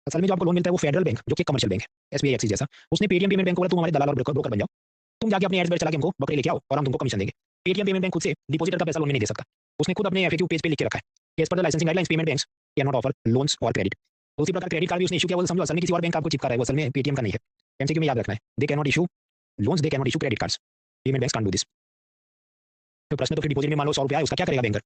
असल में जो आपको लोन मिलता है वो फेडरल बैंक जो कि कमर्शियल बैंक है, एसबीआई एक्सिस जैसा, उसने पेटीएम पेमेंट बैंक को बोला तुम हमारे दलाल और ब्रोकर बन जाओ, तुम जाके अपने एड्स चला के हमको बकरे लेके आओ और हम तुमको कमीशन देंगे। पेटीएम पेमेंट बैंक खुद से डिपॉजिटर का पैसा लोन में नहीं दे सकता, उसने खुद अपने एफएक्यू पेज पे लिख के रखा है as per the licensing guidelines payment banks can not offer loans और क्रेडिट। उसी प्रकार क्रेडिट कार्ड भी उसने इशू किया, वो समझो असल में किसी और बैंक आपको चिपका रहा है, वो असल में पेटीएम का नहीं है। एमसीक्यू में याद रखना है, they can not issue loans, they can not issue credit cards, payment banks can't do this. तो प्रश्न तो फिर डिपॉजिट में मान लो 100 रुपया है, उसका क्या करेगा बैंकर?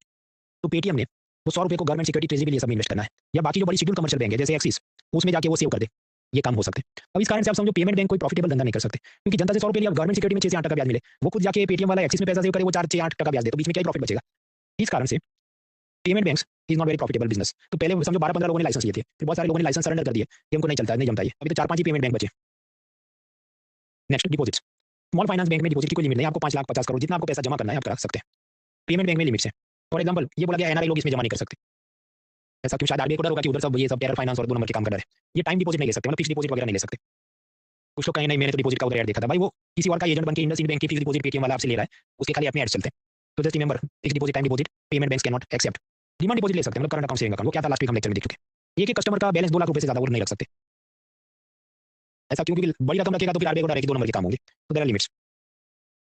तो पेटीएम ने वो 100 रुपये को गवर्नमेंट सिक्योरिटी ट्रेजरी के लिए सब इन्वेस्ट करना है, या बाकी जो बड़ी शेड्यूल कमर्शियल बैंक है जैसे एक्सिस, उसमें जाके वो सेव कर दे, ये काम हो सकते हैं। अब इस कारण से आप समझो पेमेंट बैंक कोई प्रॉफिटेबल धंधा नहीं कर सकते, क्योंकि जनता से 100 रुपये लिया, गवर्नमेंट सिक्योरिटी में 6 से 8 टका ब्याज मिले, वो खुद जाके पेटीएम वाला एक्सिस में पैसा सेव करे, वो 4 से 8 टका ब्याज दे, तो बीच में क्या प्रॉफिट बचेगा? इस कारण से payment banks is not very profitable business. तो पहले समझो 12-15 लोगों ने लाइसेंस लिए थे, फिर बहुत सारे लोगों ने लाइसेंस सरेंडर कर दिए कि हमको नहीं चलता है, नहीं जमता है, अभी तो 4-5 ही पेमेंट बैंक बचे। Next deposits. Small finance bank में डिपॉजिट की कोई लिमिट नहीं, आपको 5 लाख 50 करोड़ जितना आपको पैसा जमा करना है आप करा सकते हैं। पेमेंट बैंक में लिमिट्स है, फॉर एग्जांपल ये बोला गया एनआरआई लोग इसमें जमा नहीं कर सकते, ऐसा क्यों? शायद आरबीआई को डर होगा कि उधर सब ये सब टेरर फाइनेंस और 2 नंबर के काम कर रहे हैं, ये टाइम डिपॉजिट नहीं ले सकते, मतलब फिक्स डिपॉजिट वगैरह नहीं ले सकते। कुछ लोग कहेंगे नहीं मैंने तो डिपॉजिट का उधर ऐड देखा था, भाई वो किसी और का एजेंट बन के इंडसइंड बैंक की फिक्स डिपॉजिट पेटीएम वाला आपसे ले रहा है, उसके खाली अपने ऐड चलते हैं। तो just remember fix deposit time deposit payment banks can not accept. Demand deposit ले सकते हैं, मतलब करंट अकाउंट सेविंग अकाउंट, वो क्या था लास्ट वीक हम लेक्चर में देख चुके हैं। एक कस्टमर का बैलेंस 2 लाख रुपए से ज्यादा वो नहीं रख सकते। ऐसा क्यों? क्योंकि बड़ी रकम रखेगा तो फिर आरबीआई को डायरेक्ट 2 नंबर के काम होंगे, तो there are limits.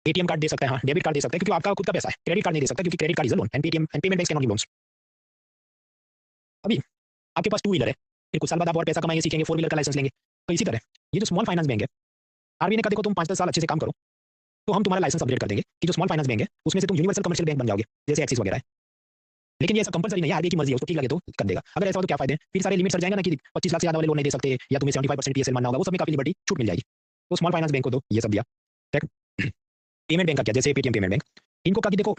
ATM card दे सकते हैं, हाँ डेबिट कार्ड दे सकते हैं, क्योंकि आपका खुद का पैसा है। क्रेडिट कार्ड नहीं दे सकता क्योंकि credit card is a loan and Paytm and payment banks can not give loans. अभी आपके पास टू व्हीलर है, फिर कुछ साल बाद आप और पैसा कमाएंगे, सीखेंगे, फोर व्हीलर का लाइसेंस लेंगे। तो इसी तरह ये जो स्मॉल फाइनेंस बैंक है, आरबीआई ने कहा देखो तुम 5-10 साल अच्छे से काम करो तो हम तुम्हारा लाइसेंस अपडेट कर देंगे कि जो स्मॉल फाइनेंस बैंक है उसमें से तुम यूनिवर्सल कमर्शियल बैंक बन जाओगे, जैसे एक्सिस वगैरह है। लेकिन ये ऐसा कंपलसरी नहीं है, आरबीआई की मर्जी है, उसको ठीक लगे तो कर देगा। अगर ऐसा हो तो क्या फायदे हैं? फिर सारे लिमिट सर जाएंगे ना कि 25 लाख से ज्यादा वाले लोन नहीं दे सकते, या तुम्हें 75% पीएसएल मानना होगा, वो सब में काफी लिबर्टी छूट मिल जाएगी। तो स्मॉल फाइनेंस बैंक को तो ये सब दिया। पेमेंट बैंक का क्या, जैसे पेटीएम पेमेंट बैंक, इनको कहा कि देखो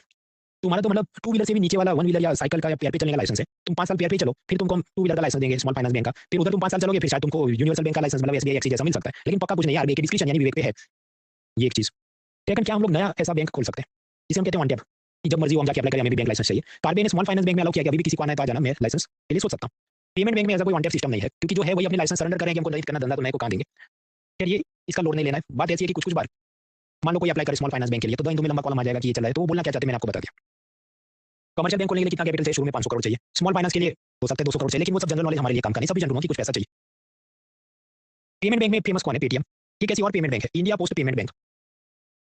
तुम्हारा तो मतलब टू व्हीलर से भी नीचे वाला वन व्हीलर या साइकिल का या पैर पे चलने का लाइसेंस है, तुम 5 साल पैर पे चलो, फिर तुमको हम टू व्हीलर का लाइसेंस देंगे स्मॉल फाइनेंस बैंक का, फिर उधर तुम 5 साल चलोगे फिर शायद तुमको यूनिवर्सल बैंक का लाइसेंस मतलब एसबीआई एक्सिस जैसा मिल सकता है, लेकिन पक्का कुछ नहीं है, आरबीआई के डिस्क्रिप्शन यानी विवेक पे है ये एक चीज। लेकिन क्या हम लोग नया ऐसा बैंक खोल सकते हैं जिसे हम कहते हैं वन टैप, कि जब मर्जी हो हम जाके अप्लाई करें, हमें भी बैंक लाइसेंस चाहिए। तो आरबीआई ने स्मॉल फाइनेंस बैंक में अलाउ किया कि अभी भी किसी को आना है तो आ जाना, मैं लाइसेंस के लिए सोच सकता हूँ। पेमेंट बैंक में ऐसा कोई वन टैप सिस्टम नहीं है, क्योंकि जो है वही अपने लाइसेंस सरेंडर करें कि हमको नहीं करना धंधा तो नए को कहाँ देंगे। फिर ये इसका लोड नहीं लेना है। बात ऐसी है कि कुछ बार मान लो कोई अप्लाई करे स्मॉल फाइनेंस बैंक के लिए, तो 2 में लंबा कॉलम आ जाएगा कि ये चल रहा है, तो वो बोलना क्या चाहते हैं मैंने आपको बता दिया। कमर्शियल बैंक खोलने के लिए कितना कैपिटल चाहिए? शुरू में 500 करोड़ चाहिए। स्मॉल फाइनेंस के लिए हो सकता है 200 करोड़ चाहिए, लेकिन वो सब जनरल नॉलेज हमारे लिए काम का नहीं, सफिशिएंट होगा कि कुछ पैसा चाहिए। पेमेंट बैंक में फेमस कौन है? पेटीएम। ये कैसी और पेमेंट बैंक है? India post payment bank.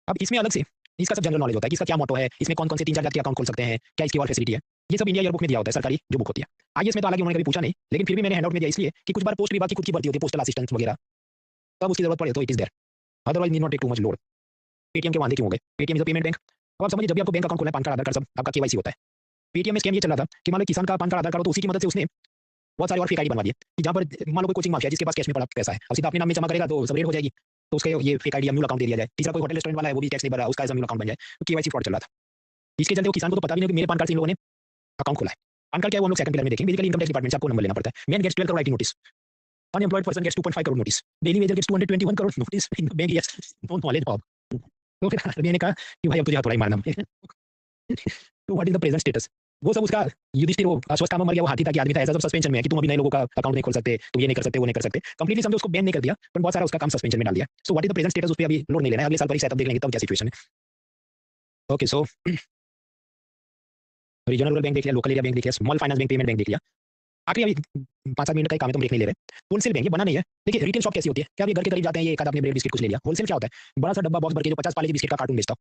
अब इसमें अलग से इसका सब जनरल नॉलेज होता है कि इसका क्या मोटो है, इसमें कौन कौन से 3-4 जात के अकाउंट खोल सकते हैं, क्या इसकी और फैसिलिटी है, ये सब इंडिया ईयर बुक में दिया होता है, सरकारी जो बुक होती है। आईएएस में तो हालांकि उन्होंने कभी पूछा नहीं, लेकिन फिर भी मैंने हैंडआउट में दिया इसलिए कि कुछ बार पोस्ट विभाग की खुद की भर्ती होती है, पोस्टल असिस्टेंट वगैरह, तब उसकी जरूरत पड़े तो it is there, otherwise need not take too much load. Paytm के वादे क्यों हो गए? Paytm is a payment bank. अब आप समझिए, जब भी आपको बैंक अकाउंट खोलना है, पैन कार्ड आधार कार्ड सब आपका केवाईसी होता है। पेटीएम में स्कैम ये चल रहा था कि मान लो किसान का पैन कार्ड आधार कार्ड हो तो उसी की मदद से उसने बहुत सारे और फेक आईडी बनवा दिए, कि जहाँ पर मान लो कोई कोचिंग माफिया जिसके पास कैश में पड़ा पैसा है, अब सीधा अपने नाम में जमा करेगा तो सब रेड हो जाएगी, तो उसका ये फेक आईडी म्यूल अकाउंट दे दिया जाए। तीसरा कोई होटल रेस्टोरेंट वाला है, वो भी टैक्स नहीं भर रहा, उसका ऐसा म्यूल अकाउंट बन जाए, तो केवाईसी फ्रॉड चल रहा था। इसके चलते वो किसान को तो पता भी नहीं कि मेरे पैन कार्ड से इन लोगों ने अकाउंट खोला है। पैन कार्ड क्या है वो हम लोग सेकंड पिलर में देखेंगे। बेसिकली इनकम टैक्स डिपार्टमेंट से आपको नंबर लेना पड़ता है। Man gets 12 crore IT notice, unemployed person gets 2.5 crore notice, daily wager gets 221 crore notice, bank gets no knowledge of. तो फिर आरबीआई ने कहा कि भाई अब तुझे हथौड़ा ही मारना। तो what is the present status? वो सब उसका युधिष्ठिर, वो अश्वत्थामा मर गया, वो हाथी था कि आदमी था, ऐसा सब सस्पेंशन में है कि तुम अभी नए लोगों का अकाउंट नहीं खोल सकते, तुम ये नहीं कर सकते, वो नहीं कर सकते। कंप्लीटली समझो उसको बैन नहीं कर दिया, पर बहुत सारा उसका काम सस्पेंशन में डाल दिया। So what is the present status? उस पे अभी लोड नहीं लेना है, अगले साल परीक्षा तब देख लेंगे तब क्या सिचुएशन है। ओके, सो रीजनल रूरल बैंक देख लिया, लोकल एरिया बैंक देख लिया, small finance bank, payment bank देख लिया। आखिरी अभी 5-7 मिनट का ही काम है, तुम ब्रेक नहीं ले रहे। होलसेल बैंक ये बना नहीं है। देखिए रिटेल शॉप कैसी होती है, क्या आप ये घर के करीब जाते हैं, ये एक आध आपने ब्रेड बिस्किट कुछ ले लिया। होलसेल क्या होता है? बड़ा सा डब्बा बॉक्स भर के जो 50 पाले के बिस्किट का कार्टून बेचता हो।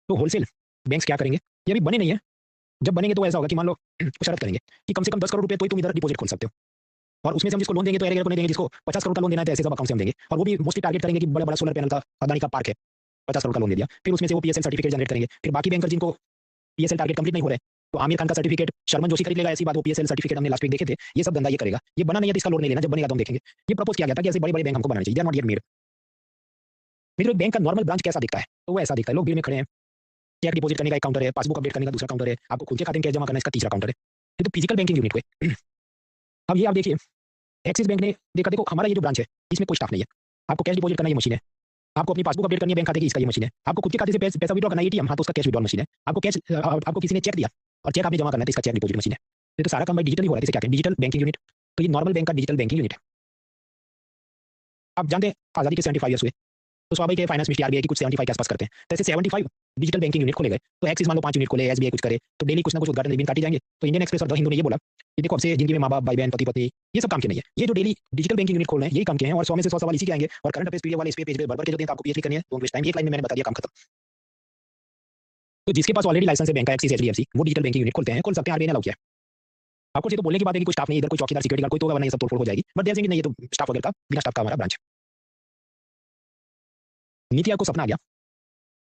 तो होलसेल बैंक्स क्या करेंगे? ये अभी बने नहीं है, जब बनेंगे तो ऐसा होगा कि मान लो शर्त करेंगे कि कम से कम 10 करोड़ रुपए तो ही तुम इधर डिपॉजिट खोल सकते हो, और उसमें से हम जिसको लोन देंगे तो एरिया को नहीं देंगे, जिसको 50 करोड़ का लोन देना है तो ऐसे सब अकाउंट से हम देंगे, और वो भी मोस्टली टारगेट करेंगे कि बड़ा बड़ा सोलर पैनल का अदानी का पार्क है, 50 करोड़ का लोन दे दिया, फिर उसमें से वो पीएसएल सर्टिफिकेट जनरेट करेंगे। फिर बाकी बैंकर जिनको पीएसएल टारगेट कंप्लीट नहीं हो रहे, तो आमिर खान का सर्टिफिकेट शर्मन जोशी खरीद लेगा, ऐसी बात, वो पीएसएल सर्टिफिकेट हमने लास्ट वीक देखे थे। ये सब धंधा ये करेगा। ये बना नहीं है तो इसका लोन नहीं लेना, जब बनेगा तो हम देखेंगे। ये प्रपोज किया गया था कि ऐसे बड़े बड़े बैंक हमको बनाने चाहिए, they are not yet made. मेरे बैंक का नॉर्मल ब्रांच कैसा दिखता है? तो वो ऐसा दिखता है, लोग भीड़ में खड़े हैं, चेक डिपॉजिट करने का एक काउंटर है, पासबुक अपडेट करने का दूसरा काउंटर है, आपको खुद के खाते में कैश जमा करना है इसका तीसरा काउंटर है। ये तो फिजिकल बैंकिंग यूनिट को। अब ये आप देखिए, एक्सिस बैंक ने देखा, देखो हमारा ये जो ब्रांच है इसमें कोई स्टाफ नहीं है, आपको कैश डिपॉजिट करना ये मशीन है, आपको अपनी पासबुक अपडेट करनी है बैंक खाते की, इसका ये मशीन है, आपको खुद के खाते से पैसा विड्रॉ करना है एटीएम, हाँ तो उसका कैश विड्रॉल मशीन है, आपको कैश आपको किसी ने चेक दिया और चेक आपने जमा करना है तो इसका चेक डिपॉजिट मशीन है। ये तो सारा काम डिजिटल ही हो रहा है, इसे क्या कहते हैं? Digital banking unit. तो ये नॉर्मल बैंक का डिजिटल बैंकिंग यूनिट है। आप जानते हैं आजादी के 75 ईयर्स हुए, तो स्वाभाविक है फाइनेंस मिनिस्ट्री आरबीआई की कुछ 75 के आसपास करते हैं, तो ऐसे 75 डिजिटल बैंकिंग यूनिट खोले गए। तो एक्सिस मान लो 5 यूनिट खोले, एसबीआई कुछ करे, तो डेली कुछ ना कुछ उद्घाटन दिन काटी जाएंगे। तो इंडियन एक्सप्रेस और द हिंदू ने ये बोला कि देखो अब से जिंदगी में माँ बाप, भाई बहन, पति पत्नी, ये सब काम के नहीं है, ये जो डेली डिजिटल बैंकिंग यूनिट खोल रहे हैं यही काम के हैं, और 100 में से 100 सवाल इसी के आएंगे, और करंट अफेयर्स पीडीएफ वाले इस पे पेज पे भर के जो दें, तो आपको पीएचडी करनी है, डोंट वेस्ट टाइम, एक लाइन में मैंने बता दिया, काम खत्म। तो जिसके पास ऑलरेडी लाइसेंस है बैंक का, एक्सिस, एचडीएफसी, वो डिजिटल बैंकिंग यूनिट खोलते हैं, खोल सकते हैं, आरबीआई ने अलाउ किया है। आपको ये तो बोलने की बात है कि कोई स्टाफ नहीं, इधर कोई चौकीदार, सिक्योरिटी गार्ड कोई तो होगा, वरना ये सब तोड़फोड़ हो जाएगी, बट देयर नहीं, ये तो स्टाफ वगैरह का, बिना स्टाफ का हमारा ब्रांच। नीति आयोग को सपना आ गया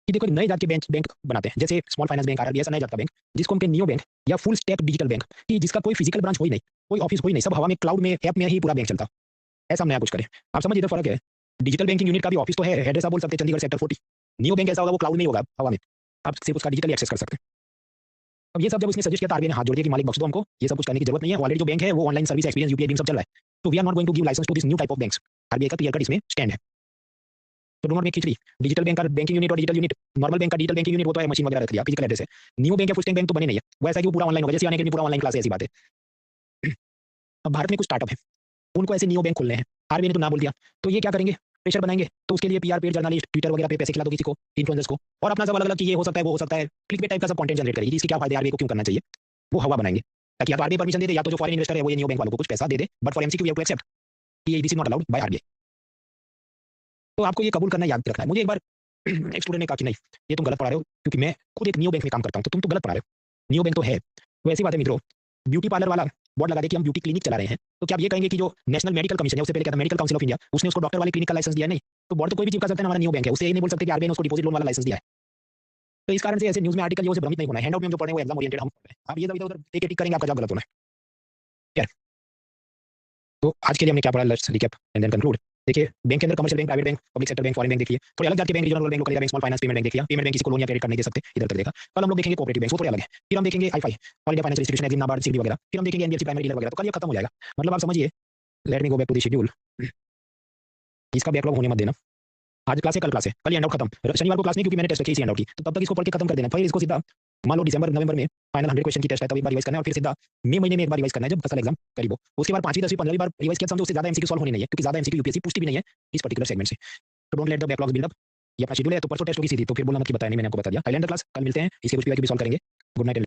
कि देखो नए जात के बैंक बनाते हैं, जैसे स्मॉल फाइनेंस बैंक, आरबीआई ऐसा नए जात का बैंक, जिसको हम नियो बैंक या फुल स्टैक डिजिटल बैंक, कि जिसका कोई फिजिकल ब्रांच हो ही नहीं, कोई ऑफिस हो ही नहीं, सब हवा में, क्लाउड में, ऐप में ही पूरा बैंक चलता। ऐसा हम नया कुछ करें। आप समझिए, फर्क है। डिजिटल बैंकिंग यूनिट का भी ऑफिस तो है, एड्रेस आप बोल सकते हैं चंडीगढ़ सेक्टर 40। नियो बैंक ऐसा होगा, वो क्लाउड में ही होगा, हवा में, आप सिर्फ उसका डिजिटली एक्सेस कर सकते हैं। अब ये सब जब उसने सजेस्ट किया था, आरबीआई ने हाथ जोड़ दिया कि मालिक बख्श दो हमको, ये सब कुछ करने की जरूरत नहीं है, ऑलरेडी जो बैंक है वो ऑनलाइन सर्विस, एक्सपीरियंस, यूपीआई सब चल रहा है, तो we are not going to give licence to this new type of banks. RBI का क्लियर कट इसमें स्टैंड है। तो do not make khichdi. Digital bank का बैंकिंग यूनिट और डिजिटल यूनिट, नॉर्मल बैंक का डिजिटल बैंकिंग यूनिट वो तो है, मशीन वगैरह रख दिया, फिजिकल एड्रेस है। नियो बैंक या फुल स्टैक बैंक तो बने नहीं है, वो ऐसा कि वो पूरा ऑनलाइन होगा, जैसे आने के लिए पूरा ऑनलाइन क्लास है, ऐसी बात है। अब भारत में कुछ स्टार्टअप है, उनको ऐसे नियो बैंक खोलने हैं, आरबीआई ने तो ना बोल दिया, तो ये क्या करेंगे? प्रेशर बनाएंगे तो उसके लिए पीआर पेड जर्नलिस्ट ट्विटर वगैरह पे पैसे खिला दो किसी को, इन्फ्लुएंसर्स को, और अपना सब अलग अलग कि ये हो सकता है वो हो सकता है, क्लिक बेट टाइप का सब कंटेंट जनरेट करेगी। इसके क्या फायदे, आरबीआई को क्यों करना चाहिए, वो हवा बनाएंगे ताकि या तो आरबीआई परमिशन दे दे, या तो जो फॉरेन इन्वेस्टर है वो ये नियो बैंक वालों को कुछ पैसा दे दे, but for MCQ we have to accept कि this is not allowed by RBI. तो आपको ये कबूल करना, याद रखना है। मुझे एक बार एक स्टूडेंट ने कहा कि नहीं ये तुम गलत पढ़ा रहे हो, क्योंकि मैं खुद एक नियो बैंक में काम करता हूँ, तो तुम तो गलत पढ़ा रहे हो, नियो बैंक तो है। तो ऐसी बात है मित्रों, ब्यूटी पार्लर वाला बोर्ड लगा दे कि हम ब्यूटी क्लिनिक चला रहे हैं, तो क्या आप ये कहेंगे कि जो नेशनल मेडिकल कमीशन है, उससे पहले क्या था मेडिकल काउंसिल ऑफ इंडिया, उसने उसको डॉक्टर वाले क्लिनिक का लाइसेंस दिया नहीं? तो बोर्ड तो कोई भी चिपका सकता है, हमारा नियो बैंक है, उससे ये नहीं बोल सकते कि आरबीआई ने उसको डिपॉजिट लोन वाला लाइसेंस दिया है। तो इस कारण से ऐसे न्यूज़ में आर्टिकल से भ्रमित नहीं होना है। हैंडआउट में हम जो पढ़ रहे हैं वो एग्जाम ओरिएंटेड हम पढ़ रहे हैं। आप ये इधर उधर टिक टिक करेंगे, आपका जवाब गलत होना है। क्या तो आज के लिए हमने क्या पढ़ा, let's recap and then conclude. देखिए, बैंक के अंदर commercial bank, private bank, public sector bank, foreign bank देखिए, थोड़े अलग जाके bank, regional bank, local bank, small finance, payment bank देखिए। पेमेंट बैंक किसी को लोन या क्रेडिट कार्ड नहीं दे सकते, इधर तक देखा। कल हम लोग देखेंगे कोऑपरेटिव बैंक, वो थोड़े अलग है। फिर हम देखेंगे AIFI, all India financial institution, EXIM, NABARD, सीबी वगैरह। फिर हम देखेंगे एनबीएफसी प्राइमरी डीलर वगैरह। तो कल ये खत्म हो जाएगा। मतलब आप समझिए, let me go back to the schedule. इसका बैकलॉग होने मत देना। आज क्लास है, कल क्लास है, कल हैंडआउट खत्म, शनिवार को क्लास नहीं, क्योंकि मैंने टेस्ट रखी इसी हैंडआउट की, तो तब तक इसको पढ़ के खत्म कर देना। फिर इसको सीधा मान लो दिसंबर नवंबर में फाइनल 100 क्वेश्चन की टेस्ट है, तब एक बार रिवाइज करना है, और फिर सीधा मई महीने में एक बार रिवाइज करना है जब असल एग्जाम करीब हो। उसके बाद 5वीं 10वीं 15वीं बार रिवाइज किया, समझो उससे ज्यादा एमसीक्यू सॉल्व होनी नहीं है, क्योंकि ज्यादा एमसीक्यू यूपीएससी पूछती भी नहीं है इस पर्टिकुलर सेगमेंट से। तो don't let the backlogs build up. ये अपना शेड्यूल है, तो परसों टेस्ट होगी सीधी, तो फिर बोलना मत कि बताया नहीं, मैंने आपको बता दिया। आई लर्न द क्लास, कल मिलते हैं, इसके कुछ पीवाई की भी सॉल्व करेंगे। Good night.